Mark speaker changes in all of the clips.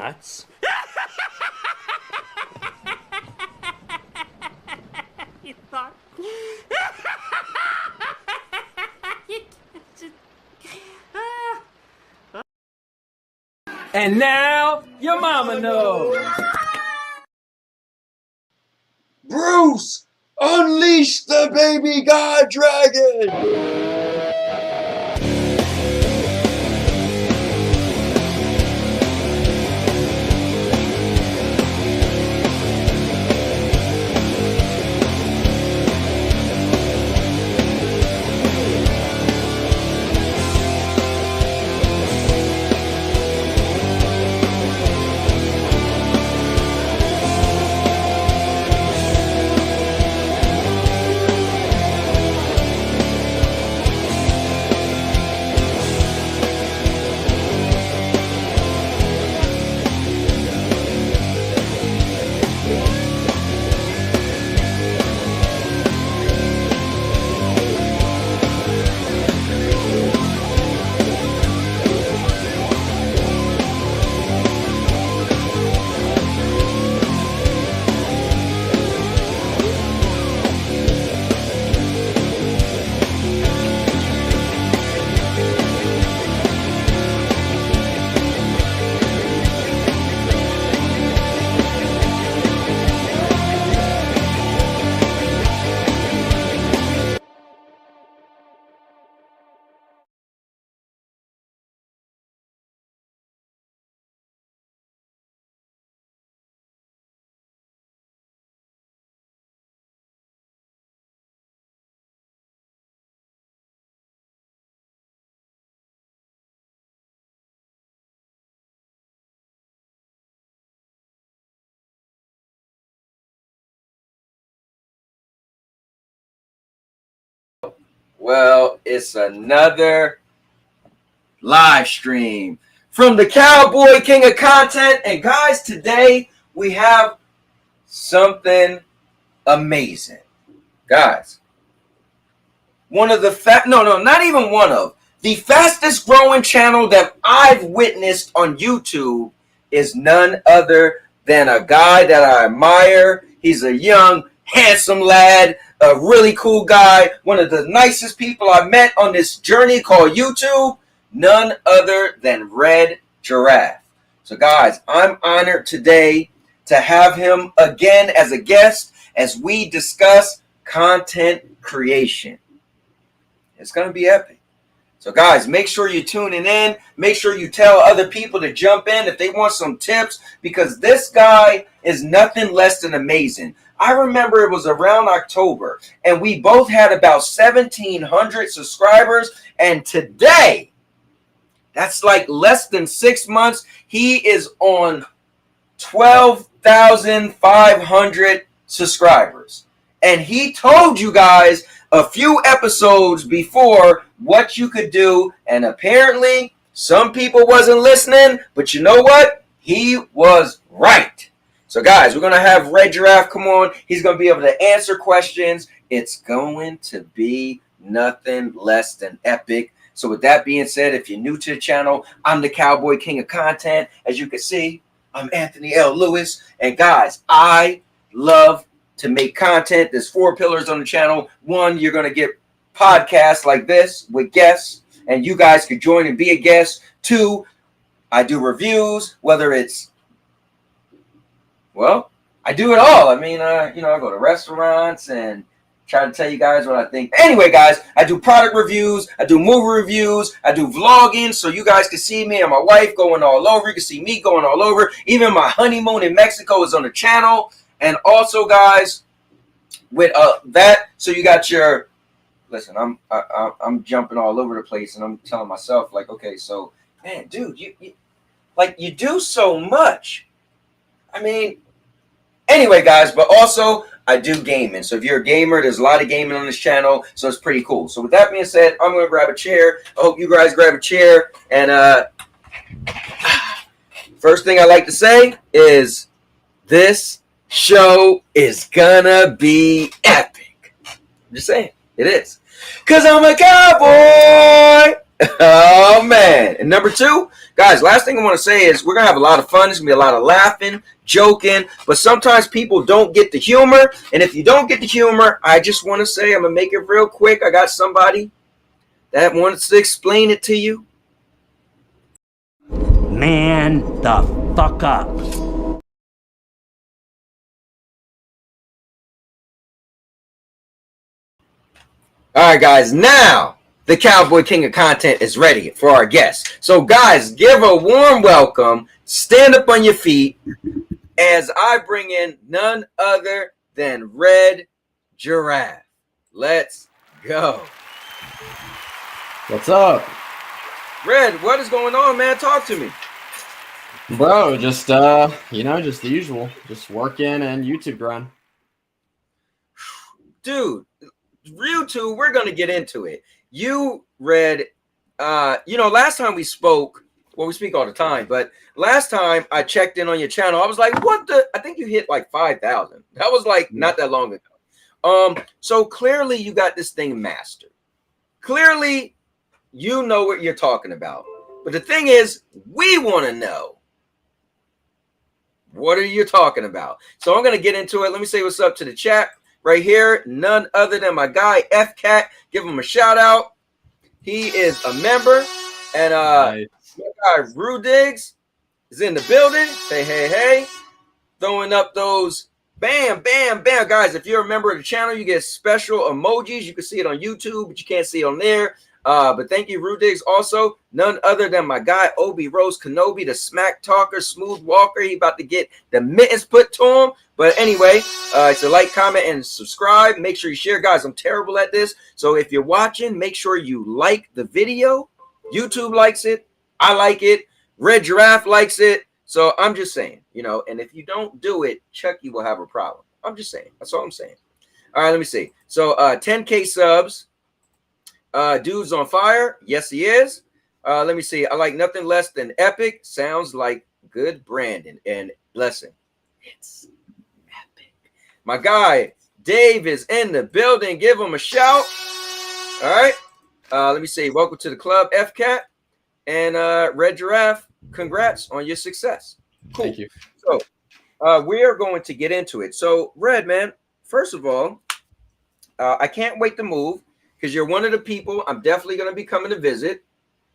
Speaker 1: Nuts. You thought?
Speaker 2: And now your mama knows.
Speaker 3: Bruce, unleash the baby god dragon!
Speaker 4: Well, it's another live stream from the Cowboy King of Content. And guys, today we have something amazing. Guys, one of the not even one of the fastest growing channel that I've witnessed on YouTube is none other than a guy that I admire. He's a young handsome lad, a really cool guy, one of the nicest people I met on this journey called YouTube, none other than Red Giraffe. So guys, I'm honored today to have him again as a guest as we discuss content creation. It's going to be epic. So guys, make sure you're tuning in. Make sure you tell other people to jump in if they want some tips, because this guy is nothing less than amazing. I remember it was around October, and we both had about 1,700 subscribers, and today, that's like less than 6 months, he is on 12,500 subscribers. And he told you guys a few episodes before what you could do, and apparently some people wasn't listening, but you know what? He was right. So guys, we're going to have Red Giraffe come on. He's going to be able to answer questions. It's going to be nothing less than epic. So with that being said, if you're new to the channel, I'm the Cowboy King of Content. As you can see, I'm Anthony L. Lewis. And guys, I love to make content. There's 4 pillars on the channel. 1, you're going to get podcasts like this with guests, and you guys could join and be a guest. 2, I do reviews, whether it's, well, I do it all. I mean, I go to restaurants and try to tell you guys what I think. Anyway, guys, I do product reviews, I do movie reviews, I do vlogging, so you guys can see me and my wife going all over. You can see me going all over. Even my honeymoon in Mexico is on the channel. And also, guys, with that, so you got your, listen, I'm jumping all over the place, and I'm telling myself, like, okay, so, man, dude, you do so much. I mean, anyway, guys, but also I do gaming. So if you're a gamer, there's a lot of gaming on this channel, so it's pretty cool. So with that being said, I'm going to grab a chair. I hope you guys grab a chair. And first thing I like to say is this show is gonna be epic. I'm just saying, it is. Because I'm a cowboy. Oh, man. And number 2, guys, last thing I want to say is we're going to have a lot of fun. There's going to be a lot of laughing, joking, but sometimes people don't get the humor. And if you don't get the humor, I just want to say, I'm going to make it real quick. I got somebody that wants to explain it to you.
Speaker 1: Man the fuck up.
Speaker 4: All right, guys, now the Cowboy King of Content is ready for our guest. So, guys, give a warm welcome. Stand up on your feet as I bring in none other than Red Giraffe. Let's go.
Speaker 5: What's up?
Speaker 4: Red, what is going on, man? Talk to me.
Speaker 5: Bro, just just the usual. Just working and YouTube grind.
Speaker 4: Dude, YouTube, we're going to get into it. You, Red, last time we spoke, well, we speak all the time, but last time I checked in on your channel, I was like, what the? I think you hit like 5,000. That was like not that long ago. So clearly you got this thing mastered. Clearly you know what you're talking about. But the thing is, we want to know, what are you talking about? So I'm going to get into it. Let me say what's up to the chat. Right here, none other than my guy F-Cat. Give him a shout out. He is a member. And
Speaker 5: Nice.
Speaker 4: my guy Rue Diggs is in the building. Say hey, hey. Throwing up those bam, bam, bam. Guys, if you're a member of the channel, you get special emojis. You can see it on YouTube, but you can't see it on there. But thank you, Rue Diggs. Also, none other than my guy Obi Rose Kenobi, the smack talker, smooth walker. He about to get the mittens put to him. But anyway, it's a like, comment, and subscribe. Make sure you share, guys. I'm terrible at this. So if you're watching, make sure you like the video. YouTube likes it. I like it. Red Giraffe likes it. So I'm just saying, and if you don't do it, Chucky will have a problem. I'm just saying. That's all I'm saying. All right, let me see. So 10K subs. Dude's on fire. Yes, he is. Let me see. I like nothing less than epic. Sounds like good branding. And listen, it's epic. My guy Dave is in the building. Give him a shout. All right. Let me see. Welcome to the club, F-Cat. And Red Giraffe, congrats on your success. Cool.
Speaker 5: Thank you.
Speaker 4: So we are going to get into it. So, Red, man, first of all, I can't wait to move because you're one of the people I'm definitely going to be coming to visit.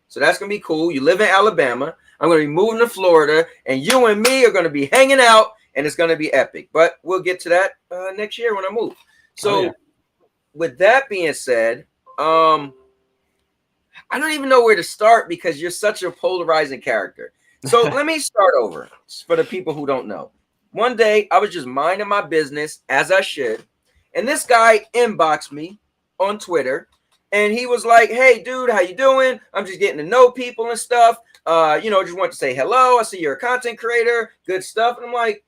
Speaker 4: So that's going to be cool. You live in Alabama. I'm going to be moving to Florida, and you and me are going to be hanging out, and it's going to be epic. But we'll get to that next year when I move. So with that being said, I don't even know where to start because you're such a polarizing character. So let me start over for the people who don't know. One day, I was just minding my business, as I should, and this guy inboxed me on Twitter, and he was like, "Hey, dude, how you doing? I'm just getting to know people and stuff. Just want to say hello. I see you're a content creator. Good stuff." And I'm like,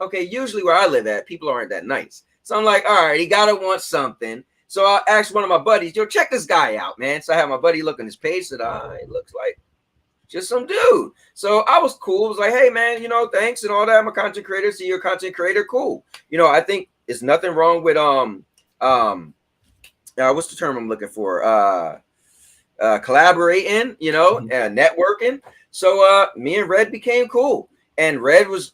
Speaker 4: okay, usually where I live at, people aren't that nice. So I'm like, all right, he got to want something. So I asked one of my buddies, yo, check this guy out, man. So I had my buddy look on his page, said, it looks like just some dude. So I was cool. I was like, hey, man, thanks and all that. I'm a content creator. See, you're a content creator. Cool. I think it's nothing wrong with, what's the term I'm looking for? Collaborating, networking. So me and Red became cool. And Red was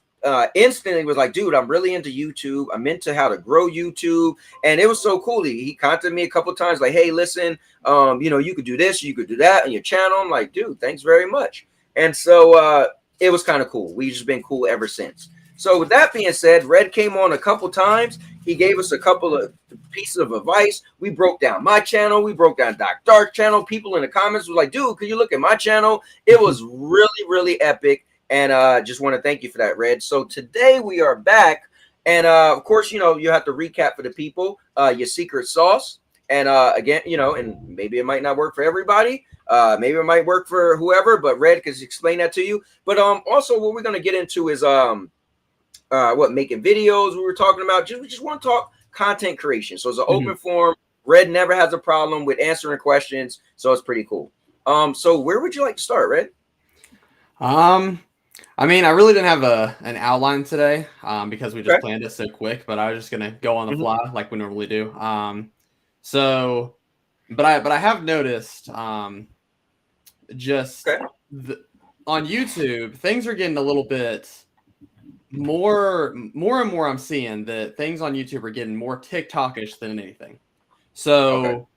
Speaker 4: instantly was like, dude, I'm really into YouTube. I'm into how to grow YouTube. And it was so cool. He contacted me a couple of times like, hey, listen, you could do this, you could do that on your channel. I'm like, dude, thanks very much. And so it was kind of cool. We've just been cool ever since. So with that being said, Red came on a couple times. He gave us a couple of pieces of advice. We broke down my channel. We broke down Doc Dark channel. People in the comments were like, dude, could you look at my channel? It was really, really epic. And just want to thank you for that, Red. So today we are back. And of course, you have to recap for the people your secret sauce. And again, and maybe it might not work for everybody. Maybe it might work for whoever, but Red can explain that to you. But also what we're going to get into is making videos we were talking about. We just want to talk content creation. So it's an open forum. Red never has a problem with answering questions. So it's pretty cool. So where would you like to start, Red?
Speaker 5: I mean, I really didn't have an outline today because we just planned it so quick, but I was just going to go on the fly like we normally do. But I have noticed on YouTube, things are getting a little bit more and more. I'm seeing that things on YouTube are getting more TikTokish than anything. So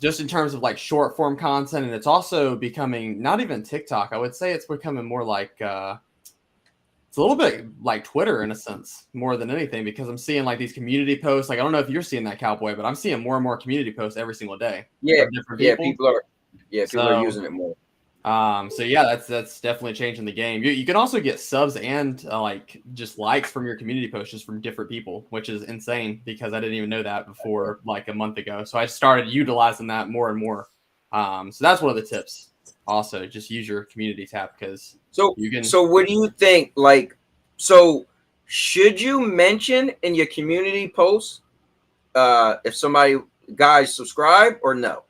Speaker 5: just in terms of like short form content, and it's also becoming not even TikTok. I would say it's becoming more like it's a little bit like Twitter in a sense, more than anything, because I'm seeing like these community posts. Like I don't know if you're seeing that, Cowboy, but I'm seeing more and more community posts every single day.
Speaker 4: People are using it more.
Speaker 5: So yeah, that's definitely changing the game. You can also get subs and like just likes from your community posts just from different people, which is insane because I didn't even know that before like a month ago. So I started utilizing that more and more. So that's one of the tips. Also, just use your community tab because you can.
Speaker 4: So what do you think? Like, so should you mention in your community posts if somebody guys subscribe or no?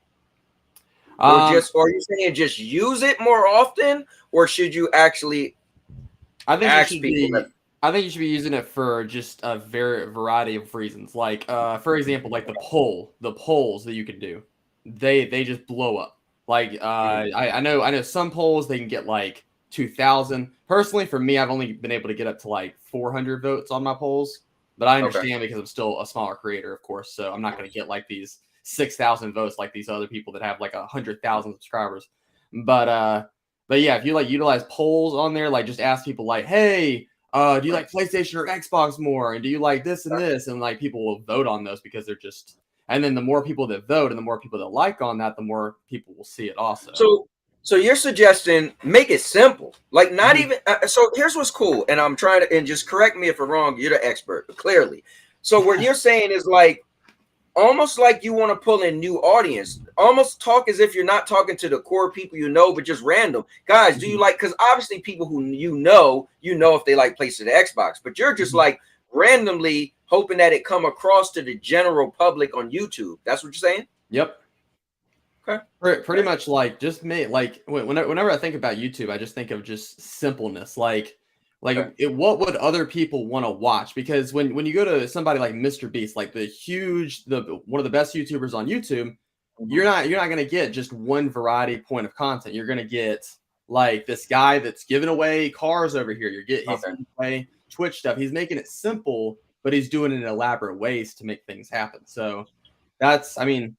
Speaker 4: Or are you saying just use it more often, or should you actually?
Speaker 5: I think you should be using it for just a variety of reasons. Like, for example, like the polls that you can do, they just blow up. Like, I know some polls they can get like 2,000. Personally, for me, I've only been able to get up to like 400 votes on my polls, but I understand because I'm still a smaller creator, of course. So I'm not going to get like these 6,000 votes like these other people that have like 100,000 subscribers. But yeah, if you like utilize polls on there, like just ask people like, hey, do you like PlayStation or Xbox more? And do you like this and this? And like people will vote on those because they're just, and then the more people that vote and the more people that like on that, the more people will see it also.
Speaker 4: So you're suggesting make it simple, like not even. So here's what's cool, and I'm trying to, and just correct me if I'm wrong. You're the expert, clearly. So what you're saying is like, almost like you want to pull in new audience, almost talk as if you're not talking to the core people but just random guys. Do you like, because obviously people who you know if they like PlayStation or Xbox, but you're just like randomly hoping that it come across to the general public on YouTube. That's what you're saying?
Speaker 5: Yep. Okay. Pretty much like just me. Like whenever I think about YouTube, I just think of just simpleness. What would other people want to watch? Because when you go to somebody like Mr. Beast, like one of the best YouTubers on YouTube, you're not going to get just one variety point of content. You're going to get like this guy that's giving away cars over here. He's giving away Twitch stuff. He's making it simple, but he's doing it in elaborate ways to make things happen. So that's, I mean,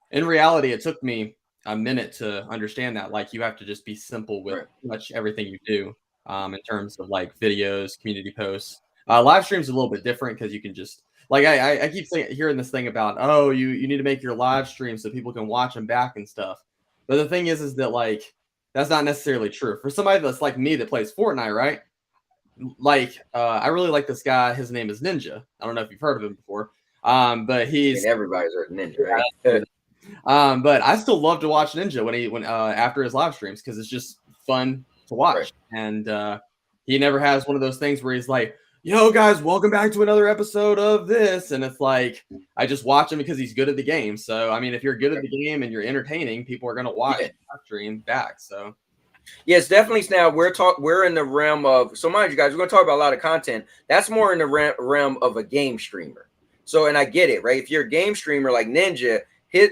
Speaker 5: in reality, it took me a minute to understand that. Like, you have to just be simple with pretty much everything you do, in terms of like videos, community posts. Live streams are a little bit different because you can just like I keep hearing this thing about, oh, you need to make your live stream so people can watch them back and stuff. But the thing is that like that's not necessarily true for somebody that's like me that plays Fortnite, right? Like, I really like this guy. His name is Ninja. I don't know if you've heard of him before, but he's
Speaker 4: everybody's heard Ninja, right?
Speaker 5: But I still love to watch Ninja when after his live streams because it's just fun to watch. And he never has one of those things where he's like, "Yo, guys, welcome back to another episode of this." And it's like I just watch him because he's good at the game. So I mean, if you're good at the game and you're entertaining, people are gonna watch the live stream back. So.
Speaker 4: Yes, definitely. Now we're in the realm of, so mind you guys, we're going to talk about a lot of content that's more in the realm of a game streamer. So, and I get it, right? If you're a game streamer like Ninja, he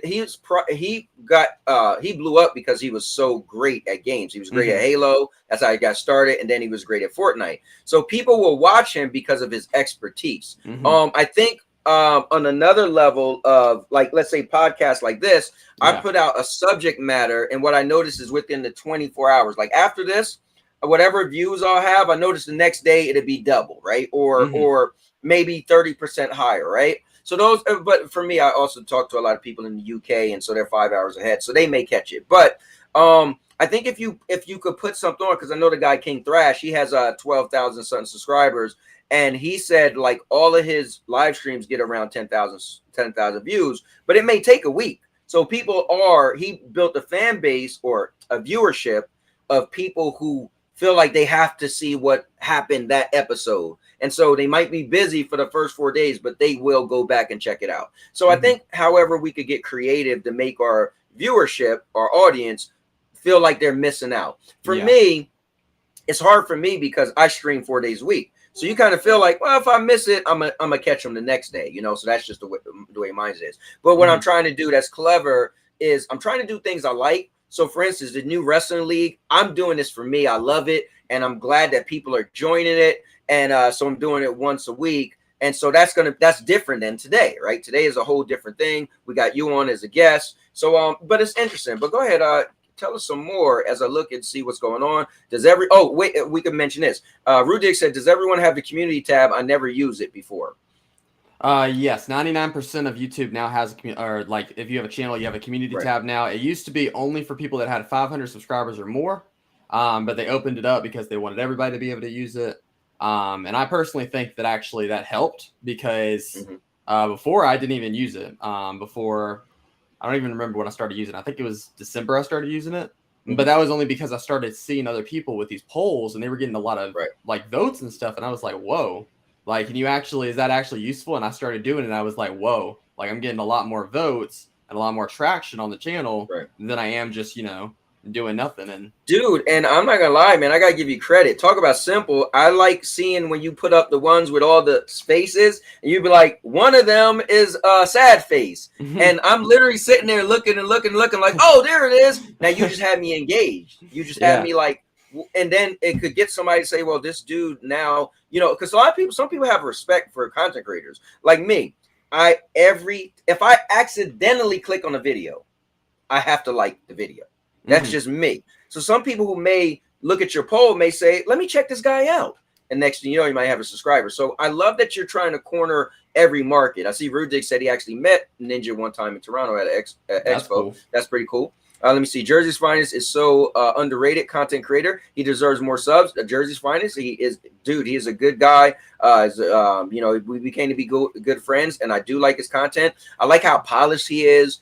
Speaker 4: blew up because he was so great at games. He was great at Halo. That's how he got started. And then he was great at Fortnite. So people will watch him because of his expertise. I think on another level of, like, let's say podcasts like this, I put out a subject matter, and what I noticed is within the 24 hours, like after this, whatever views I'll have, I noticed the next day it'd be double, right? Or maybe 30% higher, right? So those, but for me, I also talk to a lot of people in the UK, and so they're 5 hours ahead, so they may catch it. But I think if you could put something on, because I know the guy King Thrash, he has 12,000 something subscribers. And he said, like, all of his live streams get around 10,000 views, but it may take a week. So he built a fan base or a viewership of people who feel like they have to see what happened that episode. And so they might be busy for the first 4 days, but they will go back and check it out. So I think, however, we could get creative to make our viewership, our audience, feel like they're missing out. For me, it's hard for me because I stream 4 days a week. So you kind of feel like, well, if I miss it, I'm gonna catch them the next day, you know. So that's just the way mine is. But what I'm trying to do that's clever is I'm trying to do things I like. So for instance, the new wrestling league, I'm doing this for me. I love it, and I'm glad that people are joining it. And so I'm doing it once a week. And so that's different than today, right? Today is a whole different thing. We got you on as a guest. So but it's interesting. But go ahead, tell us some more as I look and see what's going on. We can mention this. Rudik said, does everyone have the community tab? I never used it before.
Speaker 5: Yes, 99% of YouTube now has, or like if you have a channel, you have a community tab now. It used to be only for people that had 500 subscribers or more, but they opened it up because they wanted everybody to be able to use it. And I personally think that actually that helped because before I didn't even use it. I don't even remember when I started using it. I think it was December I started using it. But that was only because I started seeing other people with these polls and they were getting a lot of like votes and stuff. And I was like, whoa, like, is that actually useful? And I started doing it. And I was like, whoa, like I'm getting a lot more votes and a lot more traction on the channel than I am just, doing nothing. And
Speaker 4: dude, and I'm not gonna lie, man, I gotta give you credit. Talk about simple. I like seeing when you put up the ones with all the spaces and you'd be like, one of them is a sad face. And I'm literally sitting there looking like, oh, there it is. Now you just had me engaged. You just had me like, and then it could get somebody to say, well, this dude now, because some people have respect for content creators like me. If I accidentally click on a video, I have to like the video. That's just me. So some people who may look at your poll may say, let me check this guy out. And next thing you know, you might have a subscriber. So I love that you're trying to corner every market. I see Rudik said he actually met Ninja one time in Toronto at Expo. Cool. That's pretty cool. Let me see. Jersey's Finest is so underrated content creator. He deserves more subs. Jersey's Finest, he is a good guy. We became to be good friends, and I do like his content. I like how polished he is.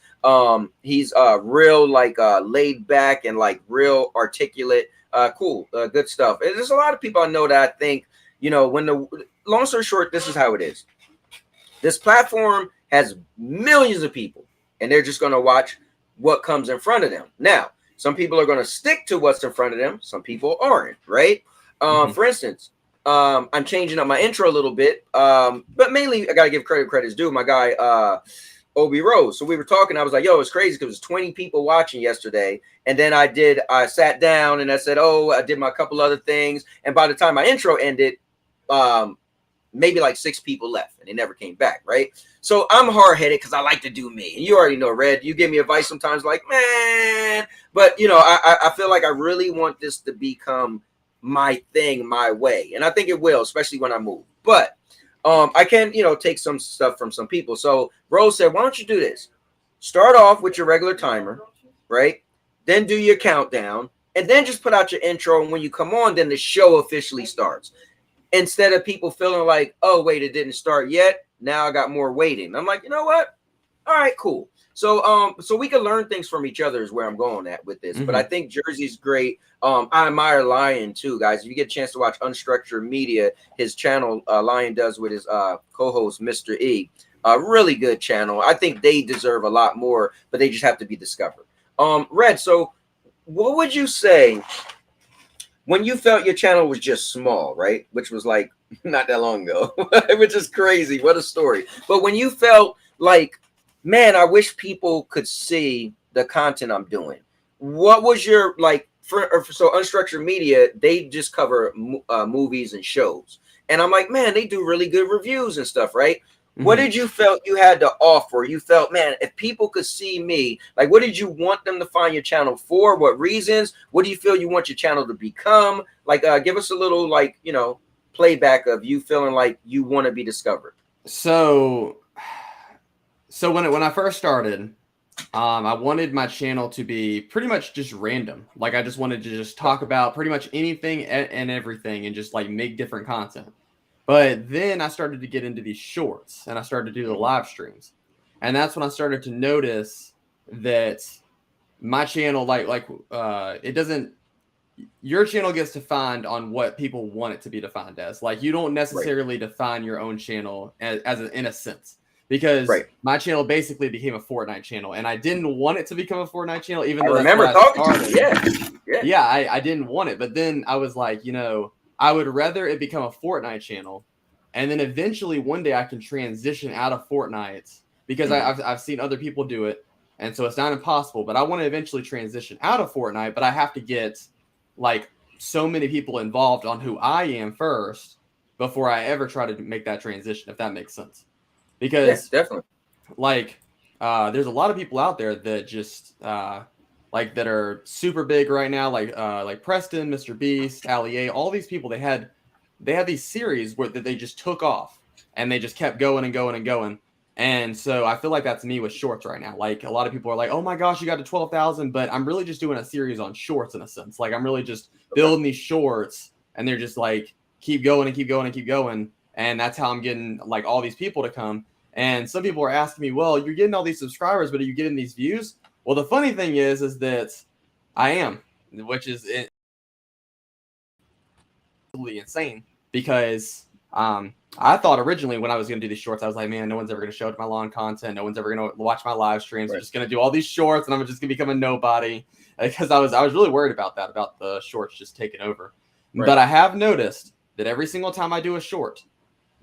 Speaker 4: He's real, like laid back and like real articulate. Cool, good stuff. And there's a lot of people I know that I think, long story short, this is how it is. This platform has millions of people, and they're just going to watch what comes in front of them. Now, some people are going to stick to what's in front of them. Some people aren't, right? For instance, I'm changing up my intro a little bit, but mainly I got to give credit's due. My guy, Obi Rose. So we were talking. I was like, yo, it's crazy because it was 20 people watching yesterday. And then I sat down and I said, I did my couple other things. And by the time my intro ended, maybe like 6 people left, and they never came back, right? So I'm hard-headed because I like to do me. And you already know, Red, you give me advice sometimes like, man, but you know, I feel like I really want this to become my thing, my way. And I think it will, especially when I move. But I can, you know, take some stuff from some people. So Rose said, why don't you do this? Start off with your regular timer, right? Then do your countdown, and then just put out your intro. And when you come on, then the show officially starts. Instead of people feeling like, oh, wait, it didn't start yet. Now I got more waiting. I'm like, you know what? All right, cool. So so we can learn things from each other is where I'm going at with this. But I think Jersey's great. I admire Lion too, guys. If you get a chance to watch Unstructured Media, his channel Lion does with his co-host Mr. E. Really good channel. I think they deserve a lot more, but they just have to be discovered. Red, so what would you say when you felt your channel was just small, right? Which was like not that long ago, which is crazy. What a story. But when you felt like, man, I wish people could see the content I'm doing. What was your, like, so Unstructured Media, they just cover movies and shows. And I'm like, man, they do really good reviews and stuff, right? What did you felt you had to offer? You felt, man, if people could see me, like, what did you want them to find your channel for? What reasons? What do you feel you want your channel to become? Like, give us a little, like, you know, playback of you feeling like you want to be discovered.
Speaker 5: So when I first started, I wanted my channel to be pretty much just random. Like, I just wanted to just talk about pretty much anything and everything and just like make different content. But then I started to get into these shorts and I started to do the live streams. And that's when I started to notice that my channel, it doesn't, your channel gets defined on what people want it to be defined as. Like, you don't necessarily define your own channel in a sense, because my channel basically became a Fortnite channel, and I didn't want it to become a Fortnite channel, even though I remember talking to you. Yeah, I didn't want it. But then I was like, you know, I would rather it become a Fortnite channel, and then eventually one day I can transition out of Fortnite, because I've seen other people do it, and so it's not impossible. But I want to eventually transition out of Fortnite, but I have to get like so many people involved on who I am first before I ever try to make that transition, if that makes sense. Because
Speaker 4: definitely,
Speaker 5: like, there's a lot of people out there that just like that are super big right now, like Preston, Mr. Beast, Ali A, all these people. They had these series that they just took off and they just kept going and going and going. And so I feel like that's me with shorts right now. Like, a lot of people are like, oh my gosh, you got to 12,000, but I'm really just doing a series on shorts in a sense. Like, I'm really just building these shorts, and they're just like keep going and keep going and keep going. And that's how I'm getting like all these people to come. And some people are asking me, well, you're getting all these subscribers, but are you getting these views? Well, the funny thing is that I am, which is absolutely insane, because I thought originally when I was going to do these shorts, I was like, man, no one's ever going to show up my long content. No one's ever going to watch my live streams. I'm just going to do all these shorts, and I'm just going to become a nobody, because I was really worried about that, about the shorts just taking over. But I have noticed that every single time I do a short,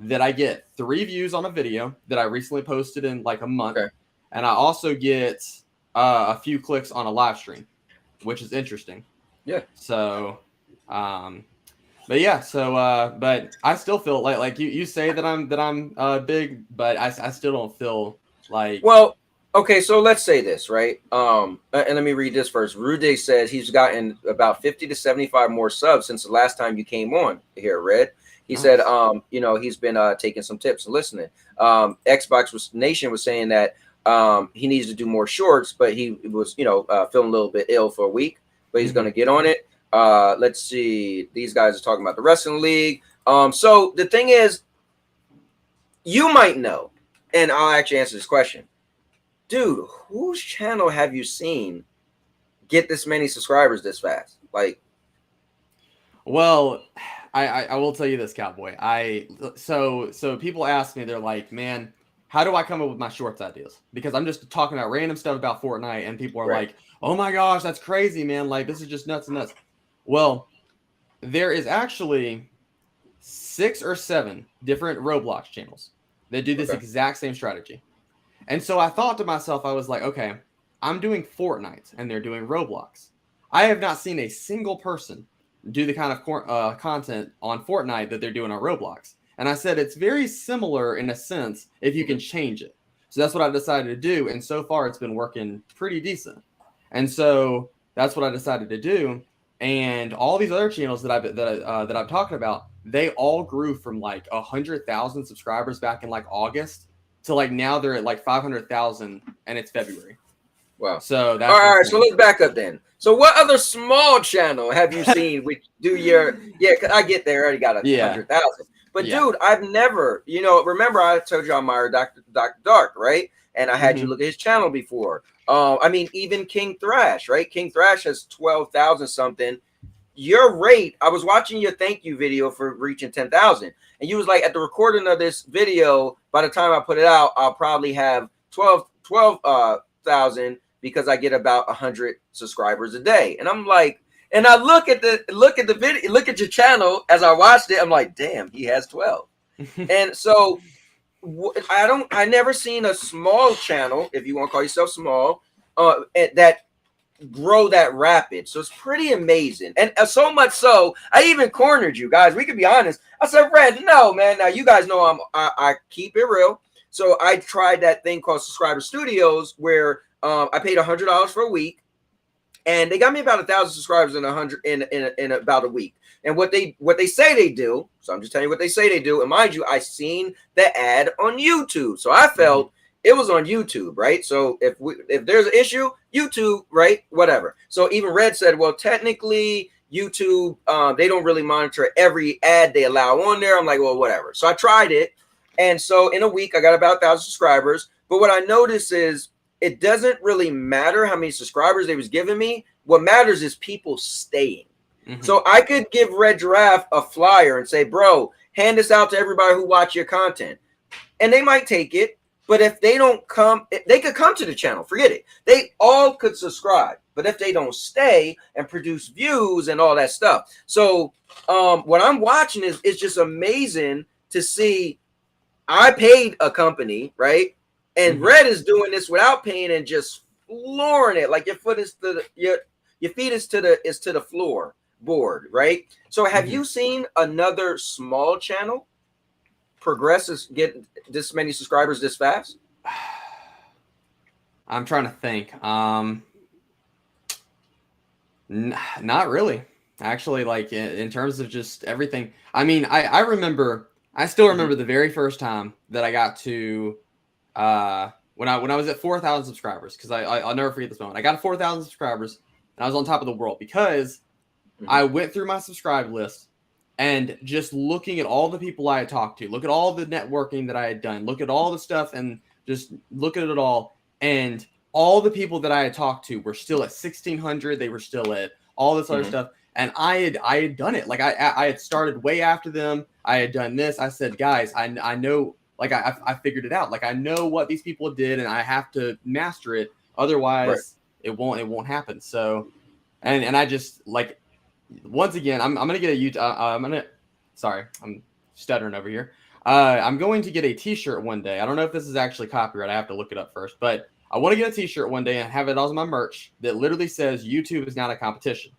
Speaker 5: that I get 3 views on a video that I recently posted in like a month. And I also get a few clicks on a live stream, which is interesting. Yeah. So, but yeah, so, but I still feel like you say that I'm big, but I still don't feel like.
Speaker 4: Well, okay, so let's say this, right? And let me read this first. Rude says he's gotten about 50 to 75 more subs since the last time you came on here, Red. He said, you know, he's been taking some tips and listening. Xbox Nation was saying that he needs to do more shorts, but he was, you know, feeling a little bit ill for a week, but he's going to get on it. Let's see. These guys are talking about the wrestling league. So the thing is, you might know, and I'll actually answer this question. Dude, whose channel have you seen get this many subscribers this fast? Like,
Speaker 5: well, I will tell you this, Cowboy. So people ask me, they're like, man, how do I come up with my shorts ideas? Because I'm just talking about random stuff about Fortnite, and people are like, oh my gosh, that's crazy, man. Like, this is just nuts and nuts. Well, there is actually 6 or 7 different Roblox channels that do this exact same strategy. And so I thought to myself, I was like, okay, I'm doing Fortnite and they're doing Roblox. I have not seen a single person do the kind of content on Fortnite that they're doing on Roblox. And I said, it's very similar in a sense if you can change it. So that's what I decided to do. And so far it's been working pretty decent. And so that's what I decided to do. And all these other channels that I'm talking about, they all grew from like 100,000 subscribers back in like August to like now they're at like 500,000 and it's February.
Speaker 4: Wow.
Speaker 5: So that's
Speaker 4: all right. So let's back up then. So what other small channel have you seen which do your I get there already got 100,000. But dude, I've never, remember I told you I admire Dr. Dark, right? And I had you look at his channel before. I mean, even King Thrash, right? King Thrash has 12,000 something. Your rate, I was watching your thank you video for reaching 10,000. And you was like, at the recording of this video, by the time I put it out, I'll probably have 12,000 because I get about 100 subscribers a day. And I'm like, and I look at the video, look at your channel as I watched it. I'm like, damn, he has 12. And so I never seen a small channel, if you want to call yourself small, that grow that rapid. So it's pretty amazing. And so much so, I even cornered you guys. We can be honest. I said, Red, no, man. Now you guys know I keep it real. So I tried that thing called Subscriber Studios where I paid $100 for a week. And they got me about 1,000 subscribers in about a week. And what they say they do, so I'm just telling you what they say they do. And mind you, I seen the ad on YouTube, so I felt it was on YouTube, right? So if there's an issue, YouTube, right? Whatever. So even Red said, well, technically YouTube, they don't really monitor every ad they allow on there. I'm like, well, whatever. So I tried it, and so in a week I got about 1,000 subscribers. But what I noticed is it doesn't really matter how many subscribers they was giving me. What matters is people staying. So I could give Red Giraffe a flyer and say, bro, hand this out to everybody who watch your content. And they might take it. But if they don't come, they could come to the channel. Forget it. They all could subscribe. But if they don't stay and produce views and all that stuff. So what I'm watching is it's just amazing to see. I paid a company, right? And Red is doing this without paying and just flooring it. Like your foot is your feet is to the floor board, right? So have you seen another small channel progress get this many subscribers this fast?
Speaker 5: I'm trying to think. Not really. Actually, like in terms of just everything. I mean, I still remember the very first time that I got to when I was at 4,000 subscribers, because I'll never forget this moment. I got 4,000 subscribers and I was on top of the world because I went through my subscribe list and just looking at all the people I had talked to, look at all the networking that I had done, look at all the stuff and just look at it all. And all the people that I had talked to were still at 1,600. They were still at all this other stuff. And I had done it. Like I had started way after them. I had done this. I said, guys, I know, like I figured it out. Like I know what these people did and I have to master it. Otherwise it won't happen. So, and I just like, once again, I'm going to get a YouTube. Sorry, I'm stuttering over here. I'm going to get a t-shirt one day. I don't know if this is actually copyright. I have to look it up first, but I want to get a t-shirt one day and have it as my merch that literally says YouTube is not a competition.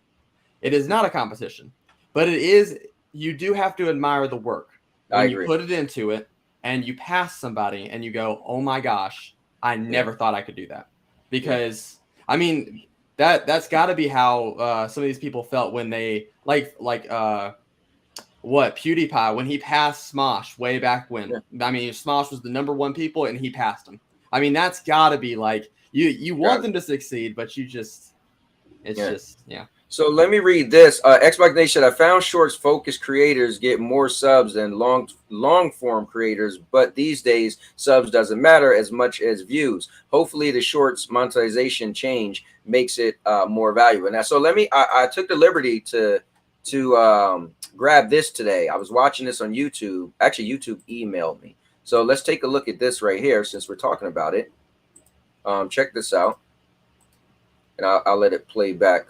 Speaker 5: It is not a competition, but it is. You do have to admire the work. When you put it into it and you pass somebody and you go, oh my gosh, I never thought I could do that. Because I mean, that's got to be how some of these people felt when they like PewDiePie when he passed Smosh way back when. I mean, Smosh was the #1 people and he passed him. I mean, that's got to be like you want them to succeed, but you just
Speaker 4: So let me read this. Xbox Nation, I found shorts focused creators get more subs than long form creators, but these days subs doesn't matter as much as views. Hopefully the shorts monetization change makes it more valuable. Now, so I took the liberty to grab this today. I was watching this on YouTube. Actually, YouTube emailed me. So let's take a look at this right here since we're talking about it. Check this out. And I'll let it play back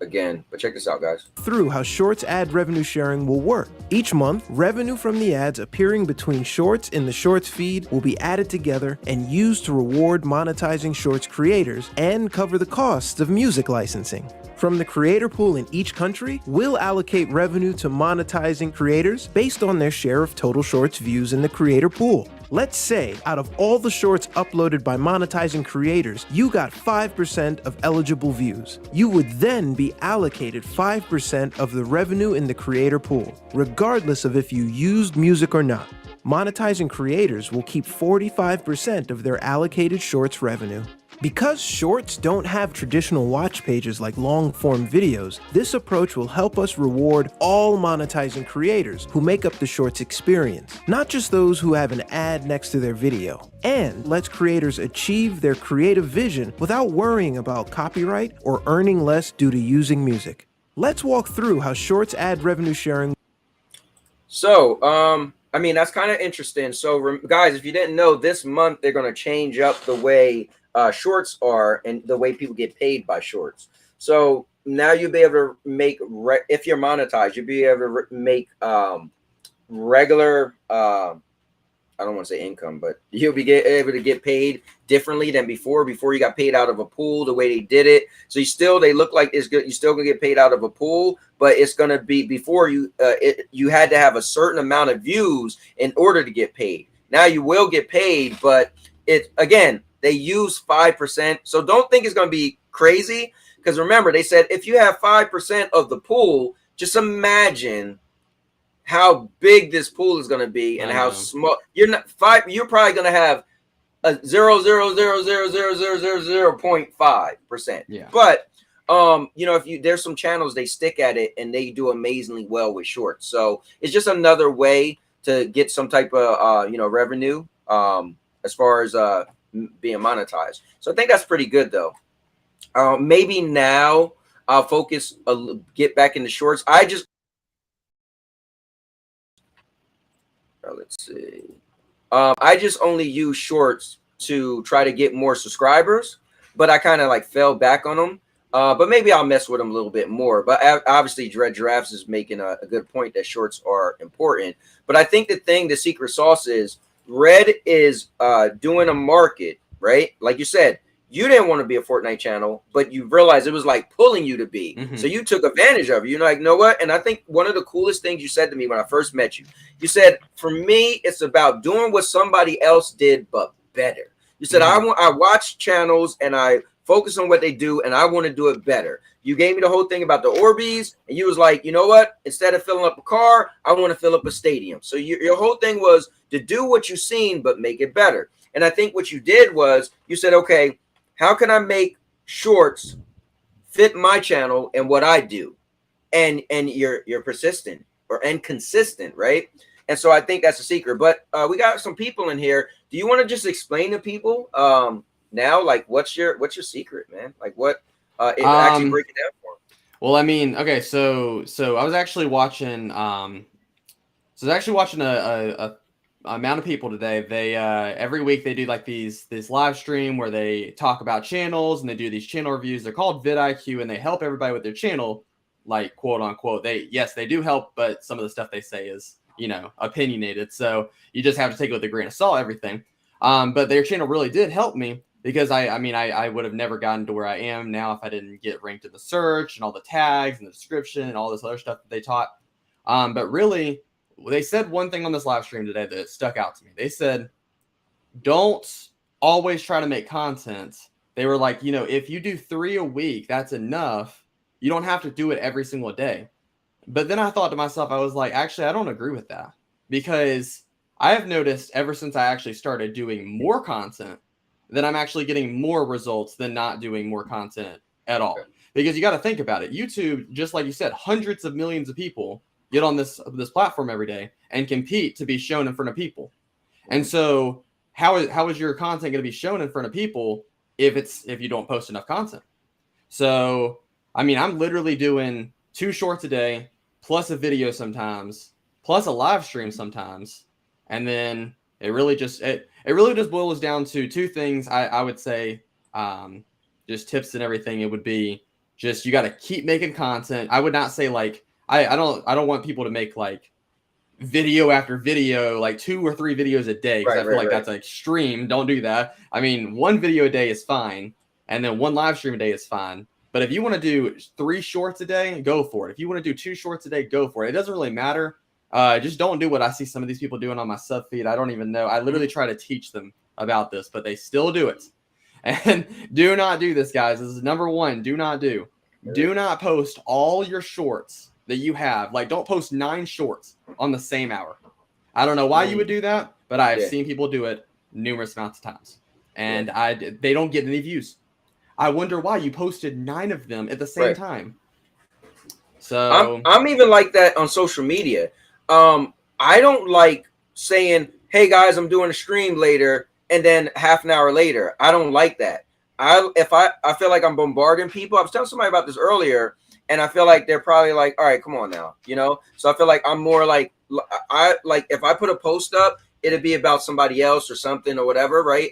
Speaker 4: again, but check this out, guys.
Speaker 6: Through how Shorts ad revenue sharing will work. Each month, revenue from the ads appearing between Shorts in the Shorts feed will be added together and used to reward monetizing Shorts creators and cover the costs of music licensing. From the creator pool in each country, we'll allocate revenue to monetizing creators based on their share of total shorts views in the creator pool. Let's say, out of all the shorts uploaded by monetizing creators, you got 5% of eligible views. You would then be allocated 5% of the revenue in the creator pool, regardless of if you used music or not. Monetizing creators will keep 45% of their allocated shorts revenue. Because shorts don't have traditional watch pages like long-form videos, this approach will help us reward all monetizing creators who make up the shorts experience, not just those who have an ad next to their video, and lets creators achieve their creative vision without worrying about copyright or earning less due to using music. Let's walk through how shorts ad revenue sharing.
Speaker 4: So, I mean, that's kind of interesting. So, guys, if you didn't know, this month they're going to change up the way shorts are and the way people get paid by shorts. So now you'll be able to make, if you're monetized, you'll be able to make regular, I don't want to say income, but you'll be able to get paid differently than before. Before you got paid out of a pool, the way they did it. So they look like it's good. You're still gonna get paid out of a pool, but it's gonna be before you. You had to have a certain amount of views in order to get paid. Now you will get paid, but again, they use 5%. So don't think it's gonna be crazy, because remember they said if you have 5% of the pool, just imagine how big this pool is going to be and how small. You're probably going to have a 0.5%.
Speaker 5: Yeah.
Speaker 4: But you know, there's some channels, they stick at it and they do amazingly well with shorts. So it's just another way to get some type of revenue as far as being monetized. So I think that's pretty good though. Maybe now I'll focus get back into shorts. Let's see. I just only use shorts to try to get more subscribers, but I kind of like fell back on them. But maybe I'll mess with them a little bit more. But obviously, Giraffes is making a good point that shorts are important. But I think the secret sauce is Red is doing a market, right? Like you said, you didn't want to be a Fortnite channel, but you realized it was like pulling you to be. Mm-hmm. So you took advantage of it. You're like, you know what? And I think one of the coolest things you said to me when I first met you, you said, for me, it's about doing what somebody else did, but better. You said, mm-hmm. I watch channels and I focus on what they do and I want to do it better. You gave me the whole thing about the Orbeez and you was like, you know what? Instead of filling up a car, I want to fill up a stadium. So your whole thing was to do what you've seen, but make it better. And I think what you did was you said, okay, how can I make shorts fit my channel and what I do? And you're persistent and consistent, right? And so I think that's the secret. But we got some people in here. Do you want to just explain to people now, like what's your secret, man? Like what actually break it down for them?
Speaker 5: Well, I mean, okay, so I was actually watching a amount of people today. They every week they do like this live stream where they talk about channels and they do these channel reviews. They're called vidIQ and they help everybody with their channel, like quote unquote. They do help, but some of the stuff they say is, opinionated. So you just have to take it with a grain of salt, everything. But their channel really did help me because I would have never gotten to where I am now if I didn't get ranked in the search and all the tags and the description and all this other stuff that they taught. But really, they said one thing on this live stream today that stuck out to me. They said, don't always try to make content. They were like, if you do 3 a week, that's enough. You don't have to do it every single day. But then I thought to myself, I was like, actually, I don't agree with that, because I have noticed ever since I actually started doing more content that I'm actually getting more results than not doing more content at all. Okay. Because you got to think about it. YouTube, just like you said, hundreds of millions of people get on this platform every day and compete to be shown in front of people. And so how is your content going to be shown in front of people if you don't post enough content? So, I mean, I'm literally doing 2 shorts a day, plus a video sometimes, plus a live stream sometimes. And then it really just boils down to 2 things. I would say, just tips and everything. It would be just, you got to keep making content. I would not say like, I don't want people to make like video after video, like 2 or 3 videos a day. Because I feel like that's extreme. Don't do that. I mean, 1 video a day is fine. And then 1 live stream a day is fine. But if you want to do 3 shorts a day, go for it. If you want to do 2 shorts a day, go for it. It doesn't really matter. Just don't do what I see some of these people doing on my sub feed. I don't even know. I literally try to teach them about this, but they still do it. And do not do this, guys. This is number 1. Do not do. Do not post all your shorts that you have. Like, don't post 9 shorts on the same hour. I don't know why you would do that, but I have seen people do it numerous amounts of times. And they don't get any views. I wonder why you posted 9 of them at the same time. So
Speaker 4: I'm even like that on social media. I don't like saying, "Hey guys, I'm doing a stream later," and then half an hour later. I don't like that. I feel like I'm bombarding people. I was telling somebody about this earlier, and I feel like they're probably like, "All right, come on now," you know. So I feel like I'm more like if I put a post up, it'd be about somebody else or something or whatever, right?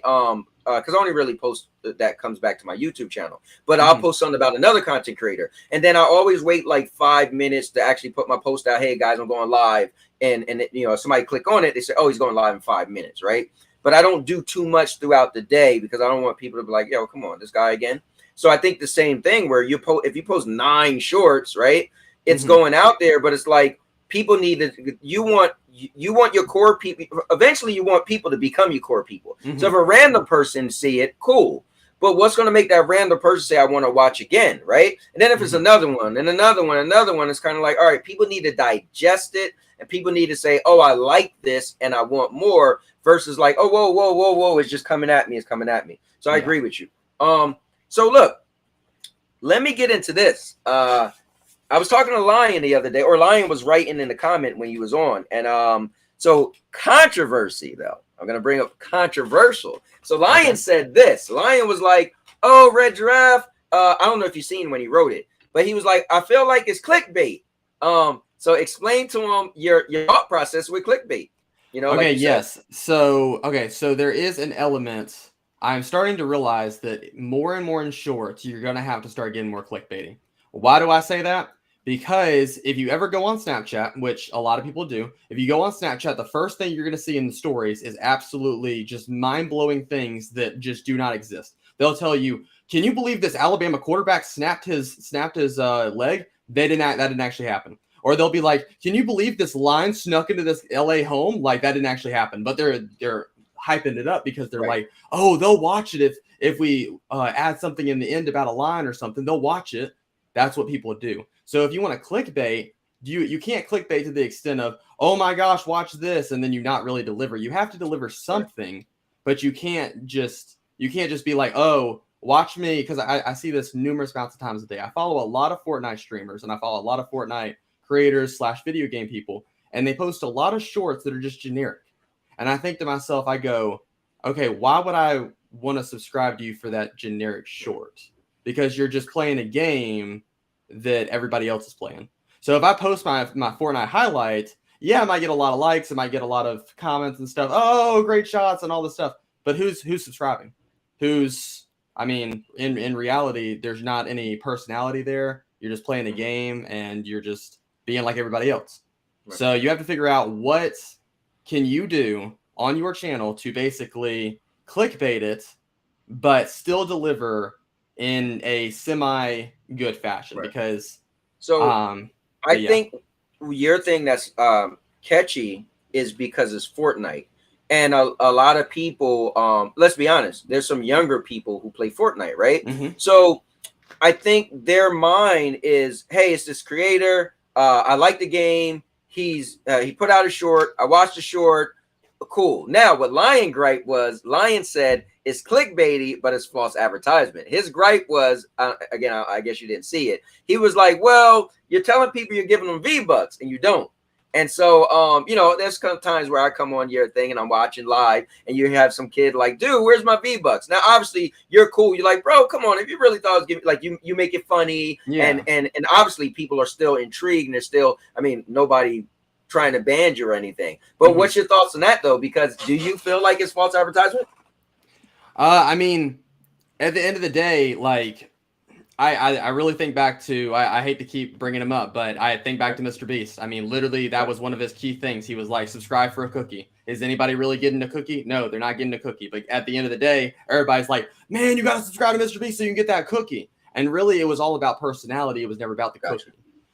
Speaker 4: Because I only really post that comes back to my YouTube channel, but I'll post something about another content creator, and then I always wait like 5 minutes to actually put my post out. Hey guys, I'm going live, and you know, somebody click on it, they say, "Oh, he's going live in 5 minutes," right? But I don't do too much throughout the day because I don't want people to be like, "Yo, come on, this guy again." So I think the same thing where if you post 9 shorts, right, it's going out there, but it's like people need to. You want your core people. Eventually, you want people to become your core people. So if a random person see it, cool. But what's going to make that random person say, "I want to watch again," right? And then if it's another one and another one, it's kind of like, all right, people need to digest it, and people need to say, "Oh, I like this, and I want more." Versus like, "Oh, whoa, it's just coming at me. It's coming at me." So I agree with you. So look, let me get into this. I was talking to Lion the other day, or Lion was writing in the comment when he was on, and so controversy though. I'm gonna bring up controversial. So Lion said this. Lion was like, "Oh, Red Giraffe." I don't know if you've seen when he wrote it, but he was like, "I feel like it's clickbait." So explain to him your thought process with clickbait. You know,
Speaker 5: okay,
Speaker 4: like
Speaker 5: yes. So there is an element. I'm starting to realize that more and more in shorts, you're going to have to start getting more clickbaiting. Why do I say that? Because if you ever go on Snapchat, which a lot of people do, if you go on Snapchat, the first thing you're going to see in the stories is absolutely just mind-blowing things that just do not exist. They'll tell you, "Can you believe this Alabama quarterback snapped his leg?" That didn't actually happen. Or they'll be like, "Can you believe this line snuck into this LA home?" Like, that didn't actually happen. But they're hyping it up because they're like, "Oh, they'll watch it if we add something in the end about a line or something. They'll watch it." That's what people do. So if you want to clickbait, you can't clickbait to the extent of, "Oh my gosh, watch this," and then you not really deliver. You have to deliver something, but you can't just be like, "Oh, watch me," because I see this numerous amounts of times a day. I follow a lot of Fortnite streamers, and I follow a lot of Fortnite creators / video game people, and they post a lot of shorts that are just generic. And I think to myself, I go, okay, why would I want to subscribe to you for that generic short? Because you're just playing a game that everybody else is playing. So if I post my Fortnite highlight, yeah, I might get a lot of likes, I might get a lot of comments and stuff. "Oh, great shots," and all this stuff. But who's subscribing? I mean, in reality, there's not any personality there. You're just playing a game and you're just being like everybody else. Right. So you have to figure out what can you do on your channel to basically clickbait it, but still deliver in a semi good fashion. Right. Because
Speaker 4: I think your thing that's catchy is because it's Fortnite. And a lot of people, let's be honest, there's some younger people who play Fortnite, right? So I think their mind is, "Hey, it's this creator. I like the game. He put out a short. I watched the short. Cool." Now, what Lion gripe was, Lion said it's clickbaity, but it's false advertisement. His gripe was, again, I guess you didn't see it. He was like, "Well, you're telling people you're giving them V-Bucks and you don't." And so, you know, there's times where I come on your thing and I'm watching live and you have some kid like, "Dude, where's my V-Bucks?" Now, obviously, you're cool. You're like, "Bro, come on. If you really thought it was giving," like you make it funny. Yeah. And obviously people are still intrigued and they're still, I mean, nobody trying to ban you or anything. But what's your thoughts on that, though? Because do you feel like it's false advertisement?
Speaker 5: I mean, at the end of the day, like, I really think back to, I hate to keep bringing him up, but I think back to Mr. Beast. I mean, literally, that was one of his key things. He was like, "Subscribe for a cookie." Is anybody really getting a cookie? No, they're not getting a cookie. But at the end of the day, everybody's like, "Man, you got to subscribe to Mr. Beast so you can get that cookie." And really, it was all about personality. It was never about the cooking.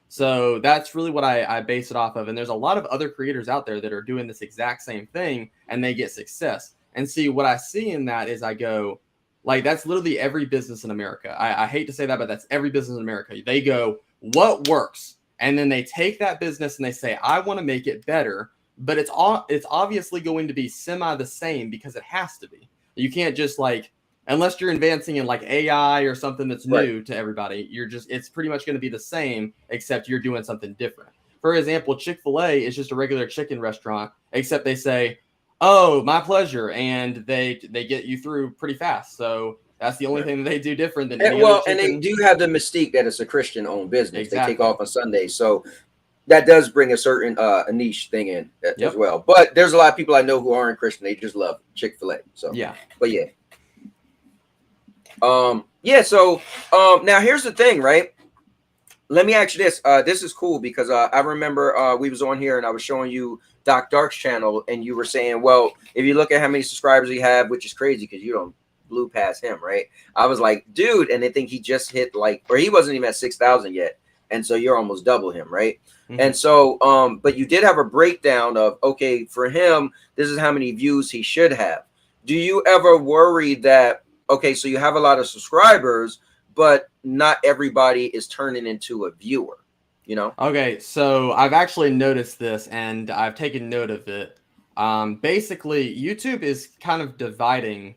Speaker 5: So that's really what I base it off of. And there's a lot of other creators out there that are doing this exact same thing, and they get success. And see, what I see in that is I go, like, that's literally every business in America. I hate to say that, but that's every business in America. They go, what works? And then they take that business and they say, I want to make it better. But it's obviously going to be semi the same because it has to be. You can't just like, unless you're advancing in like AI or something that's new to everybody, it's pretty much going to be the same, except you're doing something different. For example, Chick-fil-A is just a regular chicken restaurant, except they say, oh, my pleasure. And they get you through pretty fast. So that's the only thing that they do different than any other chicken.
Speaker 4: And they do have the mystique that it's a Christian-owned business. Exactly. They take off on Sundays. So that does bring a certain a niche thing in as well. But there's a lot of people I know who aren't Christian. They just love Chick-fil-A. So yeah. But yeah. So now here's the thing, right? Let me ask you this. This is cool because I remember we was on here and I was showing you Doc Dark's channel, and you were saying, well, if you look at how many subscribers he have, which is crazy because you don't blew past him, right? I was like, dude, and they think he just hit like, or he wasn't even at 6,000 yet, and so you're almost double him, right? And so but you did have a breakdown of, okay, for him, this is how many views he should have. Do you ever worry that, okay, so you have a lot of subscribers, but not everybody is turning into a viewer, you know? Okay, so I've actually noticed this and I've taken note of it. Basically, YouTube is kind of dividing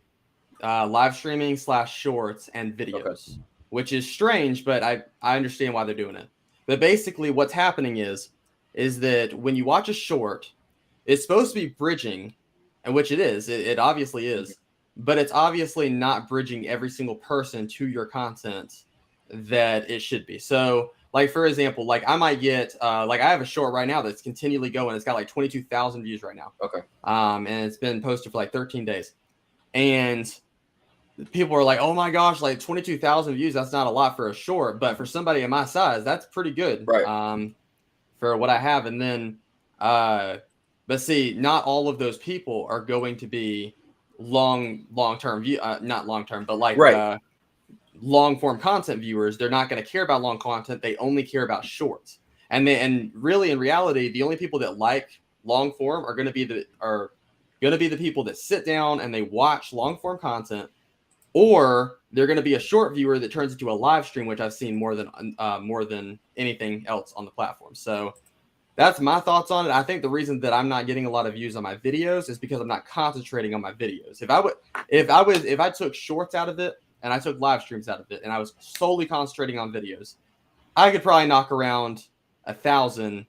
Speaker 4: live streaming / shorts and videos, which is strange, but I understand why they're doing it. But basically what's happening is that when you watch a short, it's supposed to be bridging, and which it is, it obviously is, but it's obviously not bridging every single person to your content that it should be. So like, for example, like I might get, like I have a short right now that's continually going. It's got like 22,000 views right now. Okay. And it's been posted for like 13 days. And people are like, oh my gosh, like 22,000 views. That's not a lot for a short, but for somebody in my size, that's pretty good. Right. For what I have. And then, but see, not all of those people are going to be long-term view, not long-term, but like, long form content viewers. They're not going to care about long content. They only care about shorts. And really in reality, the only people that like long form are going to be the people that sit down and they watch long form content, or they're going to be a short viewer that turns into a live stream, which I've seen more than anything else on the platform. So that's my thoughts on it. I think the reason that I'm not getting a lot of views on my videos is because I'm not concentrating on my videos. If I took shorts out of it and I took live streams out of it and I was solely concentrating on videos, I could probably knock around 1,000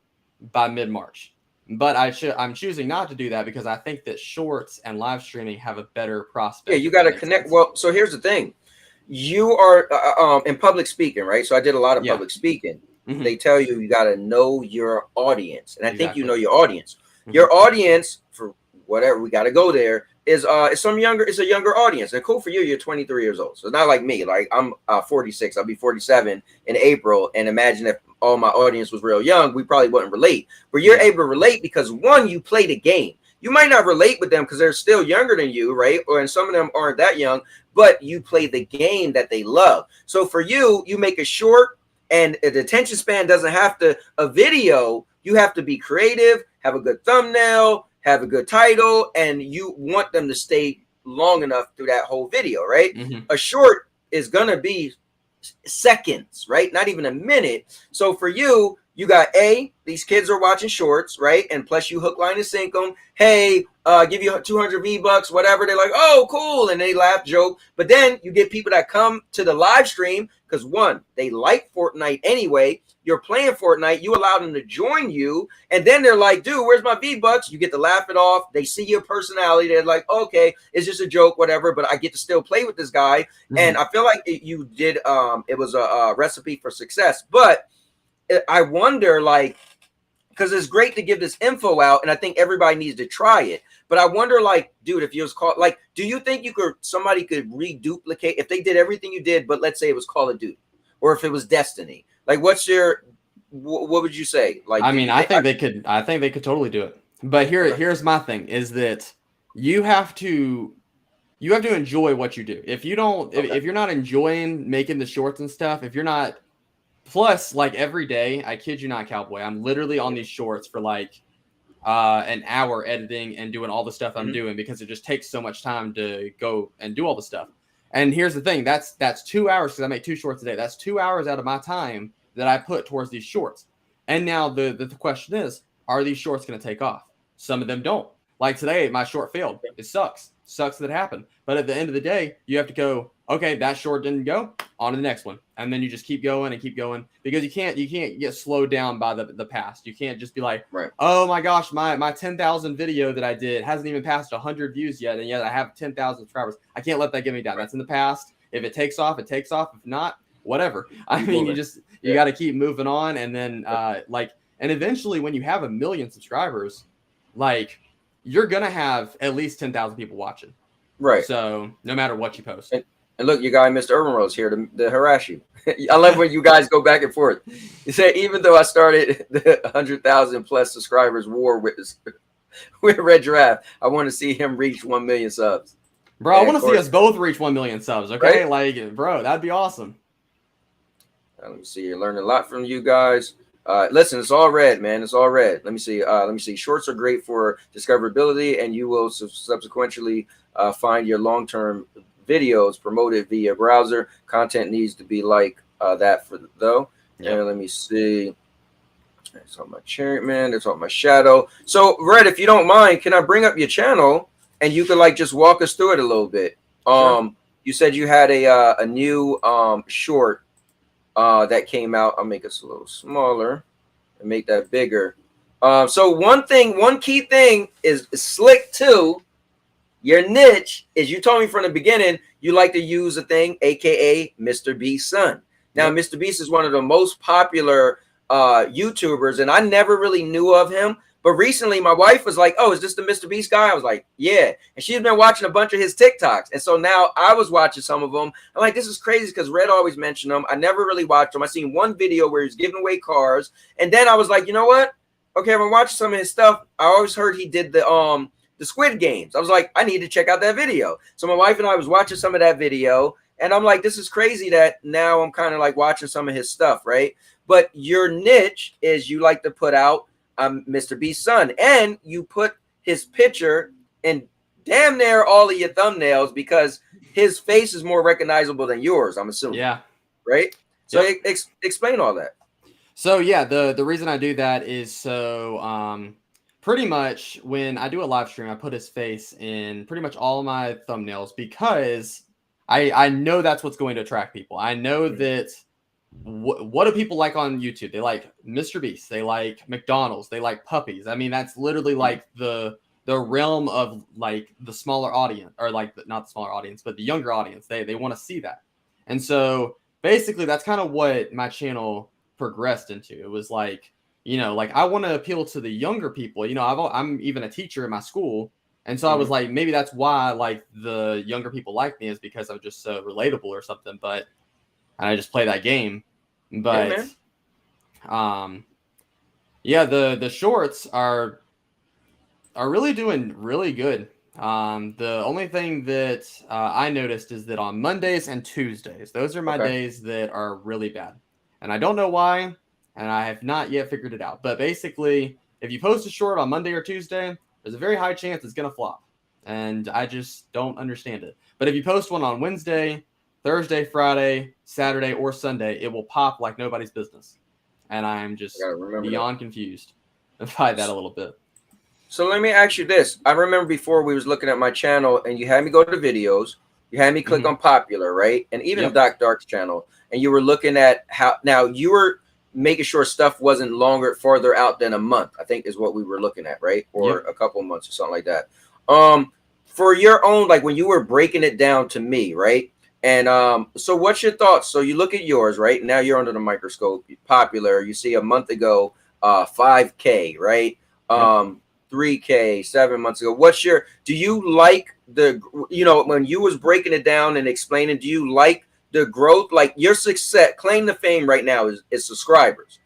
Speaker 4: by mid-March. But I'm choosing not to do that because I think that shorts and live streaming have a better prospect. Yeah, you got to connect. Well, so here's the thing. You are in public speaking, right? So I did a lot of public speaking. They tell you got to know your audience. And I think you know your audience. Your audience, for whatever, we got to go there, is a younger audience. And cool for you, you're 23 years old. So it's not like me. Like I'm 46. I'll be 47 in April. And imagine if all my audience was real young, we probably wouldn't relate. But you're able to relate because one, you play the game. You might not relate with them because they're still younger than you, right? And some of them aren't that young, but you play the game that they love. So for you, you make a short, and the attention span doesn't have to a video. You have to be creative, have a good thumbnail, have a good title, and you want them to stay long enough through that whole video, right? A short is gonna be seconds, right? Not even a minute. So for you, you got these kids are watching shorts, right? And plus you hook, line, and sink them. Hey, give you 200 V-bucks, whatever. They're like, oh, cool. And they laugh, joke. But then you get people that come to the live stream because one, they like Fortnite anyway. You're playing Fortnite. You allow them to join you. And then they're like, dude, where's my V-bucks? You get to laugh it off. They see your personality. They're like, okay, it's just a joke, whatever. But I get to still play with this guy. And I feel like you did, it was a recipe for success. But I wonder, like, because it's great to give this info out, and I think everybody needs to try it. But I wonder, like, dude, if you was called, like, do you think somebody could reduplicate if they did everything you did, but let's say it was Call of Duty, or if it was Destiny? Like, what would you say? Like, I mean, I think they could totally do it. But here's my thing: is that you have to
Speaker 5: you have to enjoy what you do. If you don't, if you're not enjoying making the shorts and stuff, if you're not, plus like every day, I kid you not, Cowboy, I'm literally on these shorts for like an hour editing and doing all the stuff I'm doing because it just takes so much time to go and do all the stuff. And here's the thing, that's 2 hours because I make 2 shorts a day. That's 2 hours out of my time that I put towards these shorts. And now the question is, are these shorts going to take off? Some of them don't. Like today, my short failed. It sucks. Sucks that it happened. But at the end of the day, you have to go, okay, that short didn't go, on to the next one. And then you just keep going and keep going because you can't get slowed down by the past. You can't just be like, oh my gosh, my 10,000 video that I did hasn't even passed 100 views yet, and yet I have 10,000 subscribers. I can't let that get me down. That's in the past. If it takes off, it takes off. If not, whatever. I mean, you got to keep moving on, and then and eventually when you have 1 million subscribers, like you're gonna have at least 10,000 people watching.
Speaker 4: Right.
Speaker 5: So no matter what you post.
Speaker 4: And look, your guy, Mr. Urban Rose here to harass you. I love when you guys go back and forth. You say, even though I started the 100,000 plus subscribers war with Red Giraffe, I want to see him reach 1 million subs.
Speaker 5: Bro, I want to see us both reach 1 million subs, okay? Right? Like, bro, that'd be awesome.
Speaker 4: Let me see. You're learning a lot from you guys. Listen, it's all red, man. It's all red. Let me see. Shorts are great for discoverability, and you will subsequently find your long-term videos promoted via browser. Content needs to be like that though. And let me see. That's on my chairman. That's on my shadow. So, Red, if you don't mind, can I bring up your channel and you could like just walk us through it a little bit? Sure. You said you had a new short that came out. I'll make this a little smaller and make that bigger. So one key thing is slick too. Your niche is, you told me from the beginning, you like to use a thing, aka Mr. Beast's son. Now, Mr. Beast is one of the most popular YouTubers, and I never really knew of him. But recently, my wife was like, "Oh, is this the Mr. Beast guy?" I was like, "Yeah." And she's been watching a bunch of his TikToks, and so now I was watching some of them. I'm like, "This is crazy," because Red always mentioned them. I never really watched them. I seen one video where he's giving away cars, and then I was like, "You know what? Okay, I've been watching some of his stuff. I always heard he did the Squid Games." I was like, I need to check out that video. So my wife and I was watching some of that video, and I'm like, this is crazy that now I'm kind of like watching some of his stuff, right? But your niche is you like to put out Mr. Beast's son, and you put his picture in damn near all of your thumbnails because his face is more recognizable than yours, I'm assuming. Yeah. Right? So explain all that.
Speaker 5: So yeah, the reason I do that is so pretty much when I do a live stream, I put his face in pretty much all my thumbnails because I know that's what's going to attract people. I know that what do people like on YouTube? They like Mr. Beast. They like McDonald's. They like puppies. I mean, that's literally like the realm of like the smaller audience, or like not the smaller audience, but the younger audience. They want to see that. And so basically that's kind of what my channel progressed into. It was like, you know, like I want to appeal to the younger people. You know, I'm even a teacher in my school. And so I was like, maybe that's why like the younger people like me, is because I'm just so relatable or something. But I just play that game. But yeah, the shorts are really doing really good. The only thing that I noticed is that on Mondays and Tuesdays, those are my days that are really bad. And I don't know why, and I have not yet figured it out. But basically, if you post a short on Monday or Tuesday, there's a very high chance it's going to flop. And I just don't understand it. But if you post one on Wednesday, Thursday, Friday, Saturday, or Sunday, it will pop like nobody's business. And I'm just beyond confused by that a little bit.
Speaker 4: So let me ask you this. I remember before we was looking at my channel and you had me go to videos. You had me click on popular, right? And even Doc Dark's channel. And you were looking at how, now you were making sure stuff wasn't farther out than a month, I think is what we were looking at, right? Or a couple of months or something like that. For your own, like when you were breaking it down to me, right? And so what's your thoughts? So you look at yours, right? Now you're under the microscope, popular. You see a month ago, 5K, right? 3K 7 months ago. Do you like when you was breaking it down and explaining, do you like the growth? Like your success, claim to fame right now is subscribers.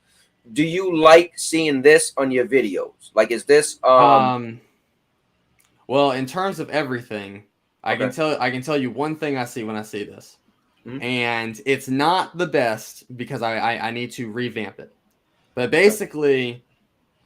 Speaker 4: Do you like seeing this on your videos? Like, is this,
Speaker 5: well, in terms of everything, I can tell you one thing I see when I see this.
Speaker 4: Mhm.
Speaker 5: And it's not the best because I need to revamp it. But basically,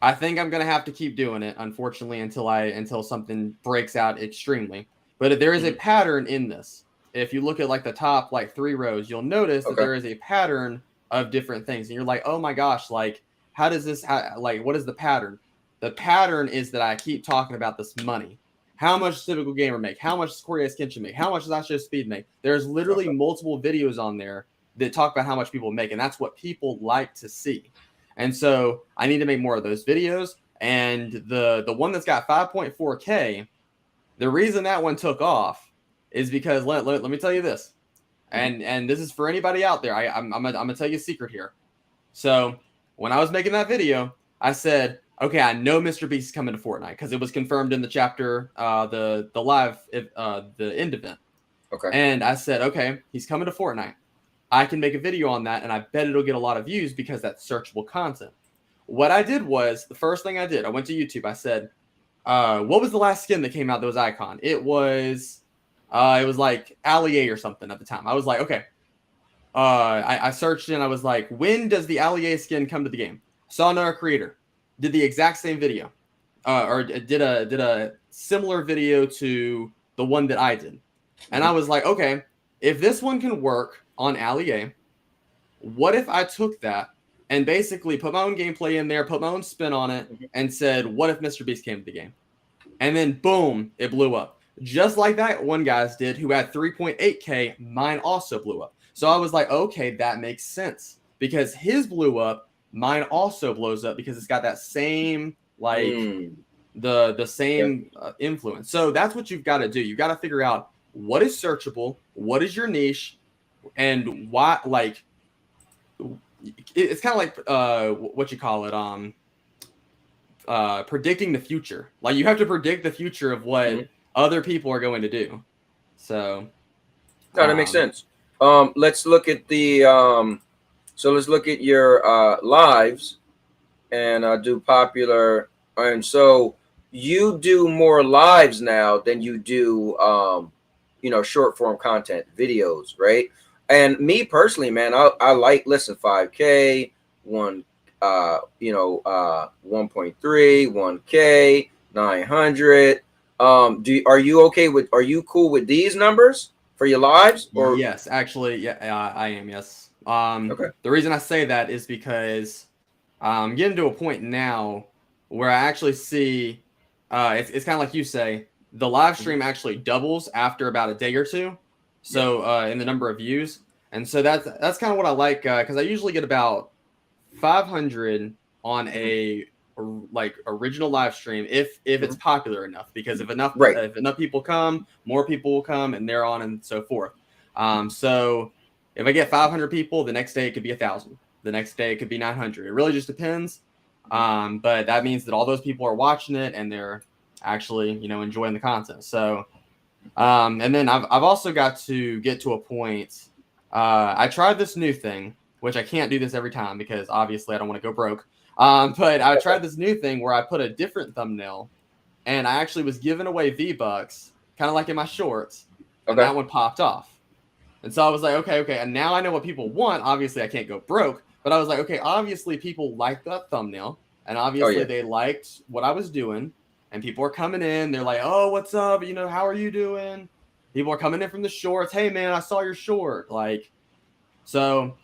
Speaker 5: I think I'm gonna have to keep doing it, unfortunately, until something breaks out extremely. But if there is a pattern in this. If you look at like the top like 3 rows, you'll notice that there is a pattern of different things, and you're like, oh my gosh, like how does this? Like what is the pattern? The pattern is that I keep talking about this money. How much does Typical Gamer make? How much does Korea's Kenshin make? How much does I Show Speed make? There's literally multiple videos on there that talk about how much people make, and that's what people like to see. And so I need to make more of those videos. And the one that's got 5.4K, the reason that one took off is because let me tell you this, and this is for anybody out there. I'm gonna tell you a secret here. So when I was making that video, I said, okay, I know Mr. Beast is coming to Fortnite because it was confirmed in the chapter, the live, the end event.
Speaker 4: Okay.
Speaker 5: And I said, okay, he's coming to Fortnite. I can make a video on that, and I bet it'll get a lot of views because that's searchable content. What I did was, the first thing I did, I went to YouTube. I said, what was the last skin that came out that was Icon? It was like Allier or something at the time. I was like, okay. I searched and I was like, when does the Allier skin come to the game? Saw another creator, did the exact same video, or did a similar video to the one that I did. And I was like, okay, if this one can work on Allier, what if I took that and basically put my own gameplay in there, put my own spin on it, and said, what if Mr. Beast came to the game? And then boom, it blew up. Just like that one guy's did who had 3.8K, mine also blew up. So I was like, okay, that makes sense. Because his blew up, mine also blows up because it's got that same, like, the same influence. So that's what you've got to do. You've got to figure out what is searchable, what is your niche, and why, like, it's kind of like what you call it, predicting the future. Like you have to predict the future of what other people are going to do. So
Speaker 4: no, that makes sense. Let's look at the let's look at your lives and do popular. And so you do more lives now than you do short form content videos, right? And me personally, man, I like, listen, 5K, 1.3, 1K, 900. Are you cool with these numbers for your lives? Or
Speaker 5: yes, actually, yeah, I am. Yes.
Speaker 4: Okay.
Speaker 5: The reason I say that is because I'm getting to a point now where I actually see, it's kind of like you say, the live stream actually doubles after about a day or two. So in the number of views, and so that's kind of what I like, because I usually get about 500 on a like original live stream if it's popular enough, because if enough people come, more people will come, and they're on and so forth. So if I get 500 people, the next day it could be 1,000. The next day it could be 900. It really just depends. But that means that all those people are watching it and they're actually enjoying the content. So and then I've also got to get to a point. I tried this new thing, which I can't do this every time because obviously I don't want to go broke. But I tried this new thing where I put a different thumbnail, and I actually was giving away V-Bucks, kind of like in my shorts, and that one popped off. And so I was like, okay, and now I know what people want. Obviously, I can't go broke, but I was like, okay, obviously people liked that thumbnail, and obviously they liked what I was doing, and people are coming in. They're like, oh, what's up? How are you doing? People are coming in from the shorts. Hey, man, I saw your short. So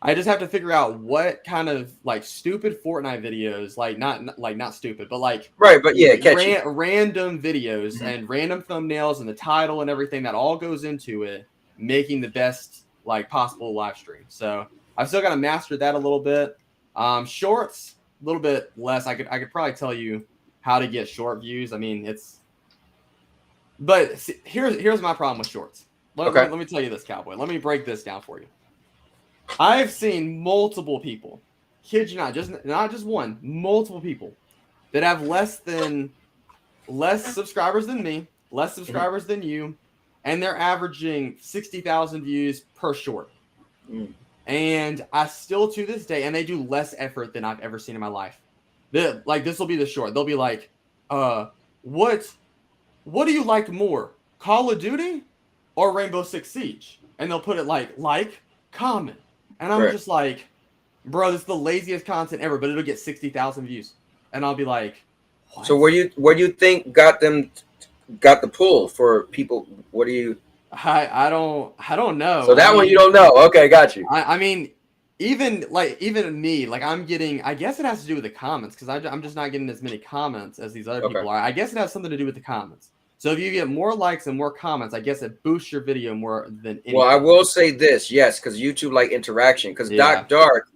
Speaker 5: I just have to figure out what kind of like stupid Fortnite videos, not stupid, but like random videos and random thumbnails and the title and everything that all goes into it, making the best like possible live stream. So I've still got to master that a little bit. Shorts, a little bit less. I could probably tell you how to get short views. I mean, but here's my problem with shorts. Let me tell you this, Cowboy. Let me break this down for you. I've seen multiple people, kid you not just one, multiple people that have less subscribers than me, less subscribers than you, and they're averaging 60,000 views per short. And I still, to this day, and they do less effort than I've ever seen in my life. This will be the short. They'll be like, what do you like more, Call of Duty or Rainbow Six Siege, and they'll put it like, comment, and I'm just like, bro, this is the laziest content ever, but it'll get 60,000 views, and I'll be like, what?
Speaker 4: So what do you think got the pull for people? What do you?
Speaker 5: I don't know.
Speaker 4: So that one you don't know. Okay, got you.
Speaker 5: I mean, even me, like I'm getting. I guess it has to do with the comments because I'm just not getting as many comments as these other people are. I guess it has something to do with the comments. So if you get more likes and more comments, I guess it boosts your video more than anything.
Speaker 4: Well, I will say this, yes, because YouTube like interaction. Because Doc Dark,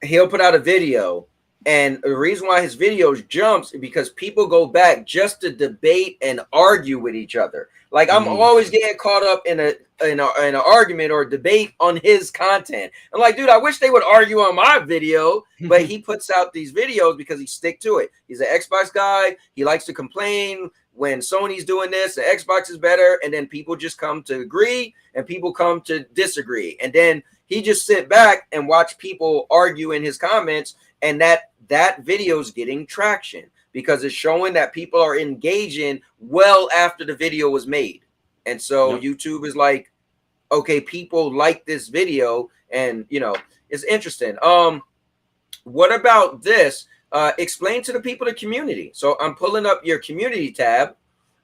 Speaker 4: he'll put out a video, and the reason why his videos jumps is because people go back just to debate and argue with each other. Like I'm always getting caught up in an argument or a debate on his content. I'm like, dude, I wish they would argue on my video, but he puts out these videos because he stick to it. He's an Xbox guy. He likes to complain when Sony's doing this, the Xbox is better, and then people just come to agree and people come to disagree. And then he just sit back and watch people argue in his comments, and that video is getting traction because it's showing that people are engaging well after the video was made. And so YouTube is like, okay, people like this video, and it's interesting. What about this? Explain to the people the community. So I'm pulling up your community tab,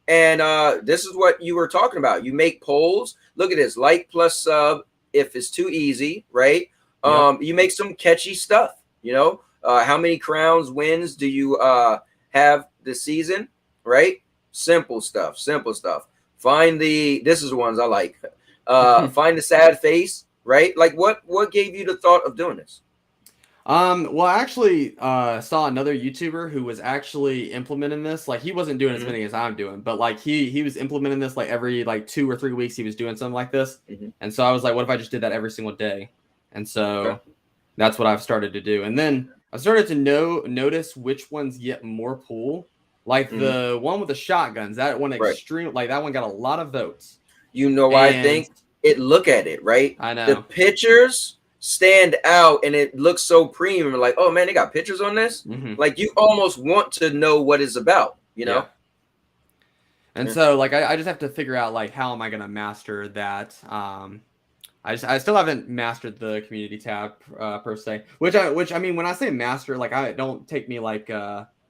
Speaker 4: and this is what you were talking about. You make polls. Look at this, like plus sub if it's too easy, right? You make some catchy stuff. How many crowns wins do you have this season, right? Simple stuff. Find this is the ones I like. Find the sad face, right? Like what gave you the thought of doing this?
Speaker 5: Well, I actually saw another YouTuber who was actually implementing this. Like he wasn't doing as many as I'm doing, but like he was implementing this like every 2 or 3 weeks he was doing something like this. And so I was like, what if I just did that every single day? And so that's what I've started to do. And then I started to notice which ones get more pull. Like the one with the shotguns, that one extreme, like that one got a lot of votes.
Speaker 4: I think look at it, right?
Speaker 5: I know
Speaker 4: the pictures stand out and it looks so premium, like, oh man, they got pictures on this. Like you almost want to know what it's about,
Speaker 5: And so like I just have to figure out like how am I gonna master that. I still haven't mastered the community tab per se, which I mean when I say master, like I don't take me like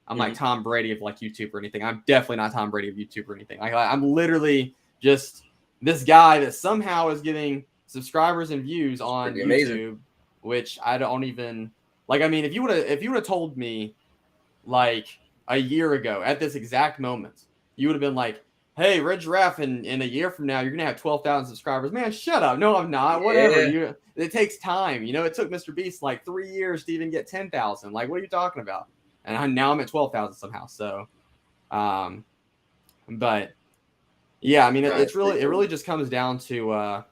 Speaker 5: I'm like Tom Brady of like YouTube or anything. I'm definitely not Tom Brady of YouTube or anything. Like I'm literally just this guy that somehow is getting subscribers and views on YouTube, amazing. Which I don't even like. I mean, if you would have told me like a year ago at this exact moment, you would have been like, "Hey, Red Giraffe, in a year from now, you're gonna have 12,000 subscribers." Man, shut up. No, I'm not. Whatever. It takes time. It took Mr. Beast like 3 years to even get 10,000. Like, what are you talking about? And now I'm at 12,000 somehow. So, but yeah, I mean, it really just comes down to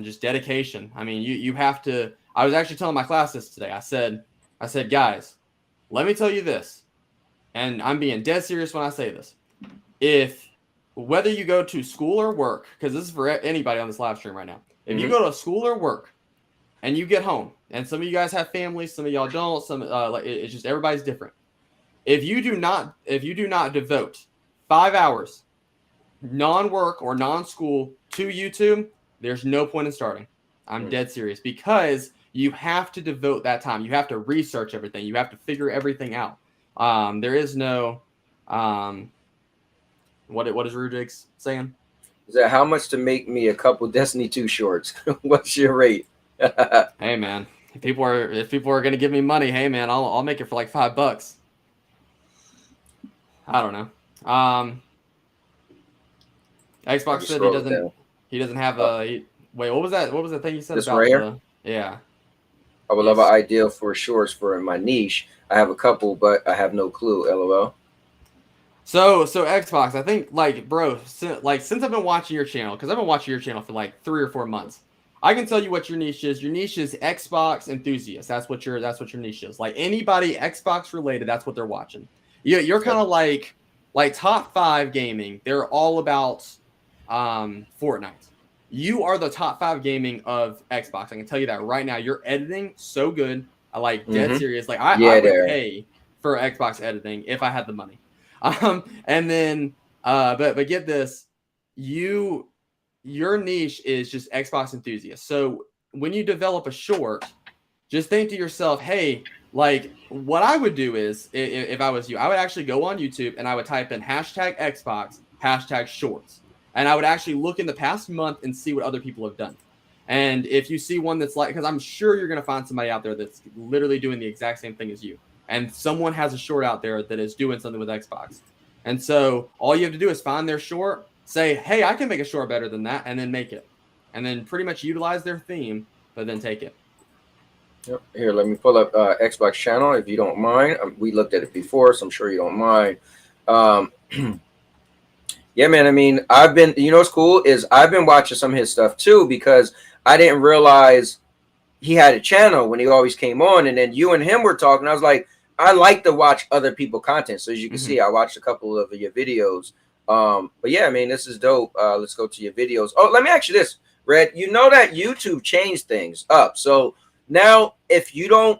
Speaker 5: just dedication. I mean, you have to. I was actually telling my class this today. I said, guys, let me tell you this, and I'm being dead serious when I say this. If whether you go to school or work, because this is for anybody on this live stream right now, if you go to school or work, and you get home, and some of you guys have families, some of y'all don't. Some it's just everybody's different. If you do not devote 5 hours, non-work or non-school, to YouTube, there's no point in starting. I'm dead serious because you have to devote that time. You have to research everything. You have to figure everything out. There is no what is Rudig's saying?
Speaker 4: Is that how much to make me a couple Destiny 2 shorts? What's your rate?
Speaker 5: Hey man, if people are gonna give me money, hey man, I'll make it for like $5. I don't know. Xbox said he doesn't have a. Wait, what was that? What was the thing you said about
Speaker 4: right here?
Speaker 5: Yeah.
Speaker 4: I would love an idea for shorts for my niche. I have a couple, but I have no clue. LOL.
Speaker 5: So Xbox, I think like bro, since I've been watching your channel, because I've been watching your channel for like 3 or 4 months, I can tell you what your niche is. Your niche is Xbox enthusiasts. That's what your niche is. Like anybody Xbox related, that's what they're watching. You're kind of like top 5 gaming. They're all about Fortnite. You are the top 5 gaming of Xbox. I can tell you that right now. Your editing so good. I like dead serious. Like I would pay for Xbox editing if I had the money. And then But get this, your niche is just Xbox enthusiasts. So when you develop a short, just think to yourself, hey, like what I would do is if I was you, I would actually go on YouTube and I would type in hashtag Xbox, hashtag shorts. And I would actually look in the past month and see what other people have done. And if you see one that's like, because I'm sure you're going to find somebody out there that's literally doing the exact same thing as you. And someone has a short out there that is doing something with Xbox. And so all you have to do is find their short, say, hey, I can make a short better than that, and then make it. And then pretty much utilize their theme, but then take it.
Speaker 3: Yep. Here, let me pull up Xbox channel if you don't mind. We looked at it before, so I'm sure you don't mind. Yeah, man. I mean, what's cool is I've been watching some of his stuff too, because I didn't realize he had a channel when he always came on. And then you and him were talking. I was like, I like to watch other people content. So as you can see, I watched a couple of your videos. But yeah, I mean, this is dope. Let's go to your videos. Oh, let me ask you this, Red. You know that YouTube changed things up. So now if you don't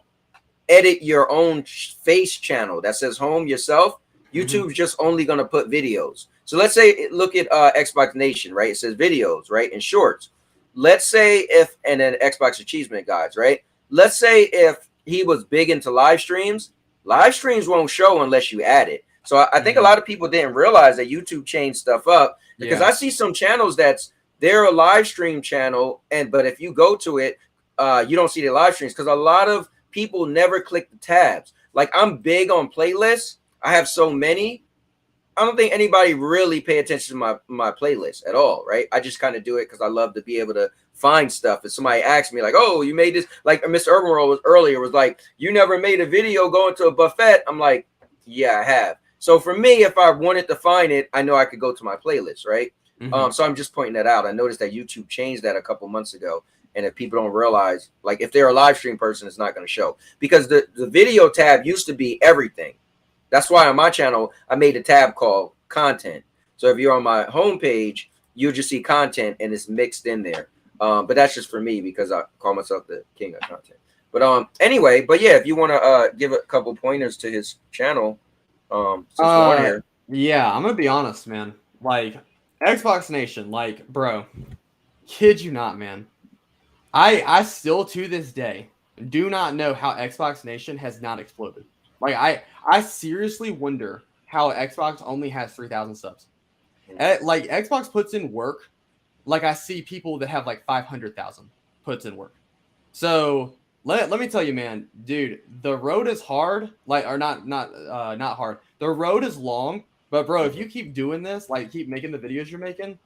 Speaker 3: edit your own face channel that says home yourself, YouTube's just only going to put videos. So let's say, look at Xbox Nation, right? It says videos, right? And shorts. Let's say and then Xbox Achievement Guides, right? Let's say if he was big into live streams won't show unless you add it. So I think a lot of people didn't realize that YouTube changed stuff up, because I see some channels they're a live stream channel, but if you go to it, you don't see the live streams because a lot of people never click the tabs. Like, I'm big on playlists. I have so many. I don't think anybody really pay attention to my playlist at all, right? I just kind of do it because I love to be able to find stuff. If somebody asks me like, oh, you made this, like Mr. Urban World was like, you never made a video going to a buffet. I'm like, yeah, I have. So for me, if I wanted to find it, I know I could go to my playlist, right? So I'm just pointing that out. I noticed that YouTube changed that a couple months ago. And if people don't realize, like, if they're a live stream person, it's not going to show, because the video tab used to be everything. That's why on my channel, I made a tab called content. So if you're on my homepage, you'll just see content and it's mixed in there. But that's just for me because I call myself the king of content. But anyway, but yeah, if you want to give a couple pointers to his channel, since we're on here.
Speaker 5: Yeah, I'm going to be honest, man. Like, Xbox Nation, like, bro, kid you not, man. I still to this day do not know how Xbox Nation has not exploded. Like, I seriously wonder how Xbox only has 3,000 subs. Like, Xbox puts in work. Like, I see people that have like 500,000 puts in work. So let me tell you, man, dude, the road is hard. Like, or not hard. The road is long, but bro, if you keep doing this, like keep making the videos you're making,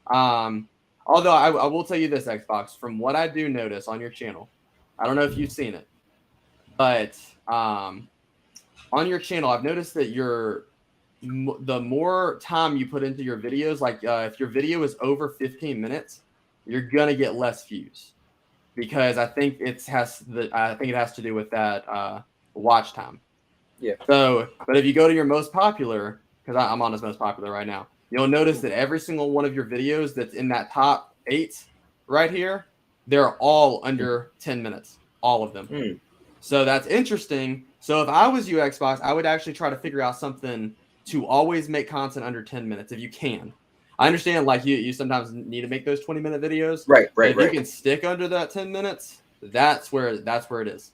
Speaker 5: although I will tell you this, Xbox, from what I do notice on your channel, I don't know if you've seen it, but on your channel, I've noticed that the more time you put into your videos, like if your video is over 15 minutes, you're gonna get less views, because I think it has to do with that watch time.
Speaker 3: Yeah.
Speaker 5: So, but if you go to your most popular, because I'm on his most popular right now, you'll notice that every single one of your videos that's in that top 8 right here, they're all under 10 minutes, all of them. So that's interesting. So if I was you, Xbox, I would actually try to figure out something to always make content under 10 minutes if you can. I understand, like, you sometimes need to make those 20-minute videos.
Speaker 3: Right.
Speaker 5: If you can stick under that 10 minutes, that's where it is.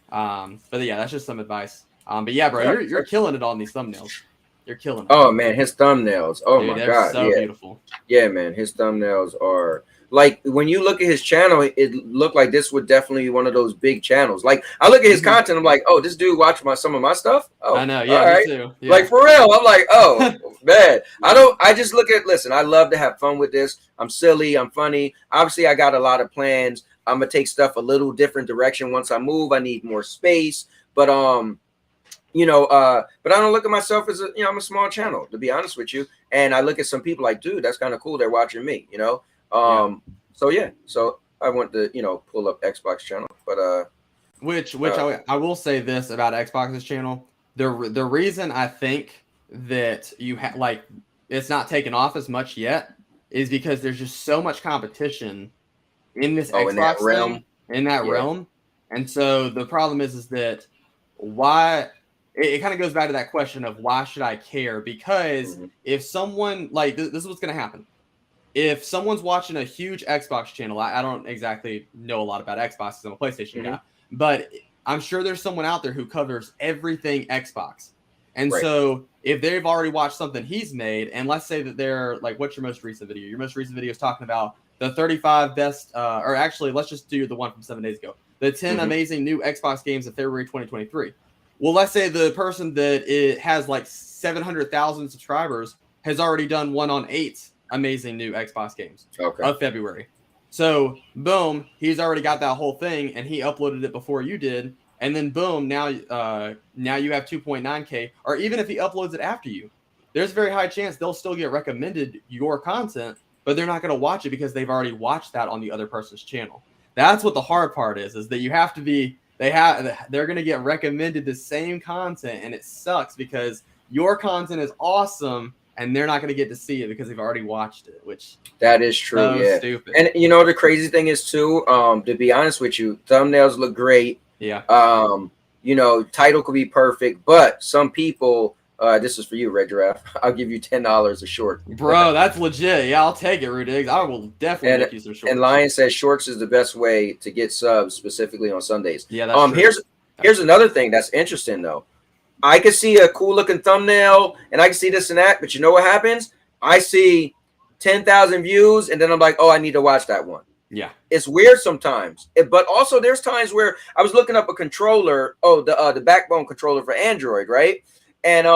Speaker 5: But yeah, that's just some advice. But yeah, bro, you're killing it on these thumbnails. You're killing it.
Speaker 3: Oh man, his thumbnails. Oh, dude, my god,
Speaker 5: so beautiful.
Speaker 3: Yeah, man, his thumbnails are like, when you look at his channel, it looked like this would definitely be one of those big channels. Like, I look at his content, I'm like, oh, this dude watched some of my stuff. Oh,
Speaker 5: I know, yeah,
Speaker 3: me
Speaker 5: too. Yeah.
Speaker 3: Like, for real, I'm like, oh man, I just look at. Listen, I love to have fun with this. I'm silly, I'm funny. Obviously, I got a lot of plans. I'm gonna take stuff a little different direction once I move. I need more space, but but I don't look at myself as I'm a small channel, to be honest with you. And I look at some people like, dude, that's kind of cool. They're watching me, So yeah, so I want to, pull up Xbox channel, but
Speaker 5: which I will say this about Xbox's channel. The reason I think that it's not taken off as much yet is because there's just so much competition in this Xbox realm. And so the problem is that it kind of goes back to that question of why should I care? Because if someone like this is what's going to happen. If someone's watching a huge Xbox channel, I don't exactly know a lot about Xbox because I'm a PlayStation guy, but I'm sure there's someone out there who covers everything Xbox. And so if they've already watched something he's made, and let's say that they're like, what's your most recent video? Your most recent video is talking about the 35 best, or actually, let's just do the one from 7 days ago. The 10 amazing new Xbox games of February 2023. Well, let's say the person that it has like 700,000 subscribers has already done one on 8 amazing new Xbox games of February. So, boom, he's already got that whole thing, and he uploaded it before you did. And then, boom, now you have 2.9K. Or even if he uploads it after you, there's a very high chance they'll still get recommended your content, but they're not going to watch it because they've already watched that on the other person's channel. That's what the hard part is that you have to be. They're going to get recommended the same content, and it sucks because your content is awesome, and they're not going to get to see it because they've already watched it, which
Speaker 3: that is true.
Speaker 5: So stupid.
Speaker 3: And you know, the crazy thing is too, to be honest with you, thumbnails look great.
Speaker 5: Yeah.
Speaker 3: You know, title could be perfect, but some people, this is for you, Red Giraffe. I'll give you $10 a short.
Speaker 5: Bro, that's legit. Yeah, I'll take it, Rudigs. I will definitely make you some shorts.
Speaker 3: And Lion says shorts is the best way to get subs, specifically on Sundays.
Speaker 5: Yeah, that's true.
Speaker 3: Here's another thing that's interesting though. I can see a cool looking thumbnail and I can see this and that, but you know what happens? I see 10,000 views and then I'm like, oh, I need to watch that one.
Speaker 5: Yeah,
Speaker 3: it's weird sometimes, but also there's times where I was looking up a controller, the backbone controller for Android, right? And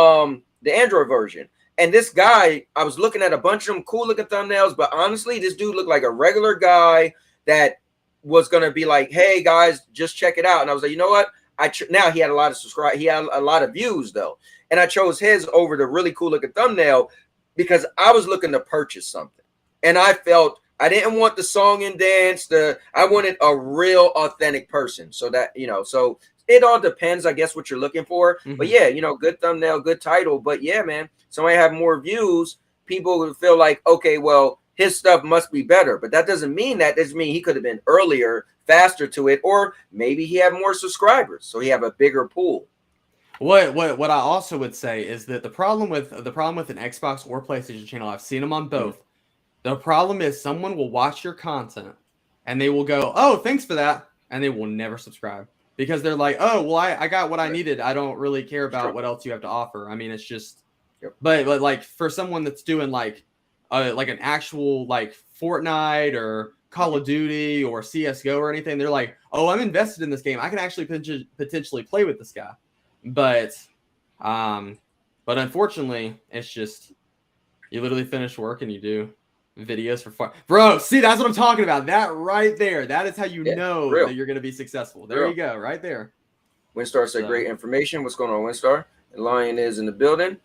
Speaker 3: the Android version. And this guy, I was looking at a bunch of them cool looking thumbnails, but honestly, this dude looked like a regular guy that was gonna be like, hey guys, just check it out. And I was like, you know what? Now he had a lot of he had a lot of views though, and I chose his over the really cool looking thumbnail because I was looking to purchase something, and I felt I didn't want the song and dance. I wanted a real authentic person, so that so it all depends, I guess, what you're looking for. But yeah, good thumbnail, good title. But yeah, man, somebody have more views, people would feel like, okay, well, his stuff must be better, but that doesn't mean that. Doesn't mean he could have been earlier, faster to it, or maybe he had more subscribers, so he have a bigger pool.
Speaker 5: What I also would say is that the problem with an Xbox or PlayStation channel, I've seen them on both. The problem is someone will watch your content and they will go, oh, thanks for that, and they will never subscribe because they're like, oh, well, I got what I needed. I don't really care about what else you have to offer. I mean, it's just, but like for someone that's doing like an actual like Fortnite or Call of Duty or CSGO or anything, they're like, oh, I'm invested in this game. I can actually potentially play with this guy. But unfortunately, it's just you literally finish work and you do videos for fun. Bro, see, that's what I'm talking about. That right there. That is how you know that you're going to be his There you go, right there.
Speaker 3: Winstar said great information. What's going on, Winstar? And Lion is in the building.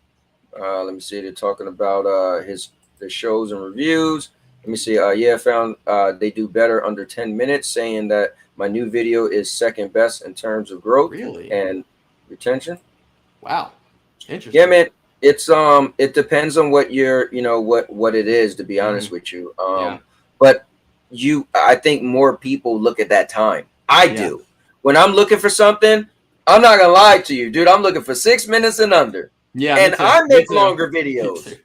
Speaker 3: Let me see. They're talking about the shows and reviews. Let me see. Yeah, I found they do better under 10 minutes, saying that my new video is second best in terms of growth and retention.
Speaker 5: Wow. Interesting.
Speaker 3: Yeah, man. It's it depends on what you're, what it is, to be honest with you. But I think more people look at that time. I do. When I'm looking for something, I'm not gonna lie to you, dude. I'm looking for 6 minutes and under. Yeah, and I make longer videos.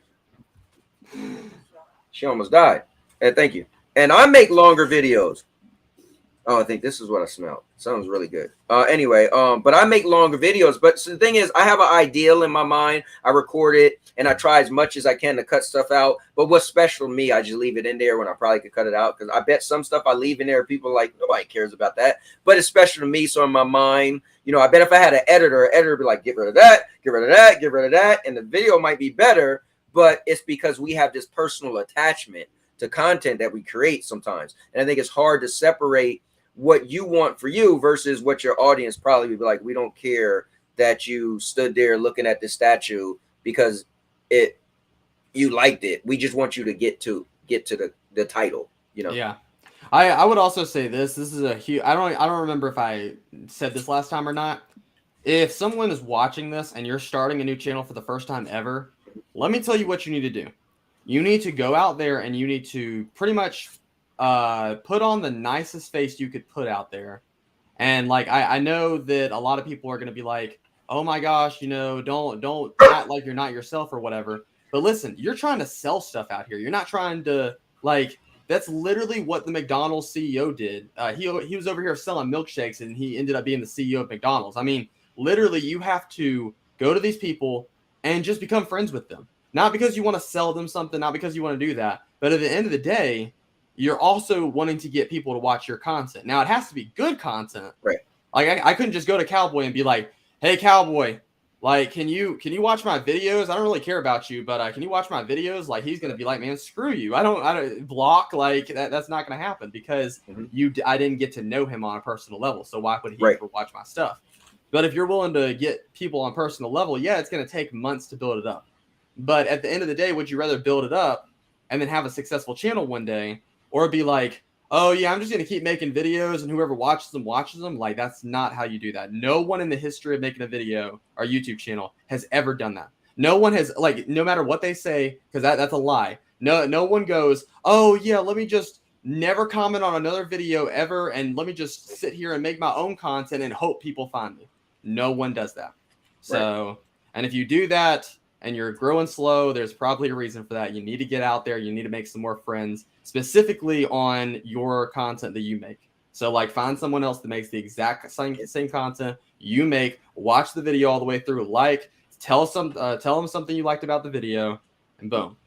Speaker 3: She almost died. And thank you. And I make longer videos. Oh, I think this is what I smelled. Sounds really good. Anyway, but I make longer videos. But the thing is, I have an ideal in my mind. I record it, and I try as much as I can to cut stuff out. But what's special to me, I just leave it in there when I probably could cut it out. Because I bet some stuff I leave in there, people are like, nobody cares about that. But it's special to me, so in my mind, I bet if I had an editor would be like, get rid of that, get rid of that, get rid of that. And the video might be better, but it's because we have this personal attachment to content that we create sometimes. And I think it's hard to separate what you want for you versus what your audience probably would be like. We don't care that you stood there looking at the statue because you liked it. We just want you to get to the title,
Speaker 5: Yeah. I would also say this is a huge, I don't remember if I said this last time or not. If someone is watching this and you're starting a new channel for the first time ever, let me tell you what you need to do. You need to go out there and you need to pretty much put on the nicest face you could put out there. And like I know that a lot of people are going to be like, oh my gosh, don't act like you're not yourself or whatever. But listen, you're trying to sell stuff out here. You're not trying to that's literally what the McDonald's CEO did. He was over here selling milkshakes and he ended up being the CEO of McDonald's. I mean, literally, you have to go to these people and just become friends with them. Not because you want to sell them something, not because you want to do that, but at the end of the day, you're also wanting to get people to watch your content. Now, it has to be good content.
Speaker 3: Right.
Speaker 5: Like I couldn't just go to Cowboy and be like, "Hey, Cowboy, like, can you watch my videos? I don't really care about you, but can you watch my videos?" Like, he's gonna be like, "Man, screw you. I don't block." Like that's not gonna happen because I didn't get to know him on a personal level. So why would he ever watch my stuff? But if you're willing to get people on a personal level, yeah, it's gonna take months to build it up. But at the end of the day, would you rather build it up and then have a successful channel one day, or be like, oh yeah, I'm just gonna keep making videos and whoever watches them watches them? Like, that's not how you do that. No one in the history of making a video or YouTube channel has ever done that. No one has, like, no matter what they say, because that's a lie. No one goes, oh yeah, let me just never comment on another video ever, and let me just sit here and make my own content and hope people find me. No one does that. So, and if you do that and you're growing slow, there's probably a reason for that. You need to get out there. You need to make some more friends, specifically on your content that you make. So, like, find someone else that makes the exact same content you make. Watch the video all the way through. Like, tell them something you liked about the video, and boom.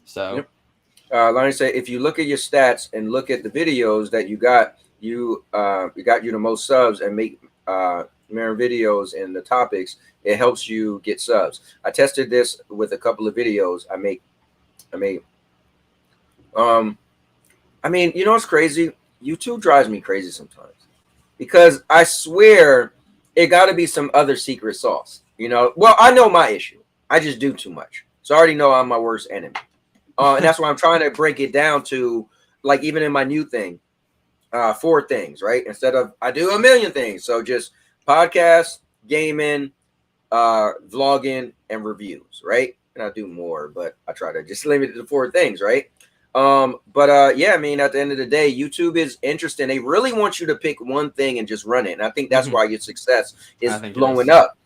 Speaker 5: So,
Speaker 3: let me say, if you look at your stats and look at the videos that you got you the most subs and make mirror videos and the topics, it helps you get subs. I tested this with a couple of videos I made. I mean, you know what's crazy? YouTube drives me crazy sometimes because I swear it got to be some other secret sauce. Well, I know my issue. I just do too much, so I already know I'm my worst enemy. And that's why I'm trying to break it down to, like, even in my new thing, 4 things, right? Instead of I do a million things. So just podcasts, gaming, vlogging, and reviews, right? And I do more, but I try to just limit it to 4 things, right? Yeah, I mean, at the end of the day, YouTube is interesting. They really want you to pick one thing and just run it. And I think that's why your success is blowing up.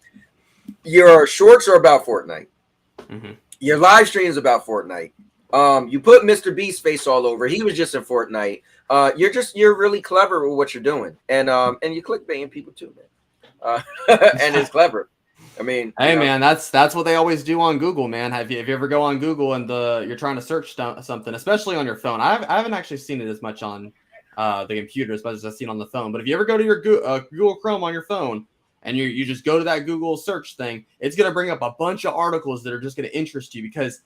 Speaker 3: Your shorts are about Fortnite. Your live stream is about Fortnite. You put Mr. Beast's face all over. He was just in Fortnite. You're really clever with what you're doing. And you clickbaiting people too, man. And it's clever. I mean,
Speaker 5: hey man, that's what they always do on Google, man. If you ever go on Google and you're trying to search something, especially on your phone, I haven't actually seen it as much on the computer as much as I've seen on the phone. But if you ever go to your Google Chrome on your phone and you just go to that Google search thing, it's gonna bring up a bunch of articles that are just gonna interest you because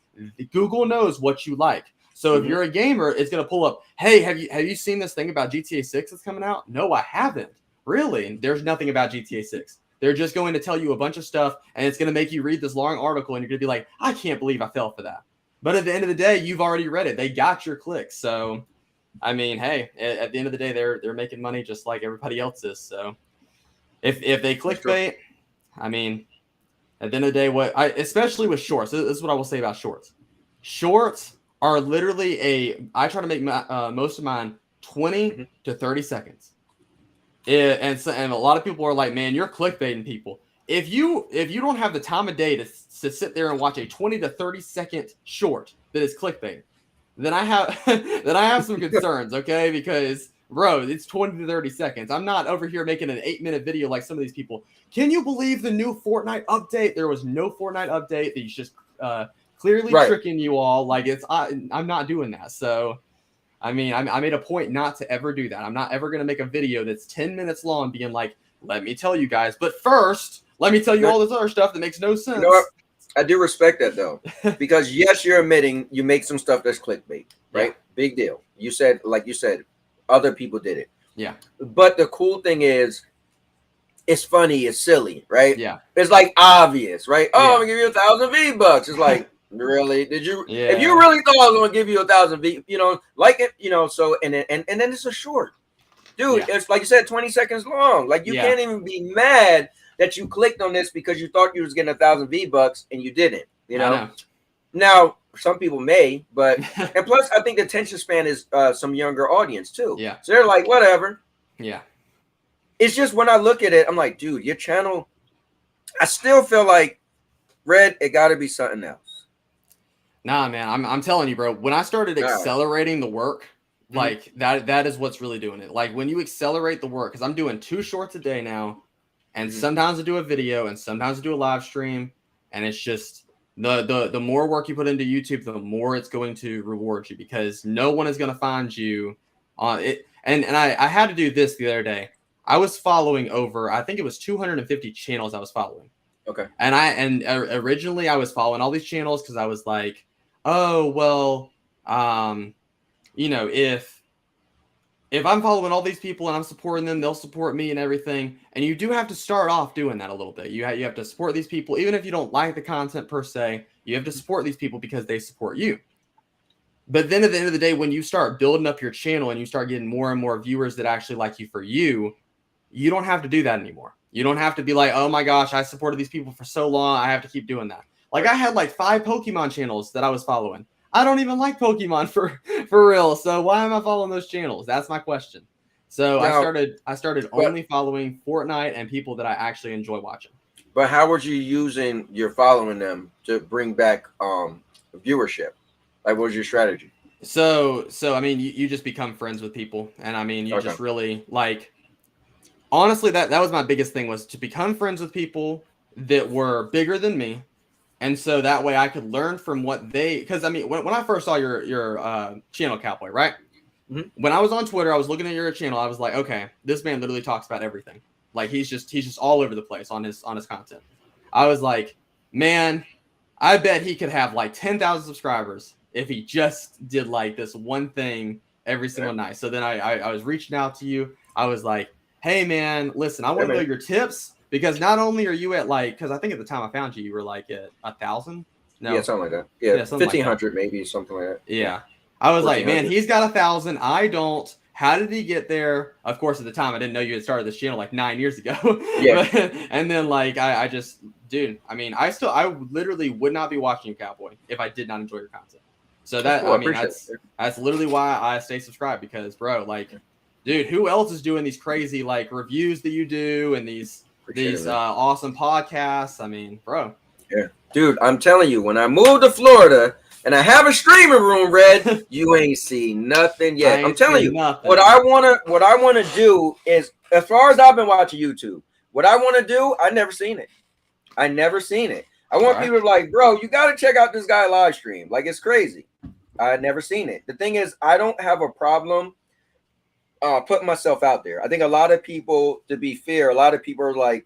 Speaker 5: Google knows what you like. So if you're a gamer, it's gonna pull up, hey, have you seen this thing about GTA 6 that's coming out? No, I haven't. Really? There's nothing about GTA 6. They're just going to tell you a bunch of stuff, and it's going to make you read this long article, and you're going to be like, I can't believe I fell for that. But at the end of the day, you've already read it. They got your clicks. So, I mean, hey, at the end of the day, they're making money just like everybody else is. So, if they clickbait, I mean, at the end of the day, especially with shorts, this is what I will say about shorts. Shorts are literally I try to make most of mine 20 to 30 seconds. And a lot of people are like, man, you're clickbaiting people. If you don't have the time of day to sit there and watch a 20 to 30 second short that is clickbait, then I have some concerns, okay? Because bro, it's 20 to 30 seconds. I'm not over here making an 8-minute video like some of these people. Can you believe the new Fortnite update? There was no Fortnite update. He's just clearly tricking you all. Like I'm not doing that. So I mean, I made a point not to ever do that. I'm not ever going to make a video that's 10 minutes long being like, let me tell you guys. But first, let me tell you all this other stuff that makes no sense. You know what?
Speaker 3: I do respect that, though. Because, yes, you're admitting you make some stuff that's clickbait, right? Yeah. Big deal. You said, other people did it.
Speaker 5: Yeah.
Speaker 3: But the cool thing is, it's funny. It's silly, right?
Speaker 5: Yeah.
Speaker 3: It's, like, obvious, right? Oh, I'm going to give you 1,000 V-Bucks. It's like... Really? Did you? Yeah. If you really thought I was gonna give you 1,000 V, like it, so and then it's a short, dude. Yeah. It's like you said, 20 seconds long. Like you can't even be mad that you clicked on this because you thought you was getting 1,000 V-Bucks and you didn't. Now some people may, but and plus I think the attention span is some younger audience too.
Speaker 5: Yeah.
Speaker 3: So they're like, whatever.
Speaker 5: Yeah.
Speaker 3: It's just when I look at it, I'm like, dude, your channel. I still feel like Red, it got to be something else.
Speaker 5: Nah, man, I'm telling you, bro. When I started accelerating the work, like that is what's really doing it. Like when you accelerate the work, because I'm doing 2 shorts a day now, and sometimes I do a video, and sometimes I do a live stream, and it's just the more work you put into YouTube, the more it's going to reward you, because no one is going to find you on it. And I had to do this the other day. I was following over, I think it was 250 channels I was following.
Speaker 3: Okay.
Speaker 5: And originally I was following all these channels because I was like, oh well, you know, if I'm following all these people and I'm supporting them, they'll support me and everything. And you do have to start off doing that a little bit. You have to support these people, even if you don't like the content per se. You have to support these people because they support you. But then at the end of the day, when you start building up your channel and you start getting more and more viewers that actually like you for you, you don't have to do that anymore. You don't have to be like, oh my gosh, I supported these people for so long, I have to keep doing that. Like I had like 5 Pokemon channels that I was following. I don't even like Pokemon for real. So why am I following those channels? That's my question. So now, I started only following Fortnite and people that I actually enjoy watching.
Speaker 3: But how were you using your following them to bring back viewership? Like, what was your strategy?
Speaker 5: So I mean, you just become friends with people, and I mean, you just really like. Honestly, that was my biggest thing, was to become friends with people that were bigger than me. And so that way I could learn from what they, because I mean, when I first saw your channel, Cowboy, right? When I was on Twitter, I was looking at your channel. I was like, okay, this man literally talks about everything. Like he's just all over the place on his content. I was like, man, I bet he could have like 10,000 subscribers if he just did like this one thing every single night. So then I was reaching out to you. I was like, hey man, listen, I want to know your tips, because not only are you at like, because I think at the time I found you, you were like at 1,000.
Speaker 3: No, yeah, something like that. Yeah, 1,500 maybe, something like that.
Speaker 5: Yeah, I was like, man, he's got 1,000. I don't. How did he get there? Of course, at the time I didn't know you had started this channel like 9 years ago. Yeah, and then like I just, dude, I mean, I literally would not be watching you, Cowboy, if I did not enjoy your content. So that I mean, that's literally why I stay subscribed, because bro, like. Dude, who else is doing these crazy like reviews that you do and these awesome podcasts? I mean, bro.
Speaker 3: Yeah, dude, I'm telling you, when I moved to Florida and I have a streaming room, Red, you ain't seen nothing yet. I'm telling you, what I wanna do is, as far as I've been watching YouTube, what I want to do, I never seen it. I want people to be like, bro, you got to check out this guy live stream. Like, it's crazy. I never seen it. The thing is, I don't have a problem putting myself out there. I think a lot of people, to be fair, a lot of people are like,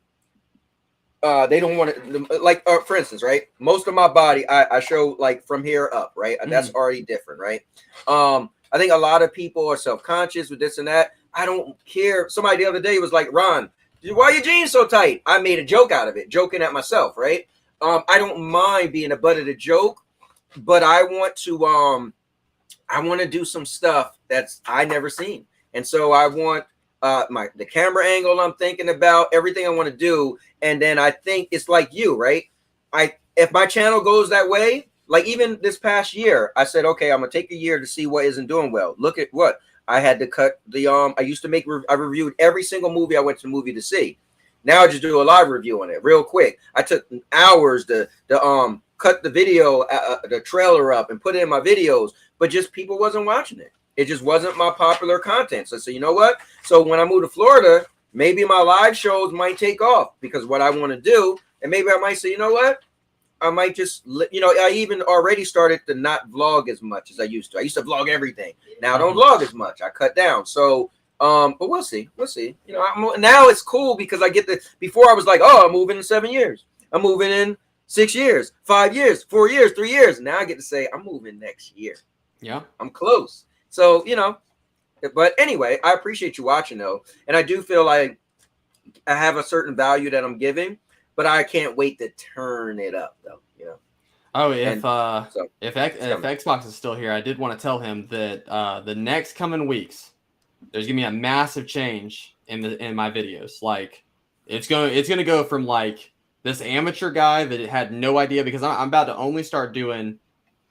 Speaker 3: they don't want to, like, for instance, right? Most of my body, I show like from here up, right? That's already different, right? I think a lot of people are self-conscious with this and that. I don't care. Somebody the other day was like, Ron, why are your jeans so tight? I made a joke out of it, joking at myself, right? I don't mind being a butt of the joke, but I want to do some stuff that's I never seen. And so I want the camera angle I'm thinking about, everything I want to do. And then I think it's like you, right? If my channel goes that way, like even this past year, I said, okay, I'm going to take a year to see what isn't doing well. Look at what I had to cut the, I used to I reviewed every single movie I went to the movie to see. Now I just do a live review on it real quick. I took hours to cut the video, the trailer up and put it in my videos, but just people wasn't watching it. It just wasn't my popular content. So I said, you know what? So when I moved to Florida, maybe my live shows might take off, because what I want to do, and maybe I might say, you know what? I might just, I even already started to not vlog as much as I used to. I used to vlog everything. Now I don't vlog as much. I cut down. So, but we'll see. Now it's cool because I get before I was like, oh, I'm moving in 7 years. I'm moving in 6 years, 5 years, 4 years, 3 years. Now I get to say I'm moving next year.
Speaker 5: Yeah.
Speaker 3: I'm close. So, but anyway, I appreciate you watching though. And I do feel like I have a certain value that I'm giving, but I can't wait to turn it up though,
Speaker 5: Oh, if Xbox is still here, I did want to tell him that the next coming weeks, there's gonna be a massive change in my videos. Like it's gonna go from like this amateur guy that had no idea, because I'm about to only start doing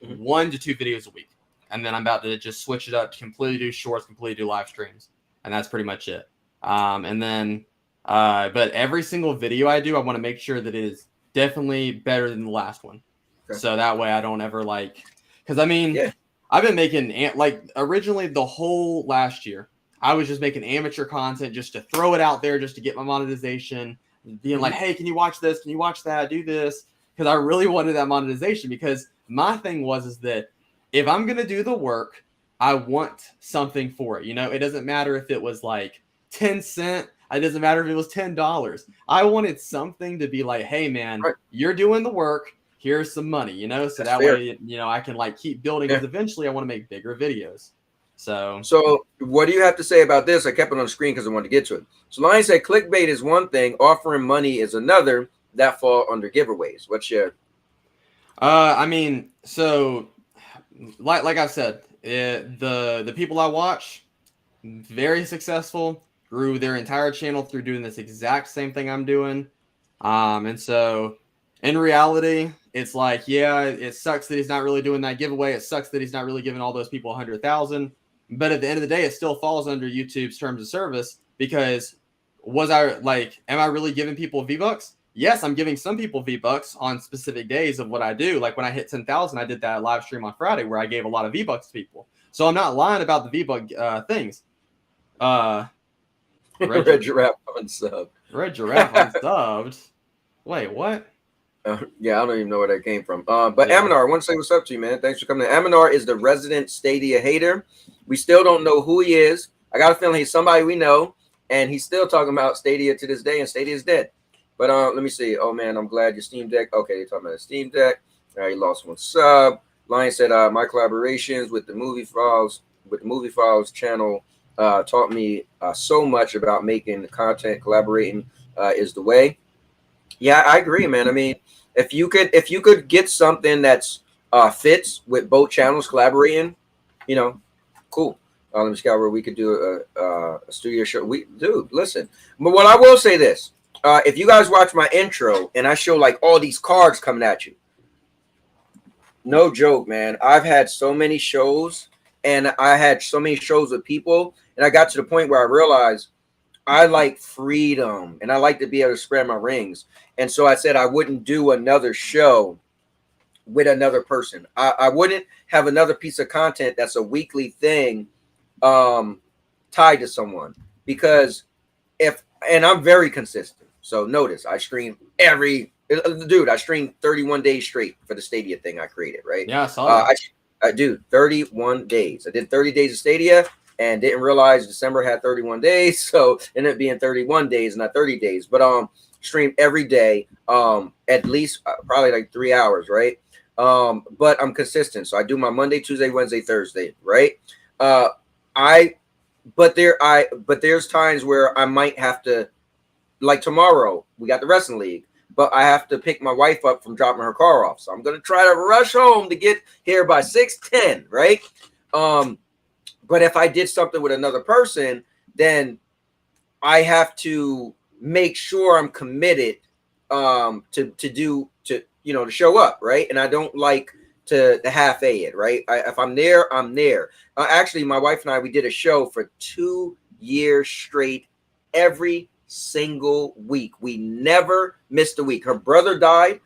Speaker 5: 1 to 2 videos a week. And then I'm about to just switch it up to completely do shorts, completely do live streams. And that's pretty much it. And then But every single video I do, I want to make sure that it is definitely better than the last one.
Speaker 3: Okay.
Speaker 5: So that way I don't ever like, because I mean,
Speaker 3: Yeah.
Speaker 5: I've been making like originally the whole last year, I was just making amateur content just to throw it out there, just to get my monetization, being like, hey, can you watch this? Can you watch that? Do this. Because I really wanted that monetization, because my thing is that if I'm going to do the work, I want something for it. You know, it doesn't matter if it was like 10 cents. It doesn't matter if it was $10. I wanted something to be like, hey, man, you're doing the work. Here's some money, you know, so that way, you know, I can like keep building, because eventually I want to make bigger videos. So
Speaker 3: what do you have to say about this? I kept it on the screen because I wanted to get to it. So Lion said clickbait is one thing, offering money is another, that fall under giveaways. What's your
Speaker 5: I mean, so like I said, the people I watch, very successful, grew their entire channel through doing this exact same thing I'm doing. And so in reality, it's like, yeah, it sucks that he's not really doing that giveaway. It sucks that he's not really giving all those people 100,000. But at the end of the day, it still falls under YouTube's terms of service, because am I really giving people V-Bucks? Yes, I'm giving some people V-Bucks on specific days of what I do. Like when I hit 10,000, I did that live stream on Friday where I gave a lot of V-Bucks to people. So I'm not lying about the V-Buck things.
Speaker 3: Red Giraffe unsubbed.
Speaker 5: Red Giraffe unsubbed. Wait, what?
Speaker 3: Yeah, I don't even know where that came from. But yeah. Aminar, I want to say what's up to you, man. Thanks for coming in. Aminar is the resident Stadia hater. We still don't know who he is. I got a feeling he's somebody we know, and he's still talking about Stadia to this day, and Stadia is dead. But let me see. Oh man, I'm glad your Steam Deck. Okay, you're talking about the Steam Deck. All right, you lost one sub. Lion said my collaborations with the movie files channel taught me so much about making content. Collaborating is the way. Yeah, I agree, man. I mean, if you could get something that's fits with both channels collaborating, you know, cool. Let me see where we could do a studio show. Dude, listen. But what I will say this, if you guys watch my intro and I show like all these cards coming at you, no joke, man. I've had so many shows, and I had so many shows with people, and I got to the point where I realized I like freedom, and I like to be able to spread my rings. And so I said I wouldn't do another show with another person. I wouldn't have another piece of content that's a weekly thing tied to someone, because and I'm very consistent. So notice I stream I streamed 31 days straight for the Stadia thing I created, right?
Speaker 5: Yeah, I saw that.
Speaker 3: I do 31 days. I did 30 days of Stadia and didn't realize December had 31 days. So it ended up being 31 days, not 30 days. But stream every day, at least probably like 3 hours, right? But I'm consistent. So I do my Monday, Tuesday, Wednesday, Thursday, right? But there's times where I might have to, like tomorrow, we got the wrestling league, but I have to pick my wife up from dropping her car off. So I'm going to try to rush home to get here by 6:10, right? But if I did something with another person, then I have to make sure I'm committed to show up, right? And I don't like to half-a it, right? If I'm there, I'm there. Actually, my wife and I, we did a show for 2 years straight, every single week. We never missed a week. Her brother died,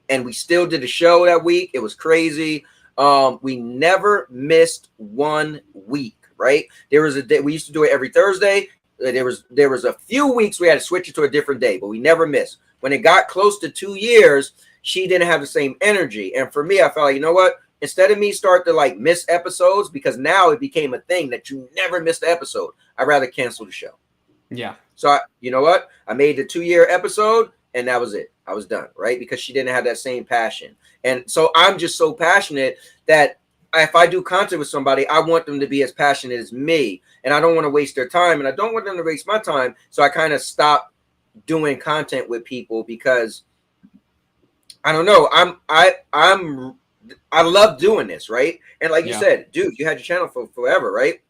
Speaker 3: and we still did a show that week. It was crazy. We never missed 1 week, right? There was a day we used to do it every Thursday. There was a few weeks we had to switch it to a different day, but we never missed. When it got close to 2 years, she didn't have the same energy. And for me, I felt like, you know what? Instead of me start to like miss episodes, because now it became a thing that you never missed an episode, I'd rather cancel the show.
Speaker 5: Yeah.
Speaker 3: So you know what? I made the 2-year episode, and that was it. I was done, right? Because she didn't have that same passion. And so I'm just so passionate that if I do content with somebody, I want them to be as passionate as me, and I don't want to waste their time, and I don't want them to waste my time. So I kind of stopped doing content with people because I don't know. I love doing this, right? And like you said, dude, you had your channel for forever, right?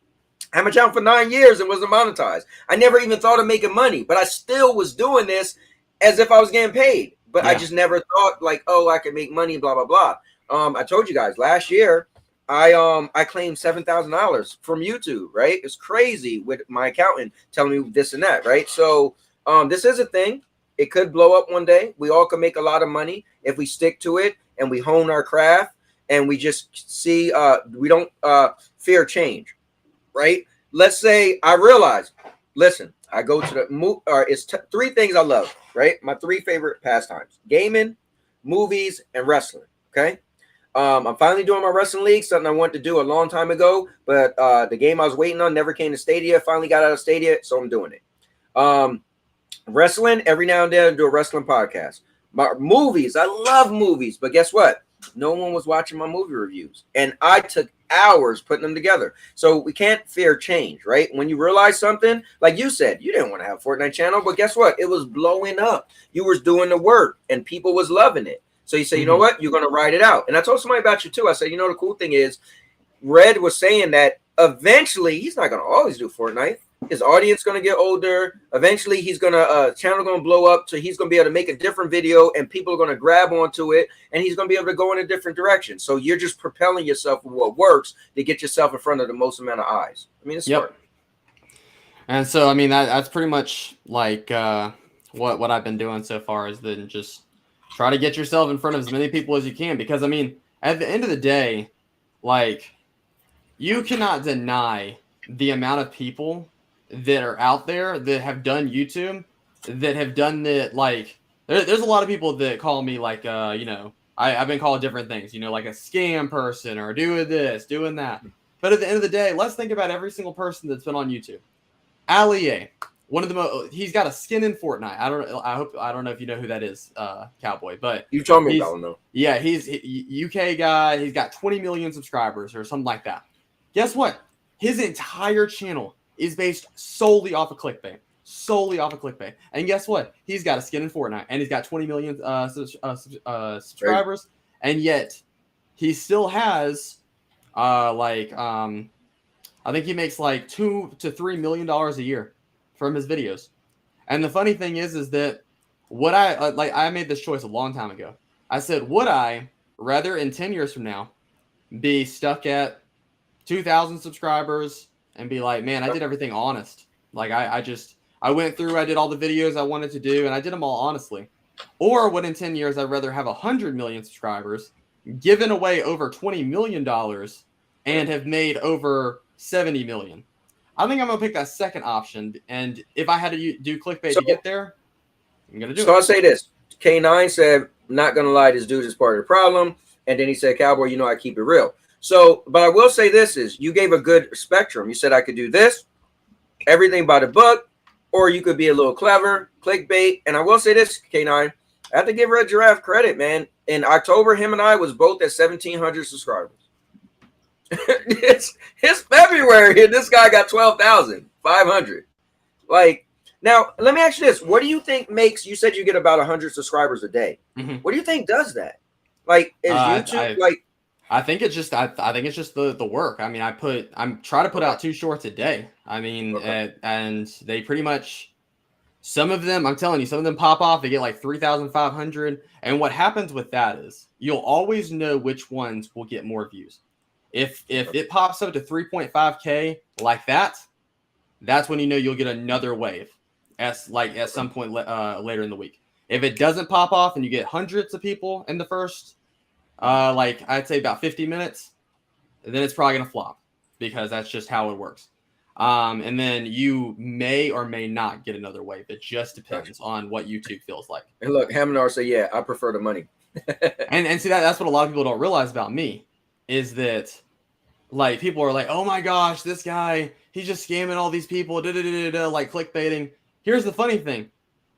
Speaker 3: I had my channel for 9 years and wasn't monetized. I never even thought of making money, but I still was doing this as if I was getting paid. But I just never thought like, oh, I could make money, blah, blah, blah. I told you guys last year, I claimed $7,000 from YouTube, right? It's crazy with my accountant telling me this and that, right? So This is a thing. It could blow up one day. We all can make a lot of money if we stick to it and we hone our craft and we just see we don't fear change, right? Let's say I realize, listen, I go to the it's three things I love, right? My three favorite pastimes: gaming, movies, and wrestling. Okay. I'm finally doing my wrestling league, something I wanted to do a long time ago, but the game I was waiting on never came to Stadia. Finally got out of Stadia, so I'm doing it. Wrestling, every now and then I do a wrestling podcast. My movies, I love movies, but guess what? No one was watching my movie reviews, and I took hours putting them together. So we can't fear change, right? When you realize something, like you said, you didn't want to have a Fortnite channel, but guess what? It was blowing up. You was doing the work, and people was loving it. So you say, you know what? You're going to ride it out. And I told somebody about you too. I said, you know, the cool thing is, Red was saying that eventually he's not going to always do Fortnite. His audience going to get older. Eventually, he's going to channel going to blow up. So he's going to be able to make a different video, and people are going to grab onto it, and he's going to be able to go in a different direction. So you're just propelling yourself with what works to get yourself in front of the most amount of eyes. I mean, it's smart.
Speaker 5: And so, I mean, that's pretty much like what I've been doing so far is then just try to get yourself in front of as many people as you can. Because, I mean, at the end of the day, like, you cannot deny the amount of people that are out there that have done YouTube, that have done that. Like, there's a lot of people that call me like, you know, I've been called different things, you know, like a scam person or doing this, doing that. But at the end of the day, let's think about every single person that's been on YouTube. Ali A, one of the most, he's got a skin in Fortnite. I don't know if you know who that is, Cowboy, but
Speaker 3: you told me about him though.
Speaker 5: Yeah, he's UK guy. He's got 20 million subscribers or something like that. Guess what? His entire channel is based solely off of clickbait. And guess what? He's got a skin in Fortnite, and he's got 20 million subscribers, and yet he still has I think he makes like $2 to $3 million a year from his videos. And the funny thing is that what I made this choice a long time ago. I said, would I rather in 10 years from now be stuck at 2,000 subscribers and be like, man, I did everything honest. Like I went through, I did all the videos I wanted to do, and I did them all honestly. Or would in 10 years I'd rather have 100 million subscribers, given away over $20 million, and have made over 70 million. I think I'm gonna pick that second option. And if I had to do clickbait to get there, I'm gonna do it.
Speaker 3: So I'll say this: K9 said, "Not gonna lie, this dude is part of the problem." And then he said, "Cowboy, you know I keep it real." So, but I will say this is, you gave a good spectrum. You said I could do this, everything by the book, or you could be a little clever, clickbait. And I will say this, K9, I have to give Red Giraffe credit, man. In October, him and I was both at 1,700 subscribers. it's February, and this guy got 12,500. Like, now, let me ask you this. What do you think makes, you said you get about 100 subscribers a day. Mm-hmm. What do you think does that? Like, is YouTube,
Speaker 5: I think it's just I think it's just the work. I mean, I'm trying to put out 2 shorts a day. I mean, and they pretty much, some of them, I'm telling you, some of them pop off. They get like 3,500. And what happens with that is you'll always know which ones will get more views. If it pops up to 3.5K like that, that's when you know you'll get another wave at some point later in the week. If it doesn't pop off and you get hundreds of people in the first, I'd say about 50 minutes, then it's probably going to flop, because that's just how it works. And then you may or may not get another wave. It just depends on what YouTube feels like.
Speaker 3: And look, Haminar said, yeah, I prefer the money.
Speaker 5: and see, that's what a lot of people don't realize about me, is that like people are like, oh my gosh, this guy, he's just scamming all these people, like clickbaiting. Here's the funny thing.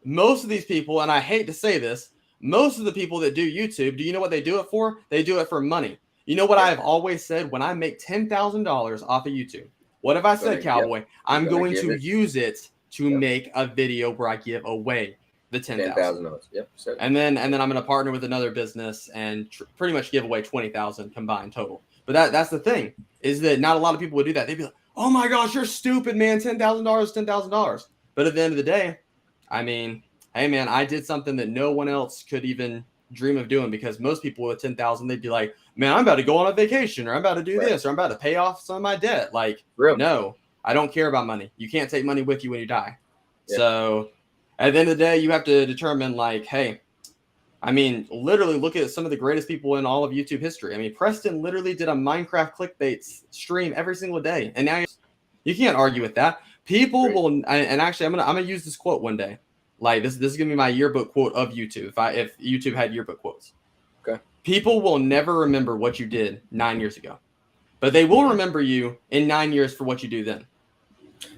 Speaker 5: Most of these people, and I hate to say this, most of the people that do YouTube, do you know what they do it for? They do it for money. You know what I've always said? When I make $10,000 off of YouTube, what have I said, Cowboy? Yep. I'm going to use it to make a video where I give away the $10,000.
Speaker 3: Yep.
Speaker 5: And then I'm going to partner with another business and pretty much give away 20,000 combined total. But that's the thing, is that not a lot of people would do that. They'd be like, oh my gosh, you're stupid, man. $10,000, $10,000. But at the end of the day, I mean, hey man, I did something that no one else could even dream of doing, because most people with 10,000, they'd be like, man, I'm about to go on a vacation, or I'm about to do this, or I'm about to pay off some of my debt. Like, no, I don't care about money. You can't take money with you when you die. Yeah. So At the end of the day, you have to determine like, hey, I mean, literally look at some of the greatest people in all of YouTube history. I mean, Preston literally did a Minecraft clickbait stream every single day, and now you can't argue with that. People will, and actually, I'm gonna use this quote one day. Like this is gonna be my yearbook quote of YouTube. If YouTube had yearbook quotes,
Speaker 3: Okay.
Speaker 5: People will never remember what you did 9 years ago, but they will remember you in 9 years for what you do then.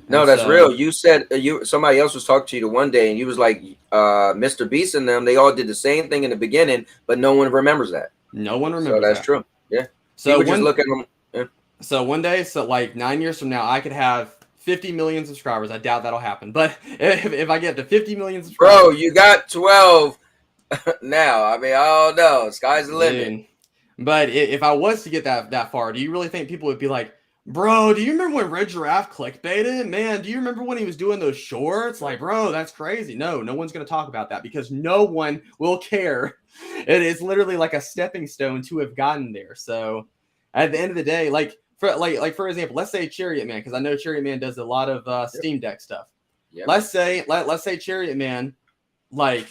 Speaker 3: No,
Speaker 5: And
Speaker 3: that's
Speaker 5: so,
Speaker 3: real. You said somebody else was talking to you the one day, and you was like, Mr. Beast and them. They all did the same thing in the beginning, but no one remembers that.
Speaker 5: No one remembers.
Speaker 3: So that's true. Yeah.
Speaker 5: So
Speaker 3: just look at them. Yeah.
Speaker 5: So one day, so like 9 years from now, I could have 50 million subscribers. I doubt that'll happen, but if I get to 50 million subscribers,
Speaker 3: bro, you got 12 now. I mean, I don't know. Sky's the limit.
Speaker 5: Dude. But if I was to get that far, do you really think people would be like, bro, do you remember when Red Giraffe clickbaited? Man, do you remember when he was doing those shorts? Like, bro, that's crazy. No one's going to talk about that because no one will care. It is literally like a stepping stone to have gotten there. So at the end of the day, for example, let's say Chariot Man, because I know Chariot Man does a lot of Steam Deck stuff.
Speaker 3: Yep.
Speaker 5: Let's say Chariot Man, like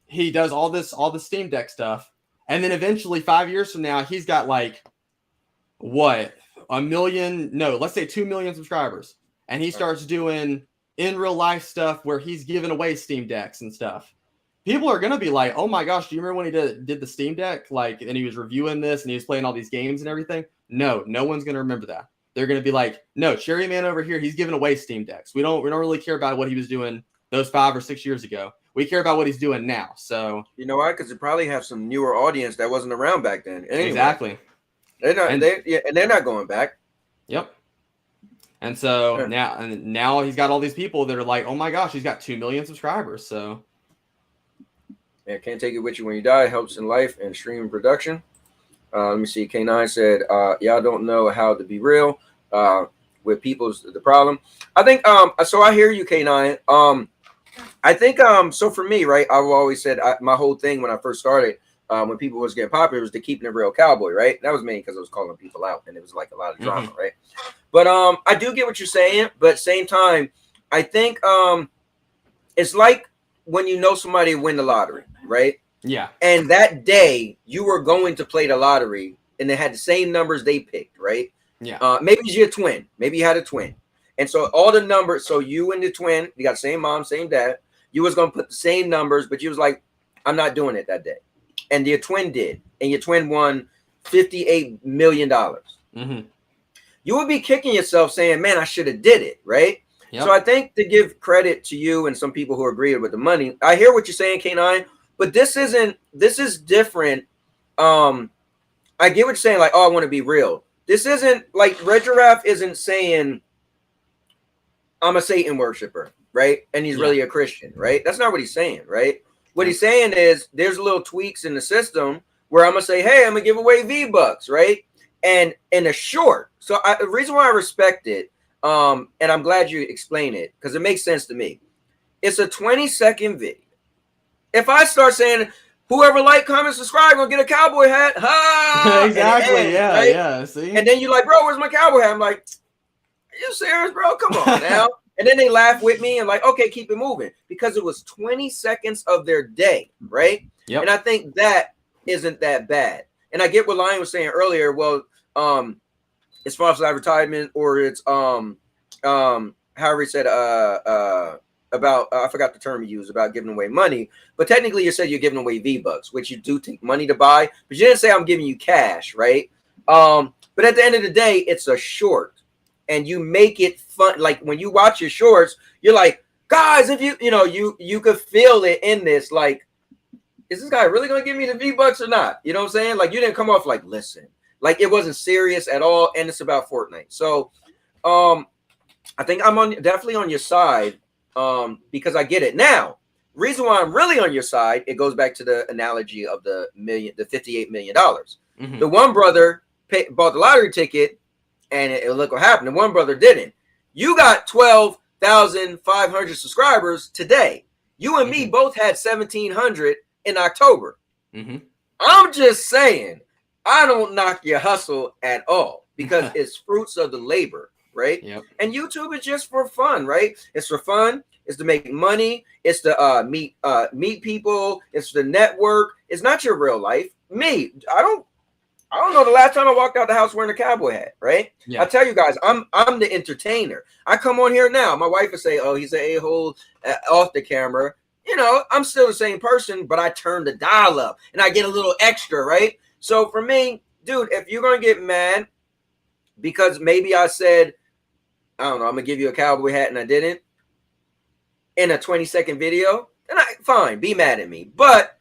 Speaker 5: he does all the Steam Deck stuff, and then eventually 5 years from now, he's got like what? 1 million, no, let's say 2 million subscribers. And he starts doing in real life stuff where he's giving away Steam Decks and stuff. People are going to be like, oh my gosh, do you remember when he did the Steam Deck? Like, and he was reviewing this and he was playing all these games and everything. No one's going to remember that. They're going to be like, no, Cherry Man over here, he's giving away Steam Decks. We don't really care about what he was doing those 5 or 6 years ago. We care about what he's doing now. So,
Speaker 3: you know why? Because they probably have some newer audience that wasn't around back then. Anyway.
Speaker 5: Exactly.
Speaker 3: They're not, and they're not going back.
Speaker 5: Yep. And so now he's got all these people that are like, oh my gosh, he's got 2 million subscribers. So
Speaker 3: yeah, can't take it with you when you die. Helps in life and stream production. Let me see. K9 said, y'all don't know how to be real. With people's the problem. I think so I hear you, K9. I think so for me, right? I've always said my whole thing when I first started. When people was getting popular, was to keeping a real cowboy, right? That was mainly because I was calling people out, and it was like a lot of drama, right? But I do get what you're saying, but same time, I think it's like when you know somebody win the lottery, right?
Speaker 5: Yeah.
Speaker 3: And that day you were going to play the lottery, and they had the same numbers they picked, right?
Speaker 5: Yeah.
Speaker 3: Maybe it's your twin. Maybe you had a twin, and so all the numbers. So you and the twin, you got the same mom, same dad. You was gonna put the same numbers, but you was like, I'm not doing it that day. And your twin did, and your twin won $58 million. You would be kicking yourself saying, man, I should have did it, right? Yep. So I think to give credit to you and some people who agree with the money, I hear what you're saying, K9, but this is different. I get what you're saying, like, oh, I want to be real. This isn't like Red Giraffe isn't saying I'm a Satan worshiper, right? And he's really a Christian, right? That's not what he's saying, right? What he's saying is there's little tweaks in the system where I'm going to say, hey, I'm going to give away V-Bucks, right? And in a short. So the reason why I respect it, and I'm glad you explain it because it makes sense to me. It's a 20-second video. If I start saying, whoever like, comment, subscribe, gonna get a cowboy hat. Ha!
Speaker 5: Exactly. Yeah.
Speaker 3: Right?
Speaker 5: Yeah. See?
Speaker 3: And then you're like, bro, where's my cowboy hat? I'm like, are you serious, bro? Come on now. And then they laugh with me and like, okay, keep it moving because it was 20 seconds of their day, right?
Speaker 5: Yep.
Speaker 3: And I think that isn't that bad. And I get what Lion was saying earlier. Well, as far as advertisement or it's however he said about I forgot the term he used about giving away money, but technically you said you're giving away V-Bucks, which you do take money to buy, but you didn't say I'm giving you cash, right? But at the end of the day, it's a short. And you make it fun. Like when you watch your shorts, you're like, guys, if you could feel it in this. Like, is this guy really gonna give me the V-Bucks or not? You know what I'm saying? Like you didn't come off like, listen, like it wasn't serious at all, and it's about Fortnite. So, I think I'm definitely on your side, because I get it. Now, reason why I'm really on your side, it goes back to the analogy of the $58 million. The one brother bought the lottery ticket. And look what happened. The one brother didn't. You got 12,500 subscribers today. You and me both had 1,700 in October. I'm just saying, I don't knock your hustle at all because it's fruits of the labor, right?
Speaker 5: Yep.
Speaker 3: And YouTube is just for fun, right? It's for fun. It's to make money. It's to meet people. It's the network. It's not your real life. Me, I don't know the last time I walked out the house wearing a cowboy hat, right?
Speaker 5: Yeah.
Speaker 3: I tell you guys, I'm the entertainer. I come on here now. My wife would say, "Oh, he's an a-hole off the camera." You know, I'm still the same person, but I turn the dial up and I get a little extra, right? So for me, dude, if you're gonna get mad because maybe I said, I don't know, I'm gonna give you a cowboy hat and I didn't in a 20-second video, then fine, be mad at me. But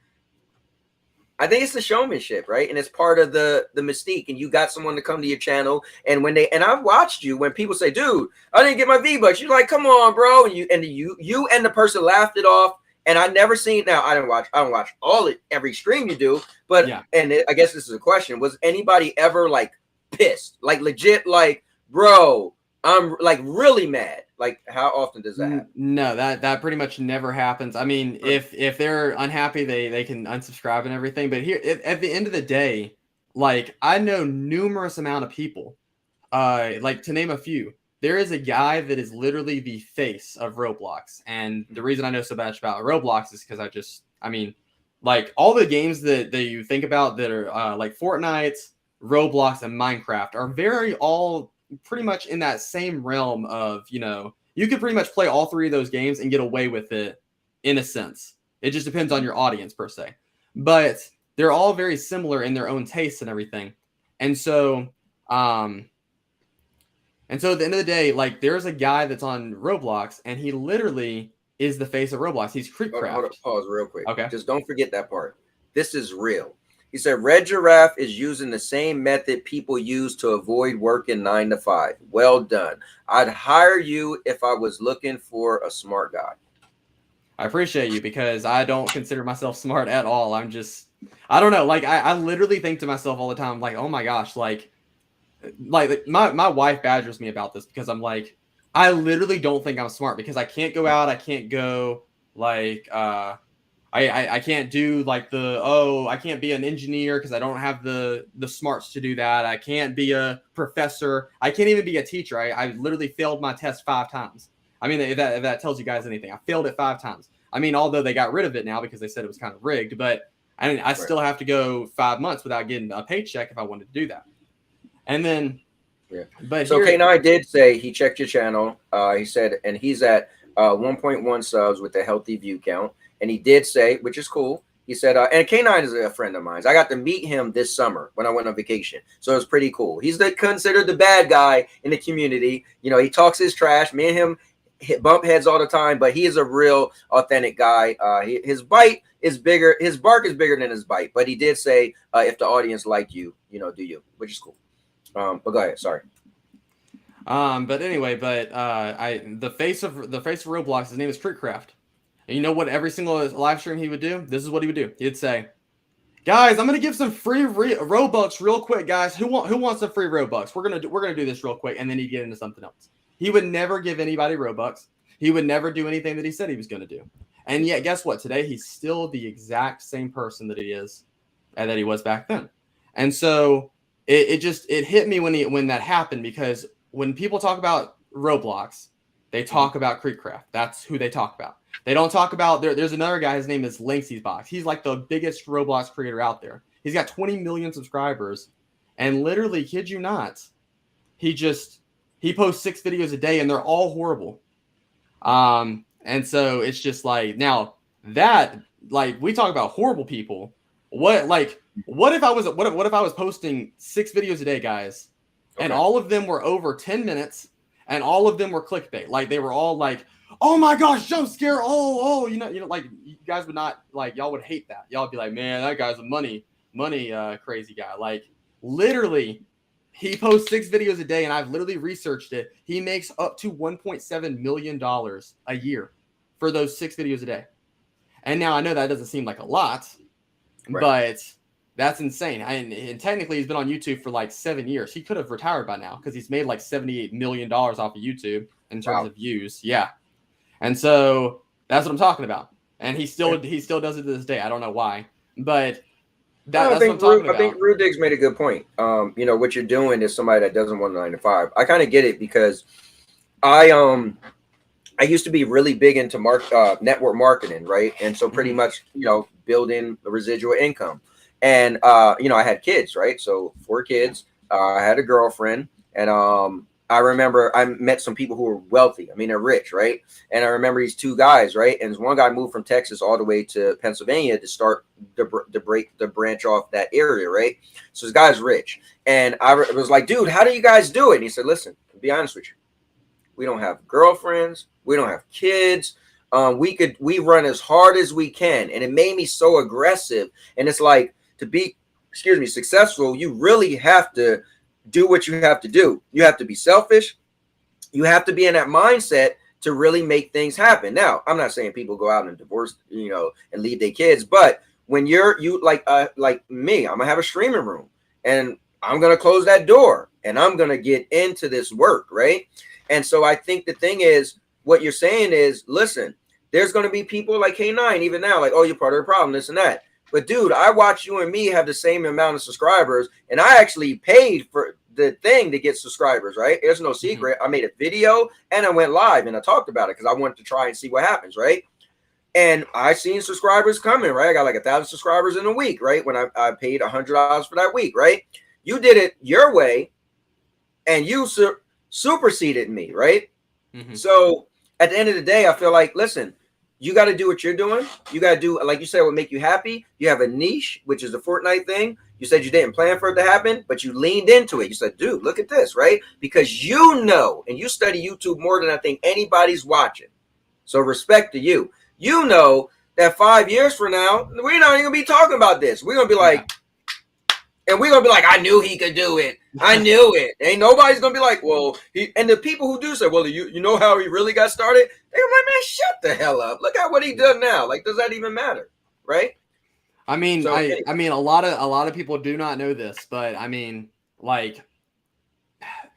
Speaker 3: I think it's the showmanship, right? And it's part of the mystique. And you got someone to come to your channel, and I've watched you when people say, "Dude, I didn't get my V-Bucks." You're like, "Come on, bro!" And you and the person laughed it off. And I never seen. Now I don't watch every stream you do, but
Speaker 5: Yeah.
Speaker 3: I guess this is a question: was anybody ever like pissed, like legit, like, bro, I'm like really mad? Like, how often does that happen?
Speaker 5: No, that pretty much never happens. I mean, if they're unhappy, they can unsubscribe and everything. But here, at the end of the day, like, I know numerous amount of people. Like, to name a few, there is a guy that is literally the face of Roblox, and the reason I know so much about Roblox is because I mean, like, all the games that you think about that are like Fortnite, Roblox, and Minecraft are very all pretty much in that same realm of, you know, you could pretty much play all three of those games and get away with it in a sense. It just depends on your audience per se. But they're all very similar in their own tastes and everything. And so at the end of the day, like, there's a guy that's on Roblox and he literally is the face of Roblox. He's Creepcraft.
Speaker 3: Hold on, pause real quick.
Speaker 5: Okay.
Speaker 3: Just don't forget that part. This is real. He said, Red Giraffe is using the same method people use to avoid working 9 to 5. Well done. I'd hire you if I was looking for a smart guy.
Speaker 5: I appreciate you, because I don't consider myself smart at all. I don't know. Like, I literally think to myself all the time, like, oh my gosh, like my wife badgers me about this because I'm like, I literally don't think I'm smart because I can't go out. I can't go like, I can't do like I can't be an engineer because I don't have the smarts to do that. I can't be a professor. I can't even be a teacher. I literally failed my test 5 times. I mean, if that tells you guys anything, I failed it 5 times. I mean, although they got rid of it now because they said it was kind of rigged, but I mean, I still have to go 5 months without getting a paycheck if I wanted to do that. And then,
Speaker 3: yeah.
Speaker 5: But
Speaker 3: so K9 did say he checked your channel. He said, and he's at 1.1 subs with a healthy view count. And he did say, which is cool, he said, and K9 is a friend of mine. I got to meet him this summer when I went on vacation. So it was pretty cool. He's considered the bad guy in the community. You know, he talks his trash. Me and him bump heads all the time, but he is a real authentic guy. His bite is bigger. His bark is bigger than his bite. But he did say, if the audience like you, you know, do you, which is cool. But go ahead. Sorry.
Speaker 5: But anyway, the face of Roblox, his name is Creepcraft. And you know what? Every single live stream he would do, this is what he would do. He'd say, "Guys, I'm gonna give some free Robux real quick, guys. Who wants some free Robux? We're gonna do this real quick." And then he'd get into something else. He would never give anybody Robux. He would never do anything that he said he was gonna do. And yet, guess what? Today he's still the exact same person that he is, and that he was back then. And so it hit me when that happened, because when people talk about Roblox, they talk about Creepcraft. That's who they talk about. They don't talk about there's another guy. His name is Linksy's. He's like the biggest Roblox creator out there. He's got 20 million subscribers, and literally, kid you not, he posts 6 videos a day, and they're all horrible. And so it's just like, now that, like, we talk about horrible people. What if I was posting 6 videos a day, guys, and all of them were over 10 minutes, and all of them were clickbait? Like, they were all like, "Oh my gosh, jump scare!" Oh, you know, like, you guys would not, like, y'all would hate that. Y'all would be like, "Man, that guy's a money crazy guy." Like, literally, he posts 6 videos a day, and I've literally researched it. He makes up to $1.7 million a year for those 6 videos a day. And now I know that doesn't seem like a lot, but that's insane. And technically, he's been on YouTube for like 7 years. He could have retired by now because he's made like $78 million off of YouTube in terms of views. Yeah. And so that's what I'm talking about. And he still does it to this day. I don't know why, but That's what I'm talking about.
Speaker 3: I think Rudig's made a good point. You know, what you're doing is somebody that doesn't want a 9 to 5. I kind of get it because I used to be really big into network marketing, right? And so pretty much, you know, building the residual income. And you know, I had kids, right? So 4 kids. I had a girlfriend, and I remember I met some people who were wealthy. I mean, they're rich, right? And I remember these 2 guys, right? And one guy moved from Texas all the way to Pennsylvania to start the branch off that area, right? So this guy's rich, and I was like, dude, how do you guys do it? And he said, listen, to be honest with you, we don't have girlfriends, we don't have kids. We run as hard as we can, and it made me so aggressive. And it's like, to be, successful, you really have to do what you have to do. You have to be selfish. You have to be in that mindset to really make things happen. Now, I'm not saying people go out and divorce, you know, and leave their kids, but when you like me, I'm gonna have a streaming room, and I'm gonna close that door, and I'm gonna get into this work, right? And so I think the thing is, what you're saying is, listen, there's going to be people like K9 even now, like, oh, you're part of the problem, this and that. But dude, I watch you and me have the same amount of subscribers, and I actually paid for the thing to get subscribers, right? There's no secret. I made a video and I went live and I talked about it because I wanted to try and see what happens, right? And I seen subscribers coming, right? I got like 1,000 subscribers in a week, right? When I paid $100 for that week, right? You did it your way, and you superseded me, right? So at the end of the day, I feel like, listen, you got to do what you're doing. You got to do, like you said, what make you happy. You have a niche, which is the Fortnite thing. You said you didn't plan for it to happen, but you leaned into it. You said, dude, look at this, right? Because you know, and you study YouTube more than I think anybody's watching. So respect to you. You know that 5 years from now, we're not even going to be talking about this. We're going to be like, and we're going to be like, I knew he could do it. I knew it. Ain't nobody's going to be like, well, and the people who do say, well, you know how he really got started? They're like, man, shut the hell up. Look at what he does now. Like, does that even matter? Right?
Speaker 5: I mean, so, I mean, a lot of people do not know this, but I mean, like,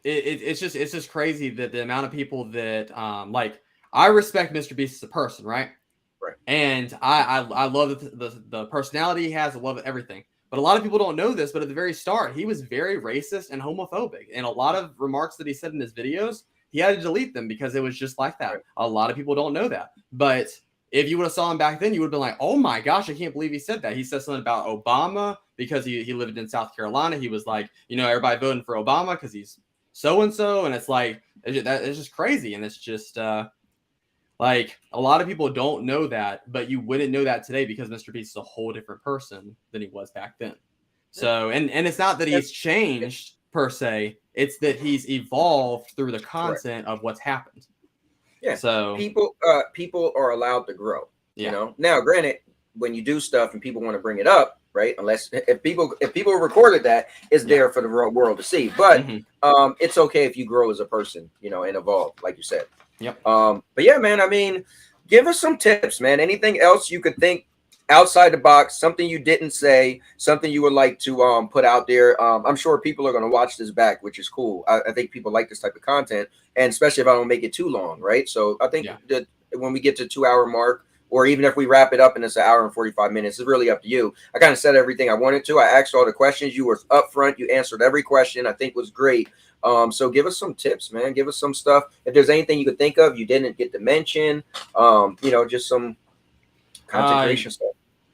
Speaker 5: it's just crazy that the amount of people that, like, I respect Mr. Beast as a person, right?
Speaker 3: Right.
Speaker 5: And I love the personality he has. I love everything. But a lot of people don't know this, but at the very start, he was very racist and homophobic. And a lot of remarks that he said in his videos, he had to delete them because it was just like that. Right. A lot of people don't know that. But if you would have saw him back then, you would have been like, oh my gosh, I can't believe he said that. He said something about Obama because he lived in South Carolina. He was like, you know, everybody voting for Obama because he's so-and-so. And it's like, it's just crazy. And it's just... like, a lot of people don't know that, but you wouldn't know that today because Mr. Beast is a whole different person than he was back then. So, and it's not that he's changed per se, it's that he's evolved through the content of what's happened.
Speaker 3: Yeah.
Speaker 5: So
Speaker 3: people are allowed to grow. You know. Now, granted, when you do stuff and people want to bring it up, right? Unless if people recorded that, it's there for the world to see. But it's okay if you grow as a person, you know, and evolve, like you said.
Speaker 5: Yep.
Speaker 3: But yeah, man, I mean, give us some tips, man. Anything else you could think outside the box, something you didn't say, something you would like to put out there. I'm sure people are going to watch this back, which is cool. I think people like this type of content, and especially if I don't make it too long, right? So I think that when we get to 2 hour mark, or even if we wrap it up and it's an hour and 45 minutes, it's really up to you. I kind of said everything I wanted to. I asked all the questions. You were upfront. You answered every question. I think was great. So give us some tips, man. Give us some stuff. If there's anything you could think of you didn't get to mention, you know, just some content creation stuff.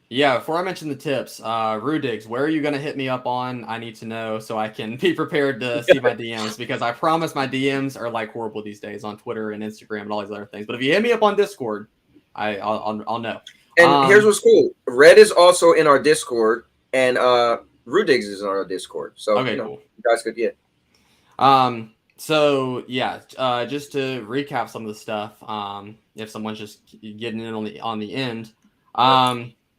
Speaker 5: Yeah, before I mention the tips, Rudigs, where are you going to hit me up on? I need to know so I can be prepared to see my DMs, because I promise my DMs are like horrible these days on Twitter and Instagram and all these other things. But if you hit me up on Discord, I'll know.
Speaker 3: And here's what's cool. Red is also in our Discord, and Rudigs is in our Discord. So
Speaker 5: okay,
Speaker 3: you know,
Speaker 5: cool.
Speaker 3: You guys could
Speaker 5: So yeah, just to recap some of the stuff, if someone's just getting in on the end,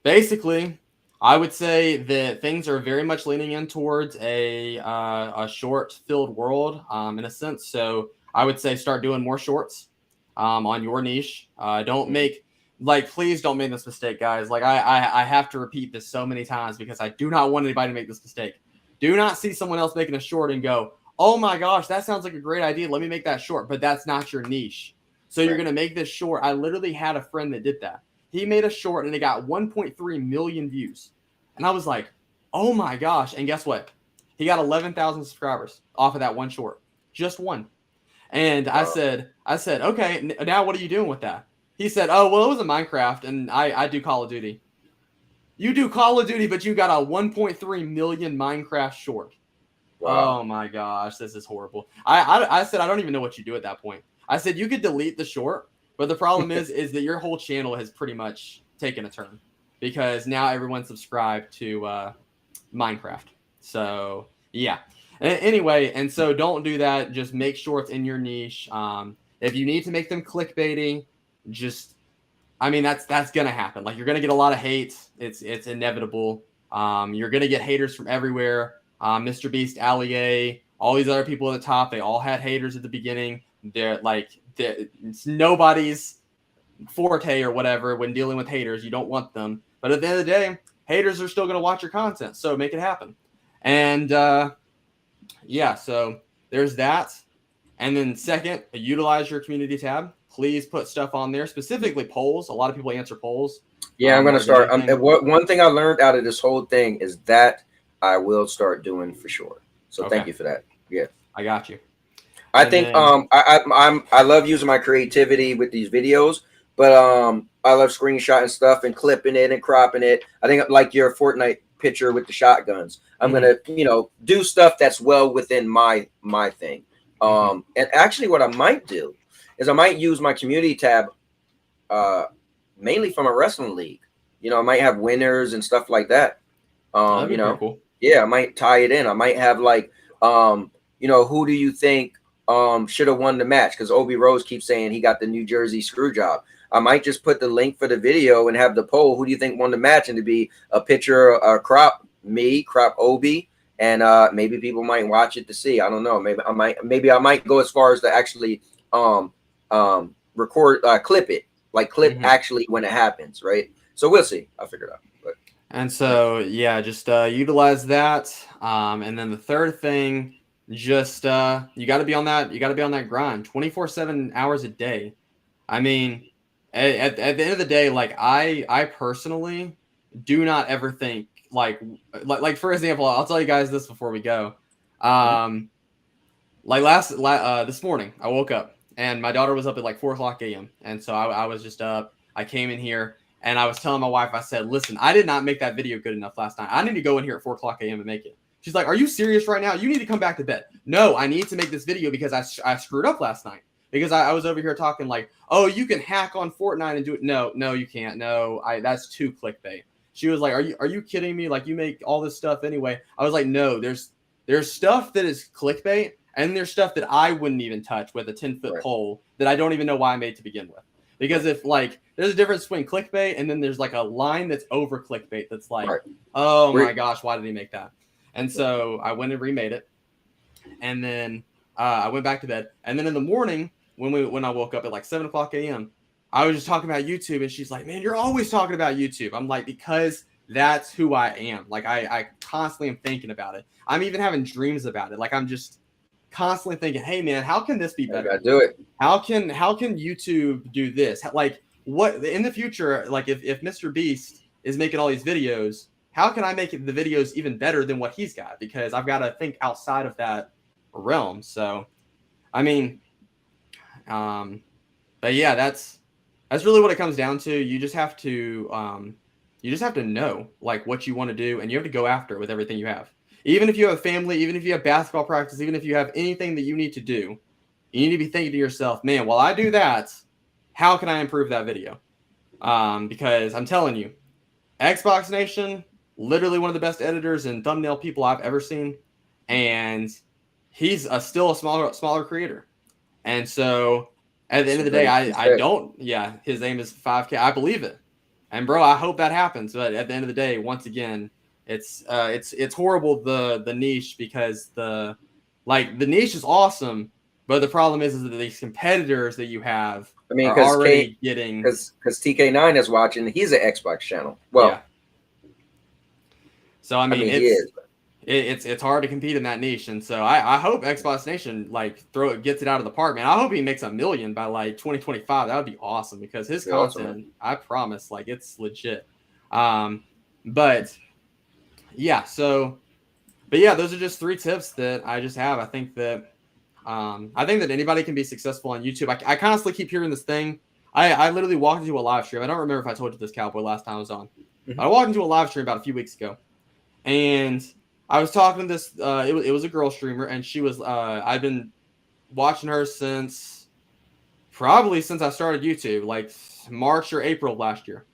Speaker 5: basically, I would say that things are very much leaning in towards a short-filled world, in a sense. So I would say start doing more shorts, on your niche. Don't make, like, please don't make this mistake, guys. Like, I have to repeat this so many times because I do not want anybody to make this mistake. Do not see someone else making a short and go, oh my gosh, that sounds like a great idea. Let me make that short. But that's not your niche. So you're going to make this short. I literally had a friend that did that. He made a short and it got 1.3 million views. And I was like, Oh my gosh. And guess what? He got 11,000 subscribers off of that one short. Just one. And I said, okay, now what are you doing with that? He said, oh, well, it was a Minecraft, and I do Call of Duty. You do Call of Duty, but you got a 1.3 million Minecraft short. Wow. Oh my gosh, this is horrible. I said, I don't even know what you do at that point. I said, you could delete the short, but the problem is that your whole channel has pretty much taken a turn because now everyone's subscribed to Minecraft. So yeah. Anyway, and so don't do that. Just make shorts in your niche. If you need to make them clickbaity, that's gonna happen. Like you're gonna get a lot of hate. It's inevitable. You're gonna get haters from everywhere. Mr. Beast, Ali A, all these other people at the top, they all had haters at the beginning. It's nobody's forte or whatever when dealing with haters. You don't want them. But at the end of the day, haters are still going to watch your content. So make it happen. And yeah, so there's that. And then second, utilize your community tab. Please put stuff on there, specifically polls. A lot of people answer polls.
Speaker 3: Yeah, I'm going to start. One thing I learned out of this whole thing is that I will start doing for sure. So okay. Thank you for that. Yeah, I
Speaker 5: got you.
Speaker 3: I think I love using my creativity with these videos, but I love screenshotting stuff and clipping it and cropping it. I think like your Fortnite picture with the shotguns. I'm gonna do stuff that's well within my thing. And actually, what I might do is I might use my community tab mainly from a wrestling league. I might have winners and stuff like that. Cool. Yeah, I might tie it in. I might have like who do you think should have won the match? Because Obi Rose keeps saying he got the New Jersey screw job. I might just put the link for the video and have the poll. Who do you think won the match? And to be a picture, crop Obi, and maybe people might watch it to see. I don't know. Maybe I might go as far as to actually record, clip it, actually when it happens, right? So we'll see. I'll figure it out. But
Speaker 5: and so yeah, just utilize that. And then the third thing. Just you got to be on that. You got to be on that grind 24/7 hours a day. I mean, at the end of the day, like I personally do not ever think like for example, I'll tell you guys this before we go. This morning I woke up and my daughter was up at like 4:00 a.m. and so I was just up. I came in here and I was telling my wife, I said, listen, I did not make that video good enough last night. I need to go in here at 4:00 a.m. and make it. She's like, are you serious right now? You need to come back to bed. No, I need to make this video because I screwed up last night. Because I was over here talking like, oh, you can hack on Fortnite and do it. No, you can't. No, that's too clickbait. She was like, are you kidding me? Like you make all this stuff anyway. I was like, no, there's stuff that is clickbait and there's stuff that I wouldn't even touch with a 10-foot pole that I don't even know why I made to begin with. Because if like there's a difference between clickbait and then there's like a line that's over clickbait that's like, oh my gosh, why did he make that? And so I went and remade it, and then I went back to bed. And then in the morning, when I woke up at like 7:00 a.m., I was just talking about YouTube, and she's like, "Man, you're always talking about YouTube." I'm like, because that's who I am. Like I constantly am thinking about it. I'm even having dreams about it. Like I'm just constantly thinking, "Hey, man, how can this be better?
Speaker 3: I gotta do it.
Speaker 5: How can YouTube do this? Like what in the future? Like if Mr. Beast is making all these videos." How can I make the videos even better than what he's got? Because I've got to think outside of that realm. So, I mean, but yeah, that's really what it comes down to. You just have to know like what you want to do, and you have to go after it with everything you have. Even if you have a family, even if you have basketball practice, even if you have anything that you need to do, you need to be thinking to yourself, man, while I do that, how can I improve that video? Because I'm telling you, Xbox Nation. Literally one of the best editors and thumbnail people I've ever seen, and he's still a smaller creator. And so at the end of the day, I don't. Yeah, his aim is 5K. I believe it, and bro, I hope that happens. But at the end of the day, once again, it's horrible the niche because the niche is awesome, but the problem is that these competitors that you have are already getting
Speaker 3: because TK9 is watching. He's an Xbox channel. Well. Yeah.
Speaker 5: So I mean it's hard to compete in that niche, and so I hope Xbox Nation gets it out of the park, man. I hope he makes 1 million by 2025. That would be awesome because his content, I promise, it's legit. But yeah, so, but yeah, those are just 3 tips that I just have. I think that anybody can be successful on YouTube. I constantly keep hearing this thing. I literally walked into a live stream. I don't remember if I told you this, Cowboy, last time I was on.
Speaker 3: Mhm.
Speaker 5: I walked into a live stream about a few weeks ago, and I was talking to this. It was a girl streamer, and she was. I've been watching her probably since I started YouTube, like March or April of last year.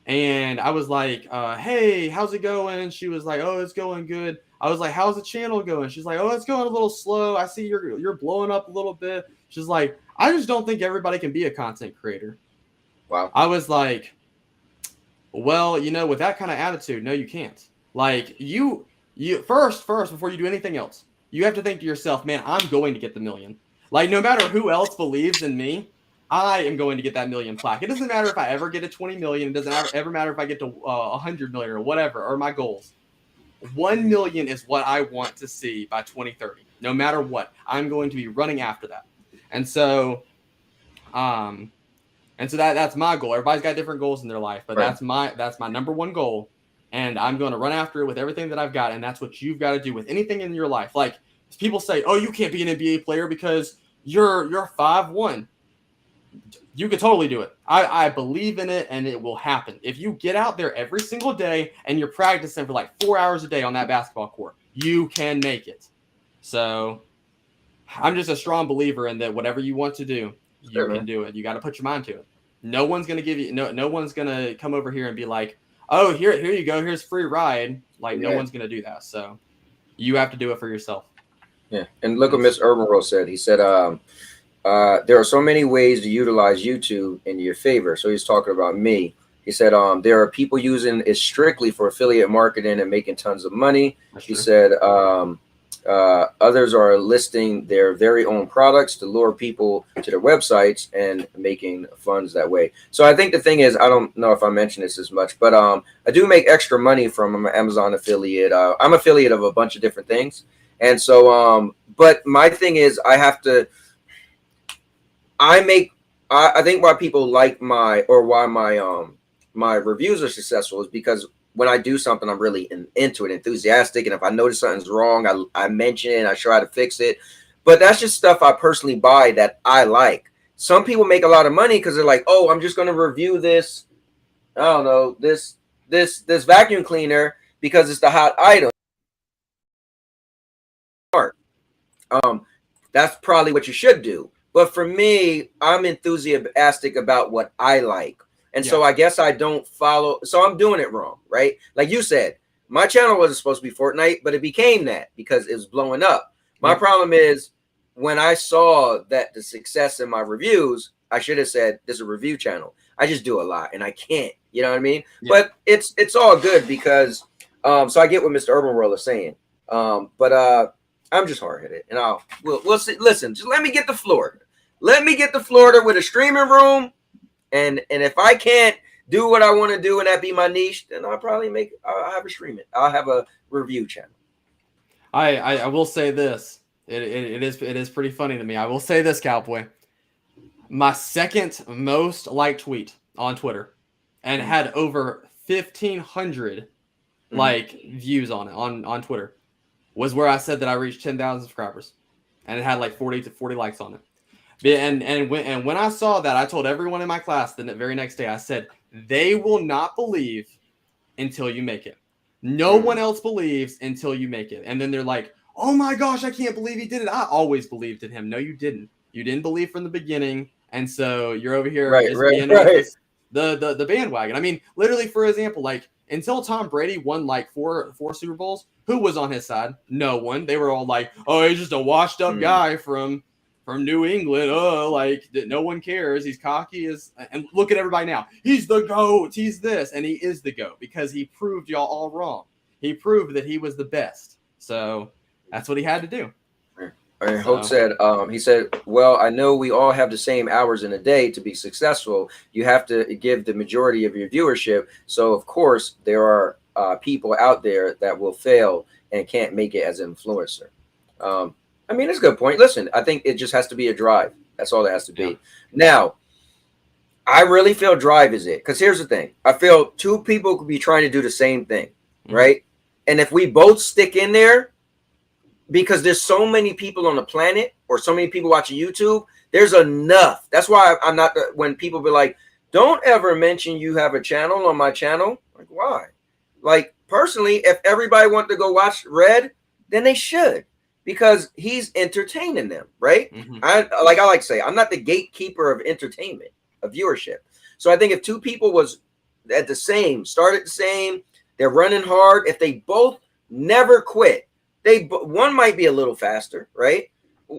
Speaker 5: And I was like, hey, how's it going? She was like, oh, it's going good. I was like, how's the channel going? She's like, oh, it's going a little slow. I see you're blowing up a little bit. She's like, I just don't think everybody can be a content creator.
Speaker 3: Wow.
Speaker 5: I was like, well, with that kind of attitude, no, you can't. Like you first, before you do anything else, you have to think to yourself, man, I'm going to get the million. Like no matter who else believes in me, I am going to get that million plaque. It doesn't matter if I ever get to 20 million. It doesn't ever matter if I get to 100 million or whatever, or my goals. 1 million is what I want to see by 2030. No matter what, I'm going to be running after that. And so, that's my goal. Everybody's got different goals in their life, but
Speaker 3: Right.
Speaker 5: that's my number one goal. And I'm going to run after it with everything that I've got. And that's what you've got to do with anything in your life. Like people say, oh, you can't be an NBA player because you're 5'1". You could totally do it. I believe in it, and it will happen. If you get out there every single day and you're practicing for like 4 hours a day on that basketball court, you can make it. So I'm just a strong believer in that whatever you want to do, you can do it. You got to put your mind to it. No one's going to give you, no one's going to come over here and be like, oh, here you go. Here's free ride. Like no one's going to do that. So you have to do it for yourself.
Speaker 3: Yeah. And look what Mr. Urban World said. He said, there are so many ways to utilize YouTube in your favor. So he's talking about me. He said, there are people using it strictly for affiliate marketing and making tons of money. He said, others are listing their very own products to lure people to their websites and making funds that way. So I think the thing is, I don't know if I mentioned this as much, but I do make extra money from an Amazon affiliate. I'm affiliate of a bunch of different things. And so, but my thing is I think why people like why my reviews are successful is because when I do something, I'm really into it, enthusiastic. And if I notice something's wrong, I mention it and I try to fix it. But that's just stuff I personally buy that I like. Some people make a lot of money because they're like, oh, I'm just going to review this. I don't know, this vacuum cleaner because it's the hot item. That's probably what you should do. But for me, I'm enthusiastic about what I like. And so I guess I don't follow. So I'm doing it wrong, right? Like you said, my channel wasn't supposed to be Fortnite, but it became that because it was blowing up. My problem is when I saw that the success in my reviews, I should have said this is a review channel. I just do a lot and I can't, you know what I mean? But it's all good because so I get what Mr. Urban World is saying. But I'm just hard-headed and we'll see. Listen, just let me get to Florida. Let me get to Florida with a streaming room. And if I can't do what I want to do and that be my niche, then I'll have a streaming. I'll have a review channel.
Speaker 5: I will say this. It is pretty funny to me. I will say this, Cowboy. My second most liked tweet on Twitter and had over 1,500 views on it on Twitter was where I said that I reached 10,000 subscribers and it had like 40 to 40 likes on it. And when I saw that, I told everyone in my class the very next day, I said, they will not believe until you make it. No one else believes until you make it. And then they're like, oh my gosh, I can't believe he did it. I always believed in him. No, you didn't. You didn't believe from the beginning. And so you're over here the bandwagon. I mean, literally, for example, like until Tom Brady won like four Super Bowls, who was on his side? No one. They were all like, oh, he's just a washed up guy from New England. Oh, like no one cares. He's cocky and look at everybody now. He's the GOAT. He's this. And he is the GOAT because he proved y'all all wrong. He proved that he was the best. So that's what he had to do.
Speaker 3: Hope said, he said, well, I know we all have the same hours in a day to be successful. You have to give the majority of your viewership. So of course there are people out there that will fail and can't make it as an influencer. I mean, it's a good point. Listen, I think it just has to be a drive. That's all it has to be. Yeah. Now, I really feel drive is it. Because here's the thing. I feel two people could be trying to do the same thing, right? And if we both stick in there, because there's so many people on the planet or so many people watching YouTube, there's enough. That's why I'm not, when people be like, don't ever mention you have a channel on my channel. Like, why? Like, personally, if everybody wants to go watch Red, then they should, because he's entertaining them, right? I like to say, I'm not the gatekeeper of entertainment, of viewership. So I think if two people was at the same, started the same, they're running hard, if they both never quit, one might be a little faster, right?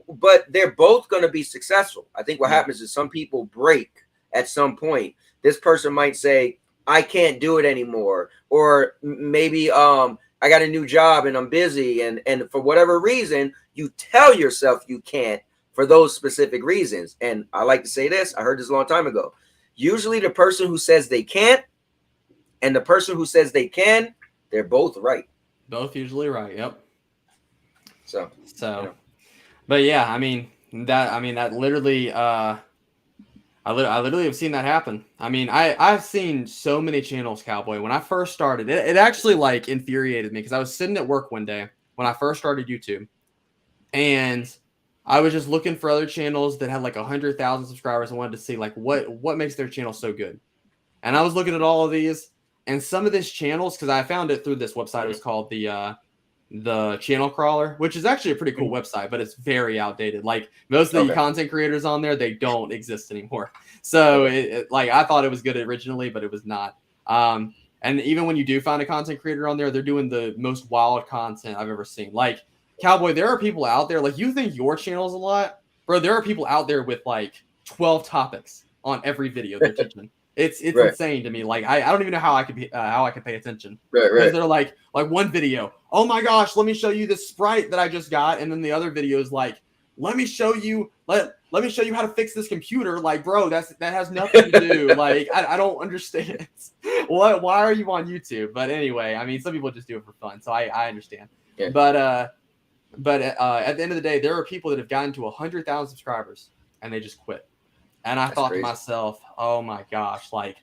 Speaker 3: But they're both going to be successful. I think what happens is some people break at some point. This person might say, I can't do it anymore, or maybe I got a new job and I'm busy, and for whatever reason you tell yourself you can't for those specific reasons. And I like to say this, I heard this a long time ago. Usually the person who says they can't and the person who says they can, they're both right.
Speaker 5: Both usually right. Yep.
Speaker 3: So,
Speaker 5: but yeah, I mean that literally, I literally have seen that happen. I mean, I've seen so many channels, Cowboy. When I first started, it actually like infuriated me because I was sitting at work one day when I first started YouTube, and I was just looking for other channels that had like 100,000 subscribers. I wanted to see like what makes their channel so good, and I was looking at all of these, and some of these channels, because I found it through this website. It was called the Channel Crawler, which is actually a pretty cool website, but it's very outdated. Like most of the content creators on there, they don't exist anymore. So like I thought it was good originally, but it was not. And even when you do find a content creator on there, they're doing the most wild content I've ever seen. Like, Cowboy, there are people out there, like, you think your channel's a lot, bro. There are people out there with like 12 topics on every video they're teaching. It's insane to me. Like I don't even know how I could pay attention. Because they're like one video, oh my gosh, let me show you this Sprite that I just got, and then the other video is like, let me show you how to fix this computer. Like, bro, that has nothing to do. Like, I don't understand. Why are you on YouTube? But anyway, I mean, some people just do it for fun, so I understand. Yeah. But at the end of the day, there are people that have gotten to 100,000 subscribers and they just quit. And I thought to myself, oh my gosh, like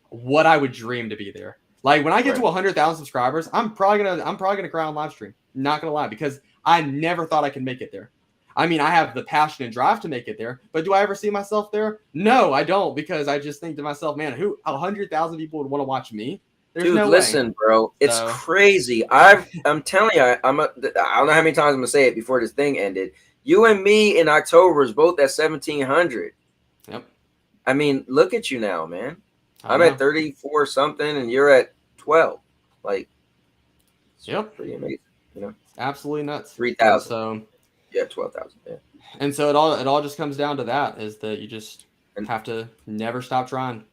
Speaker 5: what I would dream to be there. Like when I get to 100,000 subscribers, I'm probably gonna cry on live stream. Not gonna lie, because I never thought I could make it there. I mean, I have the passion and drive to make it there, but do I ever see myself there? No, I don't, because I just think to myself, man, 100,000 people would want to watch me? There's
Speaker 3: Dude,
Speaker 5: no
Speaker 3: listen,
Speaker 5: way.
Speaker 3: Bro, it's crazy. I'm telling you, I don't know how many times I'm gonna say it before this thing ended. You and me in October is both at 1,700.
Speaker 5: Yep.
Speaker 3: I mean, look at you now, man. I'm at 34 something, and you're at 12. Like,
Speaker 5: yep,
Speaker 3: pretty amazing. You know,
Speaker 5: absolutely nuts.
Speaker 3: 3,000.
Speaker 5: So,
Speaker 3: yeah, 12,000. Yeah.
Speaker 5: And so it all just comes down to that, is that you just have to never stop trying.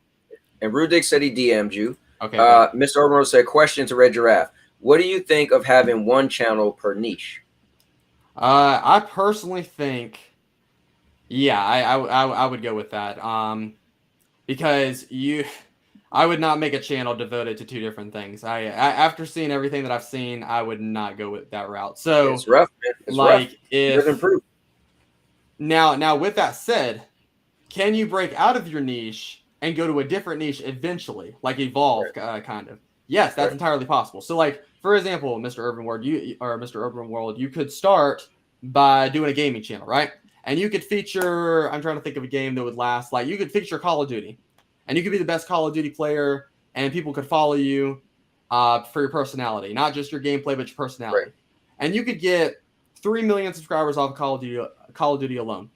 Speaker 3: And Rudik said he DM'd you.
Speaker 5: Okay.
Speaker 3: Mr. Ormond said, question to Red Giraffe. What do you think of having one channel per niche?
Speaker 5: I personally think, yeah, I would go with that. Because I would not make a channel devoted to two different things. I after seeing everything that I've seen, I would not go with that route. So
Speaker 3: it's rough, man. It's
Speaker 5: like
Speaker 3: rough.
Speaker 5: if now with that said, can you break out of your niche and go to a different niche eventually, like evolve, kind of? Yes, that's entirely possible. So, like for example, Mr. Urban World, you could start by doing a gaming channel, right? And you could feature, I'm trying to think of a game that would last, like you could feature Call of Duty. And you could be the best Call of Duty player, and people could follow you for your personality, not just your gameplay, but your personality. Right. And you could get 3 million subscribers off of Call of Duty alone.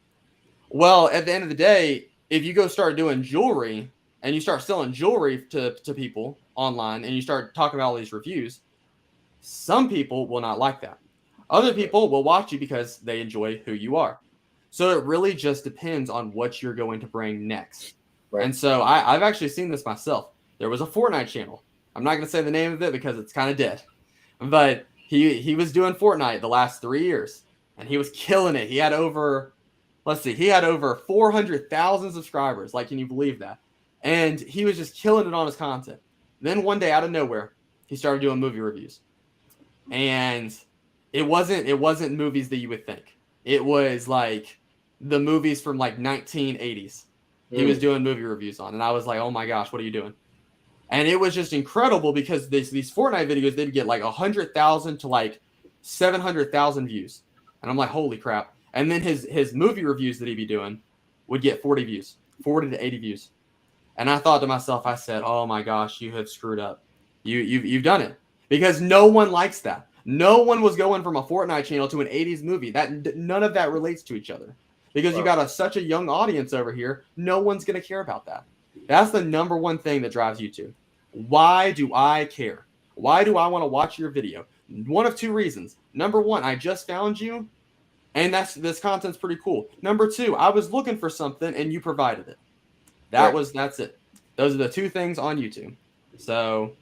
Speaker 5: Well, at the end of the day, if you go start doing jewelry and you start selling jewelry to people online, and you start talking about all these reviews, some people will not like that. Other people will watch you because they enjoy who you are. So it really just depends on what you're going to bring next. Right. And so I've actually seen this myself. There was a Fortnite channel. I'm not going to say the name of it because it's kind of dead. But he was doing Fortnite the last 3 years, and he was killing it. He had over 400,000 subscribers. Like, can you believe that? And he was just killing it on his content. Then one day, out of nowhere, he started doing movie reviews. And it wasn't movies that you would think. It was like the movies from like 1980s. He was doing movie reviews on, and I was like, oh my gosh, what are you doing? And it was just incredible because these Fortnite videos, they'd get like 100,000 to like 700,000 views. And I'm like, holy crap. And then his movie reviews that he'd be doing would get 40 views, 40 to 80 views. And I thought to myself, I said, oh my gosh, you have screwed up. You've done it. Because no one likes that. No one was going from a Fortnite channel to an 80s movie. None of that relates to each other. Because you got such a young audience over here, no one's going to care about that. That's the number one thing that drives YouTube. Why do I care? Why do I want to watch your video? One of two reasons. Number one, I just found you, and this content's pretty cool. Number two, I was looking for something, and you provided it. That's it. Those are the two things on YouTube. So,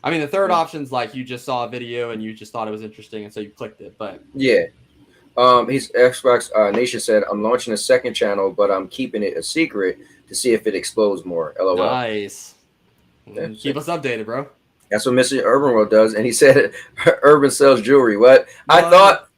Speaker 5: I mean, the third option's like you just saw a video and you just thought it was interesting, and so you clicked it. But
Speaker 3: yeah. He's Xbox Nation said, I'm launching a second channel, but I'm keeping it a secret to see if it explodes more. LOL.
Speaker 5: Nice. Keep us updated, bro.
Speaker 3: That's what Mr. Urban World does. And he said, Urban sells jewelry. What? I thought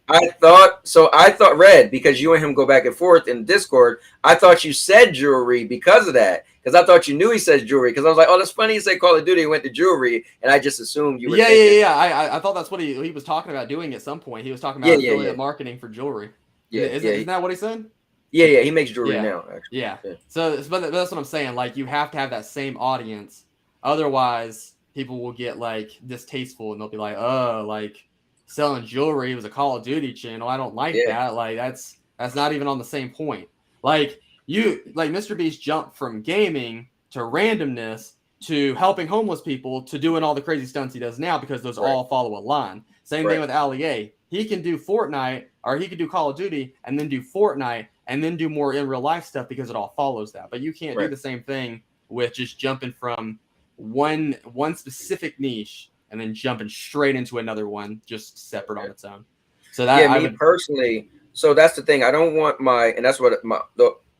Speaker 3: Red, because you and him go back and forth in Discord, I thought you said jewelry because of that. Because I thought you knew he says jewelry. Because I was like, oh, that's funny. He said Call of Duty went to jewelry. And I just assumed you were.
Speaker 5: Yeah. I thought that's what he was talking about doing at some point. He was talking about affiliate marketing for jewelry.
Speaker 3: Yeah.
Speaker 5: Isn't that what he said?
Speaker 3: Yeah. He makes jewelry now, actually.
Speaker 5: Yeah. So, but that's what I'm saying. Like, you have to have that same audience. Otherwise, people will get like distasteful and they'll be like, oh, like selling jewelry was a Call of Duty channel. I don't like that. Like, that's not even on the same point. Like, Mr. Beast jumped from gaming to randomness to helping homeless people to doing all the crazy stunts he does now because those all follow a line. Same thing with Ali A. He can do Fortnite, or he could do Call of Duty and then do Fortnite and then do more in real life stuff because it all follows that. But you can't do the same thing with just jumping from one specific niche and then jumping straight into another one just separate on its own. So that
Speaker 3: personally, so that's the thing. I don't want and that's what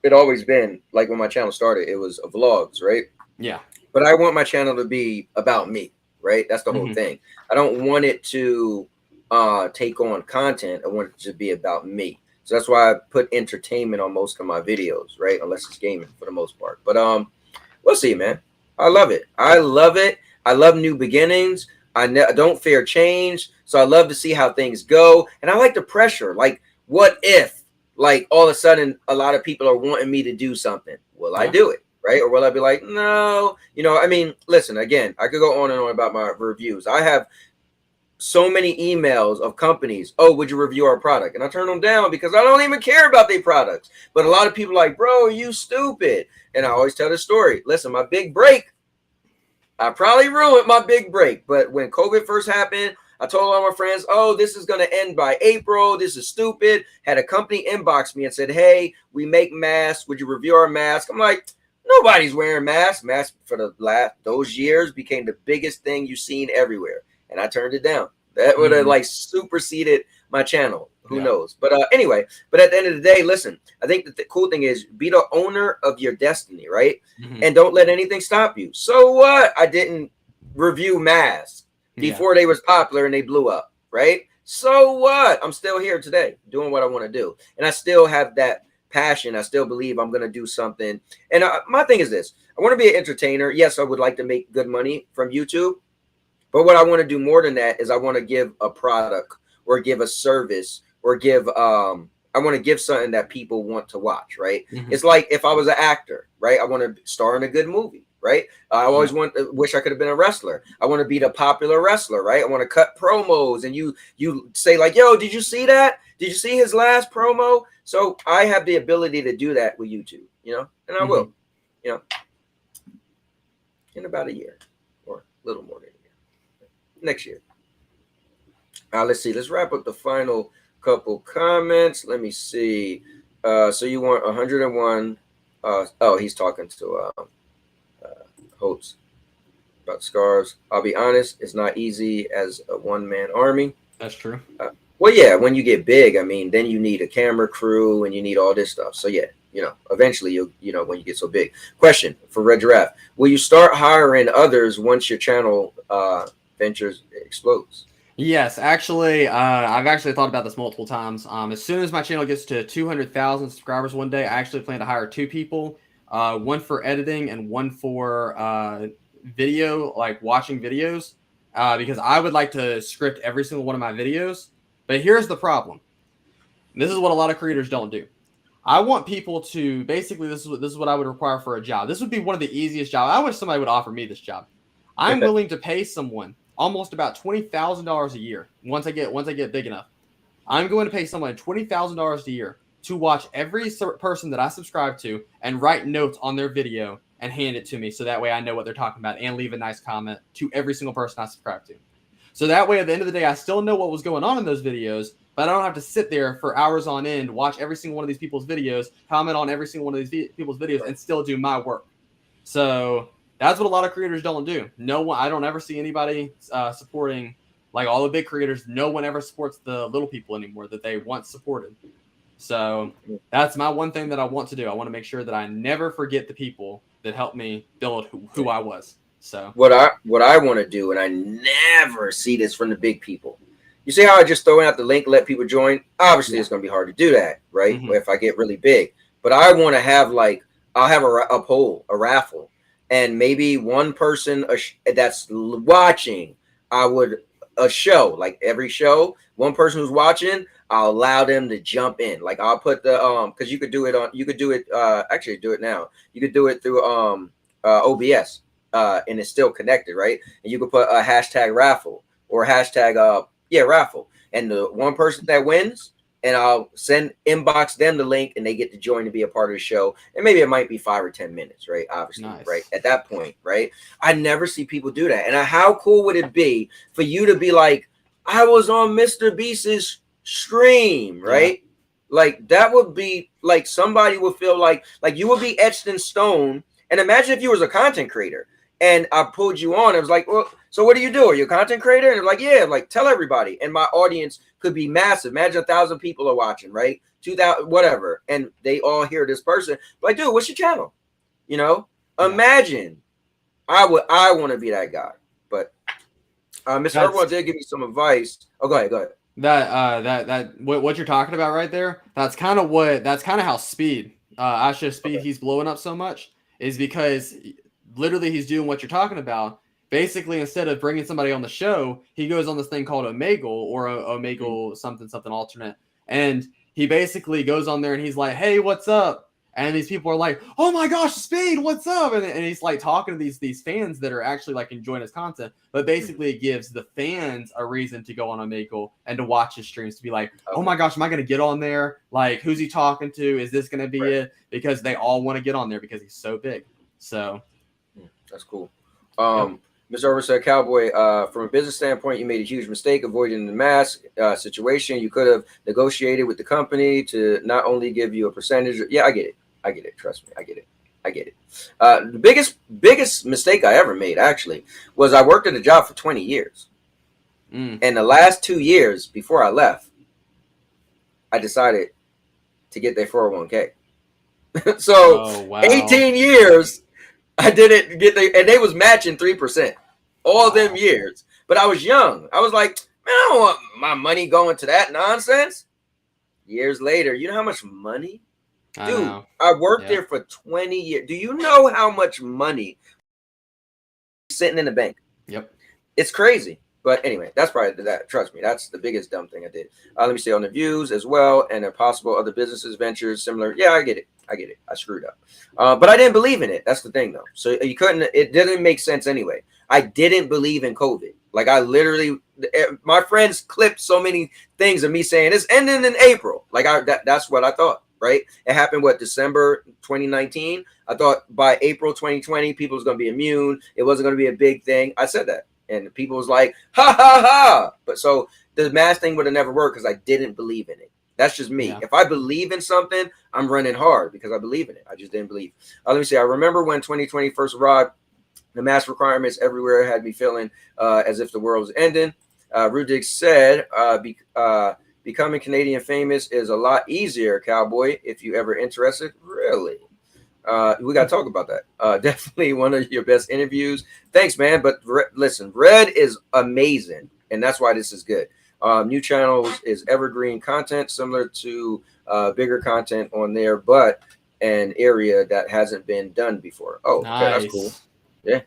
Speaker 3: it always been. Like when my channel started, it was vlogs, right?
Speaker 5: Yeah.
Speaker 3: But I want my channel to be about me, right? That's the whole thing. I don't want it to take on content. I want it to be about me. So that's why I put entertainment on most of my videos, right? Unless it's gaming for the most part. But we'll see, man. I love it. I love new beginnings. I don't fear change. So I love to see how things go. And I like the pressure. Like, what if, like, all of a sudden a lot of people are wanting me to do something? Will I do it? Right? Or will I be like, no? You know, I mean, listen, again, I could go on and on about my reviews. I have so many emails of companies. Oh, would you review our product? And I turn them down because I don't even care about their products. But a lot of people are like, bro, are you stupid? And I always tell the story. Listen, my big break, I probably ruined my big break. But when COVID first happened, I told all my friends, oh, this is going to end by April. This is stupid. Had a company inbox me and said, hey, we make masks. Would you review our mask? I'm like, nobody's wearing masks. Masks for those years became the biggest thing you've seen everywhere. And I turned it down. That would have like superseded my channel. Who knows? But anyway, but at the end of the day, listen, I think that the cool thing is be the owner of your destiny, right? And don't let anything stop you. So what? I didn't review masks before they was popular and they blew up, right? So what? I'm still here today doing what I want to do. And I still have that passion. I still believe I'm going to do something. And my thing is this. I want to be an entertainer. Yes, I would like to make good money from YouTube. But what I want to do more than that is I want to give a product or give a service or give I want to give something that people want to watch, right? It's like if I was an actor, right? I want to star in a good movie, right? I always wish I could have been a wrestler. I want to be the popular wrestler, right? I want to cut promos and you say like, yo, did you see that? Did you see his last promo? So I have the ability to do that with YouTube, you know, and I will, you know, in about a year or a little more than a year. Next year. Let's see. Let's wrap up the final couple comments. Let me see. So you want 101. Oh, he's talking to Holtz about scarves. I'll be honest, it's not easy as a one-man army.
Speaker 5: That's true.
Speaker 3: Well, yeah, when you get big, I mean, then you need a camera crew and you need all this stuff. So yeah, you know, eventually you know, when you get so big. Question for Red Giraffe. Will you start hiring others once your channel ventures explodes?
Speaker 5: Yes, actually, I've actually thought about this multiple times. As soon as my channel gets to 200,000 subscribers one day, I actually plan to hire 2 people, one for editing and one for video, like watching videos, because I would like to script every single one of my videos. But here's the problem. This is what a lot of creators don't do. I want people to basically, this is what I would require for a job. This would be one of the easiest jobs. I wish somebody would offer me this job. I'm willing to pay someone almost about $20,000 a year once I get big enough. I'm going to pay someone $20,000 a year to watch every person that I subscribe to and write notes on their video and hand it to me, so that way I know what they're talking about and leave a nice comment to every single person I subscribe to. So that way, at the end of the day, I still know what was going on in those videos, but I don't have to sit there for hours on end, watch every single one of these people's videos, comment on every single one of these people's videos, and still do my work. So that's what a lot of creators don't do. No one, I don't ever see anybody supporting, like all the big creators. No one ever supports the little people anymore that they once supported. So that's my one thing that I want to do. I want to make sure that I never forget the people that helped me build who I was. So
Speaker 3: what I want to do, and I never see this from the big people. You see how I just throw out the link, let people join? Obviously, it's going to be hard to do that, right? If I get really big. But I want to have, like, I'll have a poll, a raffle, and maybe one person that's watching, a show, like every show, one person who's watching, I'll allow them to jump in. Like, I'll put the because you could do it actually do it now. You could do it through OBS, and it's still connected, right? And you could put a hashtag raffle or hashtag raffle, and the one person that wins, and I'll inbox them the link, and they get to join to be a part of the show. And maybe it might be 5 or 10 minutes, right? Obviously, right? At that point, right? I never see people do that. And how cool would it be for you to be like, I was on Mr. Beast's stream, right? Like, that would be like, somebody would feel like you would be etched in stone. And imagine if you was a content creator and I pulled you on. It was like, well, so what do you do? Are you a content creator? And they're like, yeah, like, tell everybody. And my audience could be massive. Imagine 1,000 people are watching, right? 2,000, whatever. And they all hear this person. Like, dude, what's your channel? You know, imagine. I want to be that guy. But Mr. Irwell did give me some advice. Oh, go ahead.
Speaker 5: What you're talking about right there, that's kind of how Speed, he's blowing up so much, is because literally he's doing what you're talking about. Basically, instead of bringing somebody on the show, he goes on this thing called Omegle or Omegle something alternate. And he basically goes on there and he's like, hey, what's up? And these people are like, oh my gosh, Speed, what's up? And he's like talking to these fans that are actually like enjoying his content. But basically it gives the fans a reason to go on Omegle and to watch his streams, to be like, oh my gosh, am I going to get on there? Like, who's he talking to? Is this going to be it? Because they all want to get on there because he's so big. So
Speaker 3: that's cool. Mr. Irwell said, Cowboy, from a business standpoint, you made a huge mistake avoiding the mask situation. You could have negotiated with the company to not only give you a percentage. Yeah, I get it. Trust me, I get it. The biggest mistake I ever made, actually, was I worked at a job for 20 years. And the last 2 years before I left, I decided to get their 401k. So 18 years, I didn't get and they was matching 3% all them years. But I was young. I was like, man, I don't want my money going to that nonsense. Years later, you know how much money? Dude, I worked there for 20 years. Do you know how much money sitting in the bank?
Speaker 5: Yep.
Speaker 3: It's crazy. But anyway, that's probably that. Trust me, that's the biggest dumb thing I did. Let me say on the views as well, and possible other businesses, ventures, similar. Yeah, I get it. I screwed up. But I didn't believe in it. That's the thing, though. So it didn't make sense anyway. I didn't believe in COVID. Like, I literally, my friends clipped so many things of me saying it's ending in April. Like, that's what I thought. Right? It happened, December 2019? I thought by April 2020, people was going to be immune. It wasn't going to be a big thing. I said that. And people was like, ha, ha, ha. But so the mask thing would have never worked because I didn't believe in it. That's just me. Yeah. If I believe in something, I'm running hard because I believe in it. I just didn't believe. Let me see. I remember when 2020 first arrived, the mask requirements everywhere had me feeling as if the world was ending. Rudik said, becoming Canadian famous is a lot easier, Cowboy, if you ever interested. Really? We got to talk about that. Definitely one of your best interviews. Thanks, man. But listen, Red is amazing, and that's why this is good. New channels is evergreen content, similar to bigger content on there, but an area that hasn't been done before. Oh, nice. Okay, that's cool. Yeah.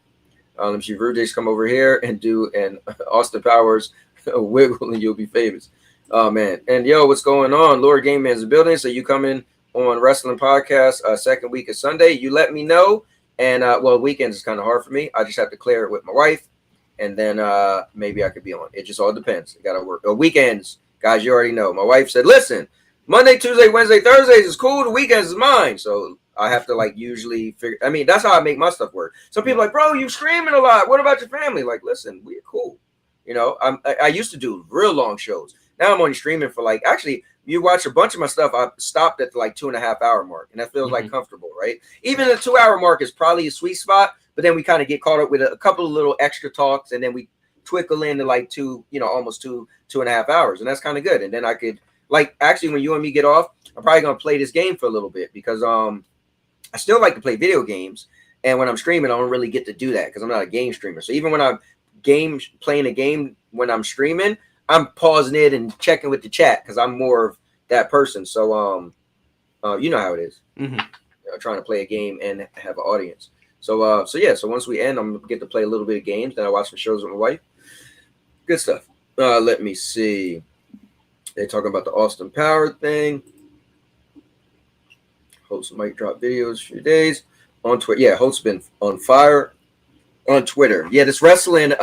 Speaker 3: Let me see. Rude's come over here and do an Austin Powers wiggle, and you'll be famous. Oh man! And yo, what's going on? Lord Game Man's building. So you come in on Wrestling Podcast second week of Sunday. You let me know. And well, weekends is kind of hard for me. I just have to clear it with my wife, and then maybe I could be on. It just all depends. I gotta work. Weekends, guys, you already know. My wife said, "Listen, Monday, Tuesday, Wednesday, Thursdays is cool. The weekends is mine." So I have to like usually figure. I mean, that's how I make my stuff work. Some people are like, "Bro, you screaming a lot. What about your family?" Like, listen, we're cool. You know, I used to do real long shows. Now I'm only streaming for like actually. You watch a bunch of my stuff. I stopped at the like 2.5 hour mark, and that feels like comfortable, right? Even the 2 hour mark is probably a sweet spot, but then we kind of get caught up with a couple of little extra talks, and then we twinkle into like almost 2.5 hours, and that's kind of good. And then I could like actually when you and me get off, I'm probably gonna play this game for a little bit because I still like to play video games, and when I'm streaming, I don't really get to do that because I'm not a game streamer. So even when I'm playing a game when I'm streaming, I'm pausing it and checking with the chat because I'm more of that person. So you know how it is. Trying to play a game and have an audience. So so once we end, I'm gonna get to play a little bit of games. Then I watch some shows with my wife. Good stuff. Let me see. They're talking about the Austin Power thing. Host might drop videos a few days on Twitter. Yeah, Host's been on fire on Twitter. Yeah, this wrestling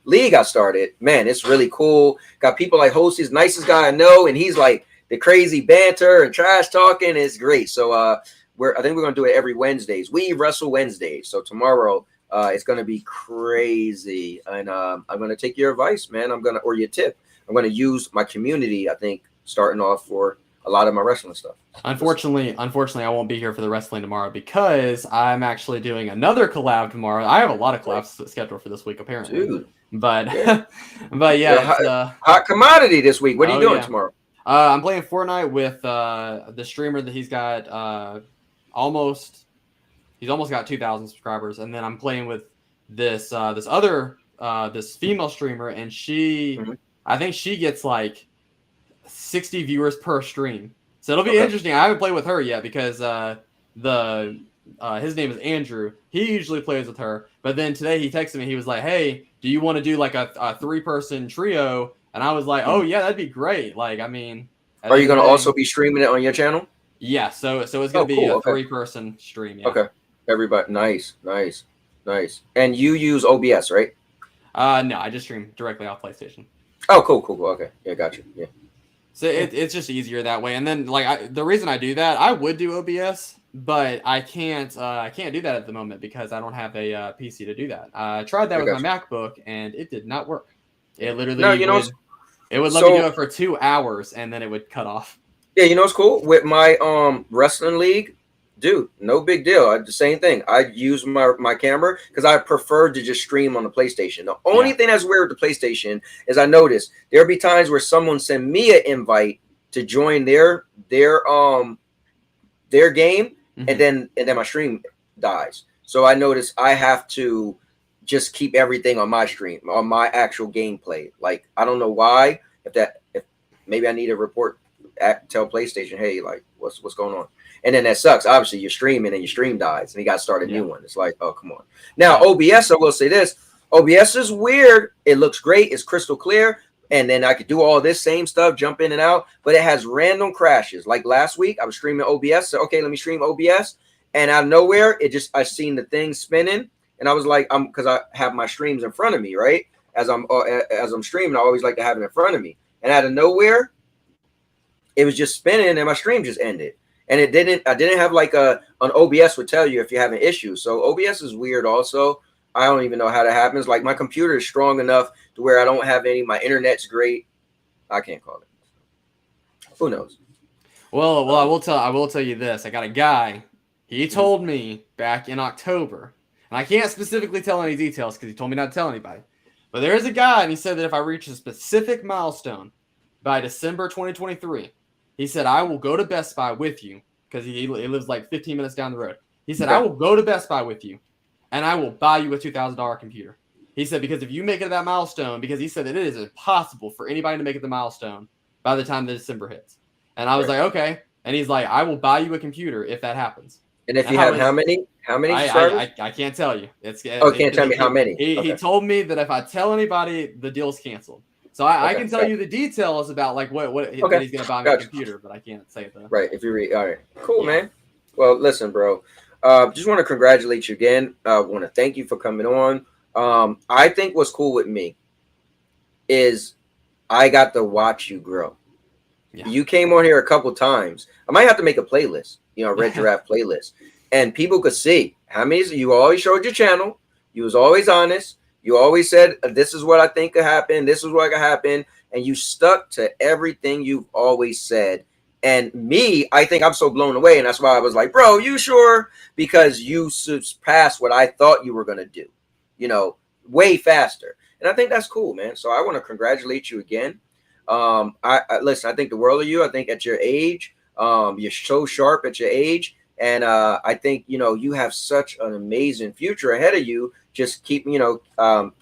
Speaker 3: league I started, man, it's really cool. Got people like Host, he's the nicest guy I know, and he's like the crazy banter and trash talking is great. So I think we're gonna do it every Wednesdays. We wrestle Wednesdays. So tomorrow it's gonna be crazy. And I'm gonna take your advice, man. Or your tip. I'm gonna use my community, I think, starting off for a lot of my wrestling stuff.
Speaker 5: Unfortunately, I won't be here for the wrestling tomorrow because I'm actually doing another collab tomorrow. I have a lot of collabs scheduled for this week, apparently.
Speaker 3: Dude.
Speaker 5: but
Speaker 3: yeah.
Speaker 5: but yeah,
Speaker 3: it's hot commodity this week. What are you doing tomorrow?
Speaker 5: I'm playing Fortnite with the streamer that he's got almost got 2,000 subscribers, and then I'm playing with this female streamer, and she I think she gets like 60 viewers per stream. So it'll be interesting. I haven't played with her yet because his name is Andrew. He usually plays with her, but then today he texted me. He was like, "Hey, do you want to do like a 3-person trio?" And I was like, "Oh yeah, that'd be great." Like, I mean,
Speaker 3: are you going to also be streaming it on your channel?
Speaker 5: Yeah. So it's going to be a 3-person stream. Yeah.
Speaker 3: Okay. Everybody, nice. And you use OBS, right?
Speaker 5: No, I just stream directly off PlayStation.
Speaker 3: Oh, cool. Okay. Yeah, got you. Yeah.
Speaker 5: So it's just easier that way. And then like the reason I do that, I would do OBS, but I can't do that at the moment because I don't have a PC to do that. I tried that with my MacBook and it did not work. It literally it would let me do it for 2 hours and then it would cut off.
Speaker 3: Yeah, you know what's cool? With my wrestling league, dude, no big deal. I do the same thing. I use my camera because I prefer to just stream on the PlayStation. The only thing that's weird with the PlayStation is I noticed there'll be times where someone send me an invite to join their game, and then my stream dies. So I noticed I have to just keep everything on my stream, on my actual gameplay. Like I don't know why. If maybe I need to tell PlayStation, hey, like what's going on. And then that sucks. Obviously, you're streaming and your stream dies, and you got to start a new one. It's like, oh, come on. Now, OBS, I will say this. OBS is weird. It looks great. It's crystal clear. And then I could do all this same stuff, jump in and out. But it has random crashes. Like last week, I was streaming OBS. So, okay, let me stream OBS. And out of nowhere, I seen the thing spinning. And I was like, because I have my streams in front of me, right? As I'm streaming, I always like to have it in front of me. And out of nowhere, it was just spinning and my stream just ended. And I didn't have like an OBS would tell you if you're having issues. So OBS is weird also. I don't even know how that happens. Like my computer is strong enough to where I don't have my internet's great. I can't call it. Who knows?
Speaker 5: Well, I will tell you this. I got a guy. He told me back in October, and I can't specifically tell any details because he told me not to tell anybody. But there is a guy, and he said that if I reach a specific milestone by December 2023, he said, I will go to Best Buy with you because he lives like 15 minutes down the road. He said, I will go to Best Buy with you and I will buy you a $2,000 computer. He said, because if you make it to that milestone, because he said that it is impossible for anybody to make it the milestone by the time the December hits. And I was like, okay. And he's like, I will buy you a computer if that happens.
Speaker 3: And if you have how many? How many subscribers?
Speaker 5: I can't tell you.
Speaker 3: Can't tell me how many.
Speaker 5: He told me that if I tell anybody, the deal's canceled. So I can tell you the details about like what that he's gonna buy me a computer, but I can't say that.
Speaker 3: Right. If you read, all right, cool, man. Well, listen, bro. Just want to congratulate you again. Want to thank you for coming on. I think what's cool with me is I got to watch you grow. Yeah. You came on here a couple times. I might have to make a playlist, Red Giraffe playlist, and people could see how many. You always showed your channel. You was always honest. You always said, this is what I think could happen. This is what could happen. And you stuck to everything you've always said. And me, I think I'm so blown away. And that's why I was like, bro, you sure? Because you surpassed what I thought you were going to do, way faster. And I think that's cool, man. So I want to congratulate you again. Listen, I think the world of you. I think at your age, you're so sharp at your age. And I think, you have such an amazing future ahead of you. Just keep,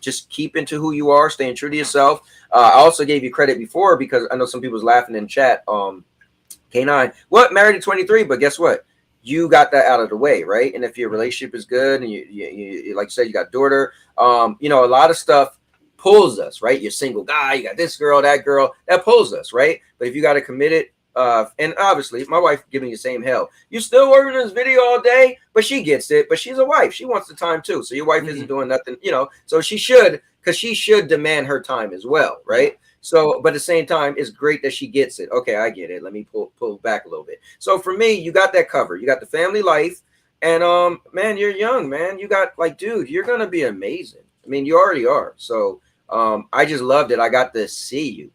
Speaker 3: just keep into who you are, staying true to yourself. I also gave you credit before because I know some people was laughing in chat. K9, married at 23, but guess what? You got that out of the way, right? And if your relationship is good and you like you said, you got a daughter, a lot of stuff pulls us, right? You're a single guy, you got this girl, that pulls us, right? But if you got to commit it, and obviously my wife giving you the same hell. You still working on this video all day, but she gets it. But she's a wife. She wants the time too. So your wife isn't doing nothing, so she should, because she should demand her time as well, right? So, but at the same time, it's great that she gets it. Okay, I get it. Let me pull back a little bit. So for me, you got that covered. You got the family life, and man, you're young, man. You got dude, you're gonna be amazing. I mean, you already are. So I just loved it. I got to see you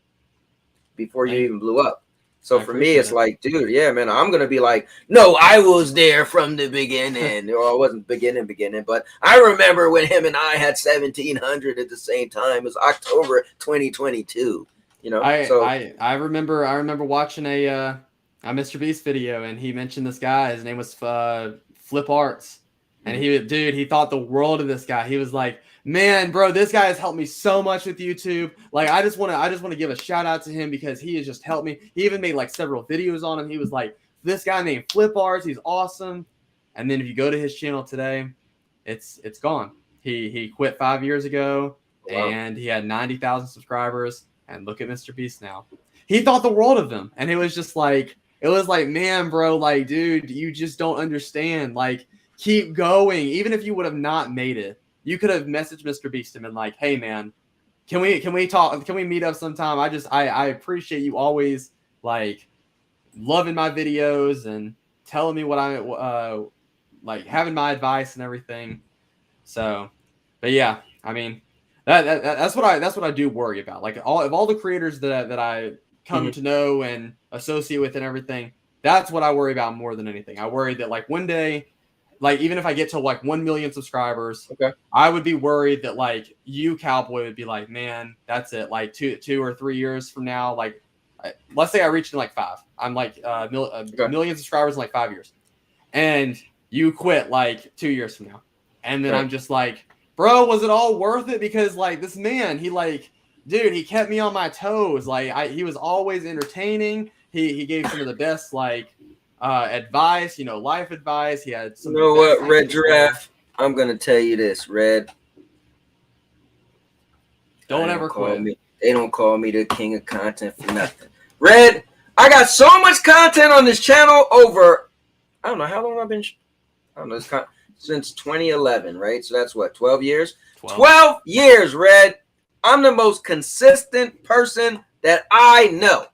Speaker 3: before you even blew up. So for me, it's like, dude, yeah, man, I'm going to be like, no, I was there from the beginning. Or I wasn't beginning, but I remember when him and I had 1,700 at the same time. It was October 2022,
Speaker 5: I remember watching a Mr. Beast video, and he mentioned this guy. His name was Flip Arts. And he thought the world of this guy. He was like, man, bro, this guy has helped me so much with YouTube. Like, I just want to give a shout out to him because he has just helped me. He even made like several videos on him. He was like, this guy named Flip Arts, he's awesome. And then if you go to his channel today, it's gone. He quit 5 years ago, and he had 90,000 subscribers. And look at Mr. Beast now. He thought the world of him, and it was like, man, bro, like, dude, you just don't understand. Like, keep going. Even if you would have not made it, you could have messaged Mr. Beast and been like, hey, man, can we talk? Can we meet up sometime? I appreciate you always like loving my videos and telling me what I like, having my advice and everything. So, but yeah, I mean, that's what I do worry about. Like all the creators that I come to know and associate with and everything, that's what I worry about more than anything. I worry that like one day, like even if I get to like 1 million subscribers, I would be worried that like you, Cowboy, would be like, man, that's it. Like two or 3 years from now, like let's say I reached in like 5. I'm like a million subscribers in like 5 years, and you quit like 2 years from now, and then I'm just like, bro, was it all worth it? Because like this man, he like, dude, he kept me on my toes. Like he was always entertaining. He gave some of the best like advice, life advice. He had some.
Speaker 3: Red Giraffe? I'm gonna tell you this, Red.
Speaker 5: Don't ever quit.
Speaker 3: They don't call me the king of content for nothing. Red, I got so much content on this channel over. I don't know how long I've been. I don't know. Since 2011, right? So that's what, 12 years? 12 years, Red. I'm the most consistent person that I know.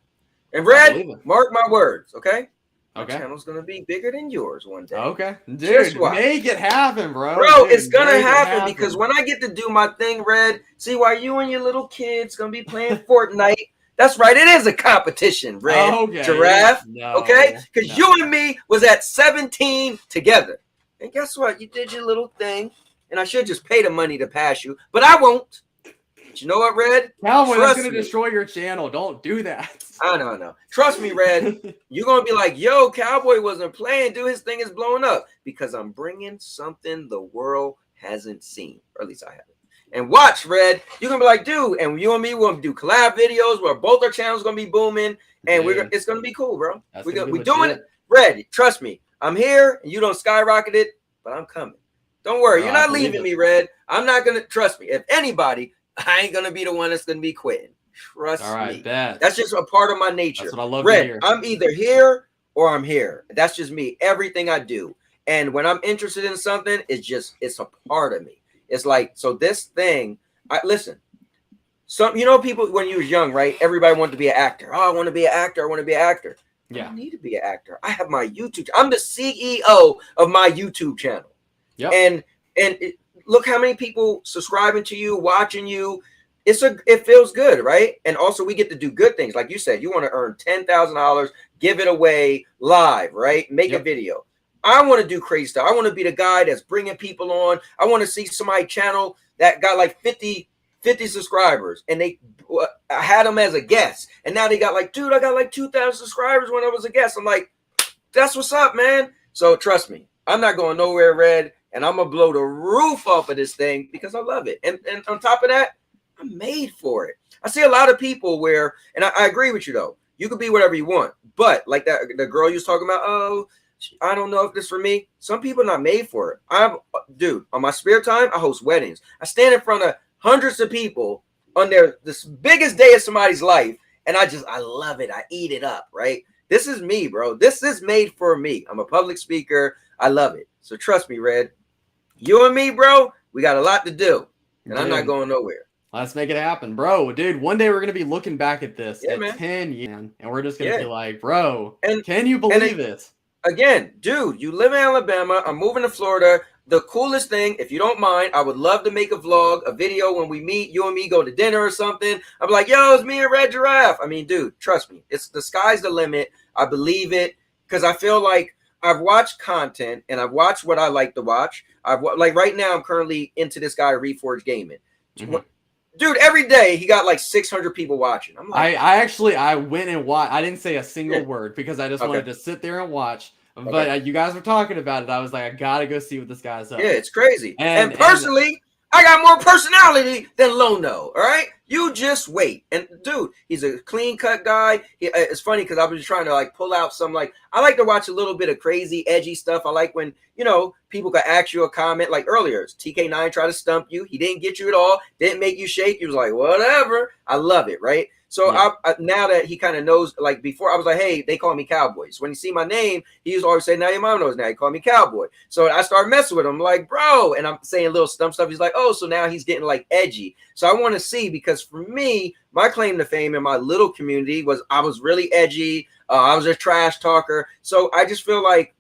Speaker 3: And Red, mark my words, okay? My channel's gonna be bigger than yours one day.
Speaker 5: Okay, dude, make it happen, bro.
Speaker 3: Dude, it's gonna happen because when I get to do my thing, Red, see why you and your little kids gonna be playing Fortnite. That's right, it is a competition, Red. Giraffe, okay? Because you and me was at 17 together. And guess what? You did your little thing, and I should just pay the money to pass you, but I won't. But you know what, Red?
Speaker 5: Cowboy, that's going to destroy your channel. Don't do that.
Speaker 3: I know. Trust me, Red. You're going to be like, yo, Cowboy wasn't playing. Dude, his thing is blowing up. Because I'm bringing something the world hasn't seen. Or at least I haven't. And watch, Red. You're going to be like, dude, and you and me, we're going to do collab videos where both our channels going to be booming. And it's going to be cool, bro. We're doing it. Red, trust me. I'm here, and you don't skyrocket it. but I'm coming. Don't worry.
Speaker 5: Bro,
Speaker 3: You're not leaving me, Red. I'm not going to, trust me. If anybody, I ain't going to be the one that's going to be quitting. Trust me. That's just a part of my nature.
Speaker 5: That's what I love
Speaker 3: Red,
Speaker 5: to hear.
Speaker 3: I'm either here or I'm here. That's just me. Everything I do. And when I'm interested in something, it's a part of me. It's like, so this thing, listen, people when you was young, right? Everybody wanted to be an actor. Oh, I want to be an actor. I want to be an actor. Yeah. I don't need to be an actor. I have my YouTube. I'm the CEO of my YouTube channel. Yep. And look how many people subscribing to you, watching you. It feels good, right? And also we get to do good things. Like you said, you want to earn $10,000, give it away live, right? Make a video. I want to do crazy stuff. I want to be the guy that's bringing people on. I want to see somebody channel that got like 50 subscribers, and I had them as a guest, and now they got like, dude, I got like 2,000 subscribers when I was a guest. I'm like, that's what's up, man. So trust me, I'm not going nowhere, Red, and I'm gonna blow the roof off of this thing because I love it. And on top of that, I'm made for it. I see a lot of people where, and I agree with you though, you can be whatever you want, but like the girl you was talking about, oh, I don't know if this is for me. Some people are not made for it. Dude, on my spare time, I host weddings. I stand in front of hundreds of people on this biggest day of somebody's life, and I love it. I eat it up, right? This is me, bro. This is made for me. I'm a public speaker. I love it. So trust me, Red. You and me, bro, we got a lot to do, and I'm not going nowhere.
Speaker 5: Let's make it happen, bro. Dude, one day we're going to be looking back at this at 10 years, and we're just going to be like, bro, can you believe it?
Speaker 3: Again, dude, you live in Alabama. I'm moving to Florida. The coolest thing, if you don't mind, I would love to make a vlog, a video when we meet, you and me go to dinner or something. I'm like, yo, it's me and Red Giraffe. I mean, dude, trust me. It's the sky's the limit. I believe it because I feel like I've watched content and I've watched what I like to watch. Like right now, I'm currently into this guy, Reforge Gaming. Mm-hmm. Dude, every day he got like 600 people watching. I'm like,
Speaker 5: I went and watched. I didn't say a single word because I just wanted to sit there and watch. But you guys were talking about it. I was like, I gotta go see what this guy's up.
Speaker 3: Yeah, it's crazy. And personally, I got more personality than Lono. All right, you just wait. And dude, he's a clean cut guy. It's funny because I was just trying to like pull out some like I like to watch a little bit of crazy, edgy stuff. I like when people can ask you a comment like earlier. TK9 tried to stump you. He didn't get you at all. Didn't make you shake. He was like, whatever. I love it, right? So I now that he kind of knows, like before I was like, hey, they call me Cowboy. So when you see my name, he used to always say, now your mom knows now. He called me Cowboy. So I started messing with him. I'm like, bro. And I'm saying little stump stuff. He's like, oh, so now he's getting like edgy. So I want to see, because for me, my claim to fame in my little community was I was really edgy. I was a trash talker. So I just feel like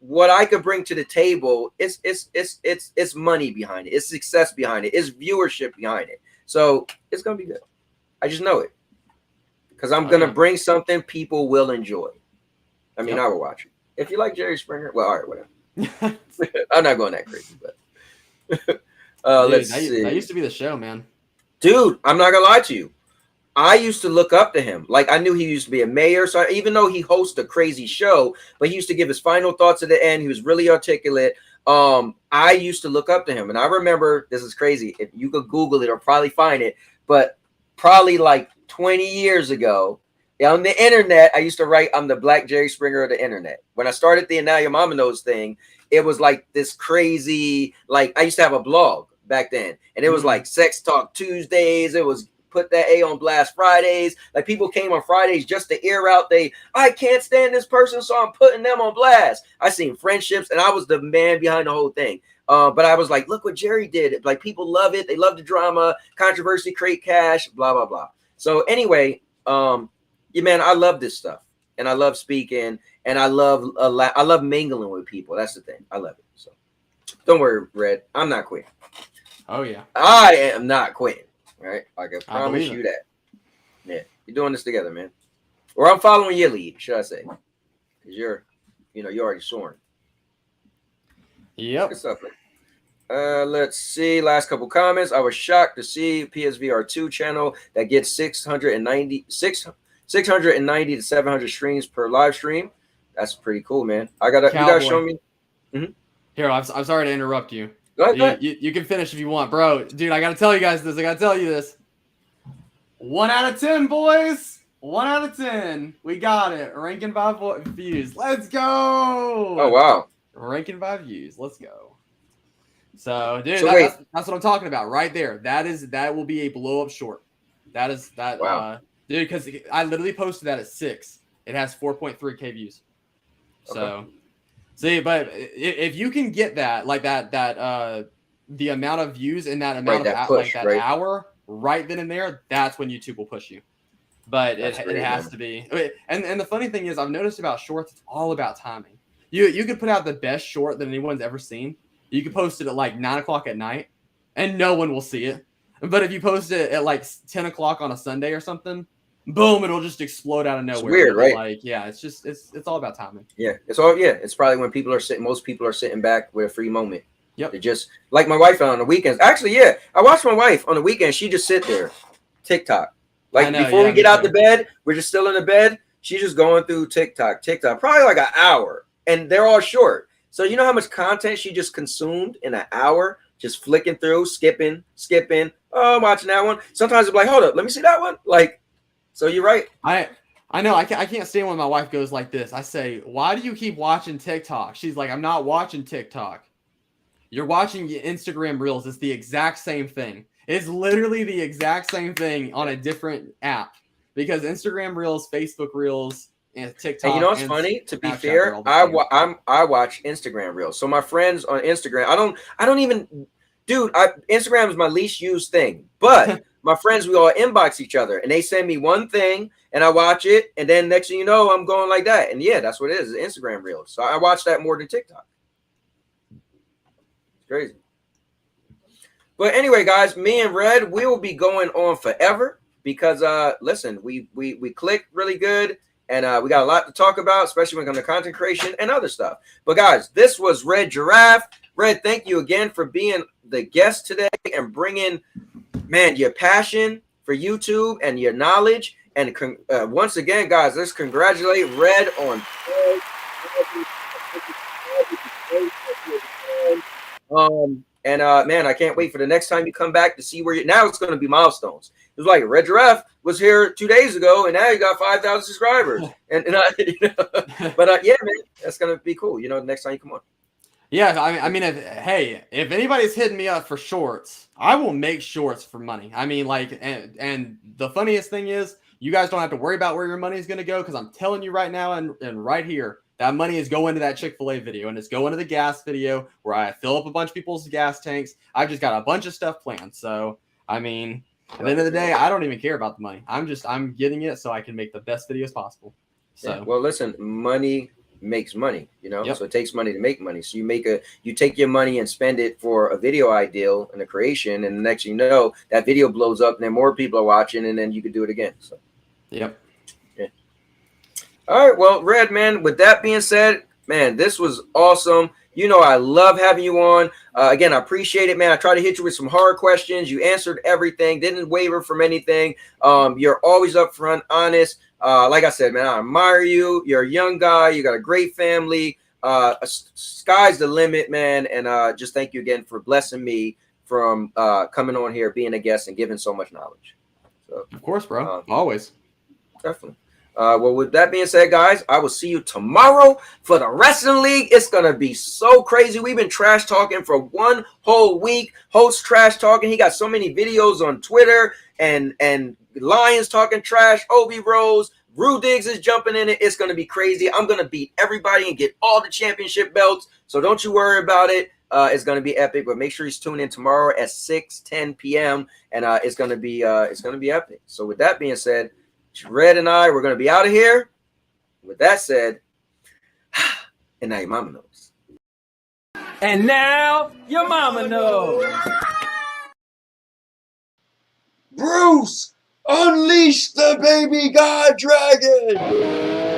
Speaker 3: what I could bring to the table is it's money behind it. It's success behind it. It's viewership behind it. So it's going to be good. I just know it. Because I'm going to bring something people will enjoy. I mean, I will watch it. If you like Jerry Springer, well, all right, whatever. I'm not going that crazy, but
Speaker 5: dude,
Speaker 3: let's see.
Speaker 5: That used to be the show, man.
Speaker 3: Dude, I'm not going to lie to you. I used to look up to him. Like, I knew he used to be a mayor. So even though he hosts a crazy show, but he used to give his final thoughts at the end. He was really articulate. I used to look up to him. And I remember, this is crazy. If you could Google it or probably find it, but probably like 20 years ago on the internet, I used to write, I'm the Black Jerry Springer of the internet. When I started the And Now Your Mama Knows thing, it was like this crazy, like I used to have a blog back then, and it was like Sex Talk Tuesdays. It was Put That A on Blast Fridays. Like people came on Fridays just to air out I can't stand this person, so I'm putting them on blast. I seen friendships, and I was the man behind the whole thing. But I was like, look what Jerry did. Like people love it. They love the drama, controversy, create cash, blah, blah, blah. So anyway, man, I love this stuff, and I love speaking, and I love mingling with people. That's the thing. I love it. So don't worry, Red. I'm not quitting.
Speaker 5: Oh yeah,
Speaker 3: I am not quitting. Right? I can promise you that. Yeah, you're doing this together, man. Or I'm following your lead, should I say? Because you're already soaring.
Speaker 5: Yep.
Speaker 3: Good stuff. Let's see. Last couple comments. I was shocked to see PSVR2 channel that gets 690 to 700 streams per live stream. That's pretty cool, man. You gotta show me. Mm-hmm.
Speaker 5: Here, I'm sorry to interrupt you.
Speaker 3: Go ahead.
Speaker 5: You can finish if you want, bro. Dude, I gotta tell you guys this. 1 out of 10, boys. 1 out of 10. We got it. Ranking by views. Let's go.
Speaker 3: Oh wow.
Speaker 5: Ranking by views. Let's go. So, dude,
Speaker 3: So
Speaker 5: that's what I'm talking about right there. That will be a blow up short. That is that.
Speaker 3: Wow.
Speaker 5: Dude, because I literally posted that at 6. It has 4.3K views. So,
Speaker 3: Okay.
Speaker 5: see, but if you can get that, like that the amount of views in that amount
Speaker 3: Right,
Speaker 5: of
Speaker 3: push,
Speaker 5: that
Speaker 3: right?
Speaker 5: hour right then and there, that's when YouTube will push you. But it
Speaker 3: Great,
Speaker 5: has
Speaker 3: man.
Speaker 5: to be. And the funny thing is, I've noticed about shorts, it's all about timing. You could put out the best short that anyone's ever seen. You could post it at like 9 o'clock at night, and no one will see it. But if you post it at like 10 o'clock on a Sunday or something, boom, it'll just explode out of
Speaker 3: It's
Speaker 5: nowhere.
Speaker 3: weird, right?
Speaker 5: Like, yeah, it's just it's all about timing.
Speaker 3: Yeah, it's probably when people are sitting. Most people are sitting back with a free moment.
Speaker 5: Yep.
Speaker 3: They just like my wife on the weekends. Actually, yeah, I watch my wife on the weekends. She just sit there, TikTok. Like before we get out the bed, we're just still in the bed. She's just going through TikTok, probably like an hour, and they're all short. So you know how much content she just consumed in an hour, just flicking through, skipping. Oh, I'm watching that one. Sometimes I'm like, hold up, let me see that one. Like, so you're right.
Speaker 5: I know I can't stand when my wife goes like this. I say, why do you keep watching TikTok? She's like, I'm not watching TikTok. You're watching Instagram Reels. It's the exact same thing. It's literally the exact same thing on a different app because Instagram Reels, Facebook Reels, and TikTok.
Speaker 3: And you know what's funny? To be fair, I watch Instagram Reels. So my friends on Instagram, I don't even, dude. Instagram is my least used thing. But my friends, we all inbox each other, and they send me one thing, and I watch it, and then next thing you know, I'm going like that. And yeah, that's what it is. Instagram Reels. So I watch that more than TikTok. It's crazy. But anyway, guys, me and Red, we will be going on forever because listen, we click really good. And we got a lot to talk about, especially when it comes to content creation and other stuff. But guys, this was Red Giraffe. Red, thank you again for being the guest today and bringing, man, your passion for YouTube and your knowledge. And once again, guys, let's congratulate Red on. Man, I can't wait for the next time you come back to see where you. Now it's going to be milestones. It was like Red Giraffe was here 2 days ago, and now you got 5,000 subscribers. And but yeah, man, that's going to be cool. You know, next time you come on.
Speaker 5: Yeah, I mean, if anybody's hitting me up for shorts, I will make shorts for money. I mean, like, and the funniest thing is, you guys don't have to worry about where your money is going to go because I'm telling you right now and right here, that money is going to that Chick-fil-A video, and it's going to the gas video where I fill up a bunch of people's gas tanks. I've just got a bunch of stuff planned. So, I mean, at the end of the day, I don't even care about the money. I'm getting it so I can make the best videos possible. So,
Speaker 3: yeah. Well, listen, money makes money, you know.
Speaker 5: Yep.
Speaker 3: So it takes money to make money. So you take your money and spend it for a video ideal and a creation, and the next thing you know, that video blows up, and then more people are watching, and then you could do it again. So,
Speaker 5: yep.
Speaker 3: All right, well, Red, man, with that being said, man, this was awesome. You know, I love having you on. Again, I appreciate it, man. I tried to hit you with some hard questions. You answered everything, didn't waver from anything. You're always upfront, honest. Like I said, man, I admire you. You're a young guy. You got a great family. Sky's the limit, man. And just thank you again for blessing me from coming on here, being a guest, and giving so much knowledge. So,
Speaker 5: Of course, bro. Always.
Speaker 3: Definitely. Well, with that being said, guys, I will see you tomorrow for the Wrestling League. It's going to be so crazy. We've been trash talking for one whole week. Host trash talking. He got so many videos on Twitter and Lions talking trash. Obi Rose. Rue Diggs is jumping in it. It's going to be crazy. I'm going to beat everybody and get all the championship belts. So don't you worry about it. It's going to be epic, but make sure you tune in tomorrow at 6:10 p.m. And it's going to be epic. So with that being said, Red and I, we're going to be out of here. With that said, and now your mama knows.
Speaker 2: And now your mama knows.
Speaker 4: Bruce, unleash the baby god dragon!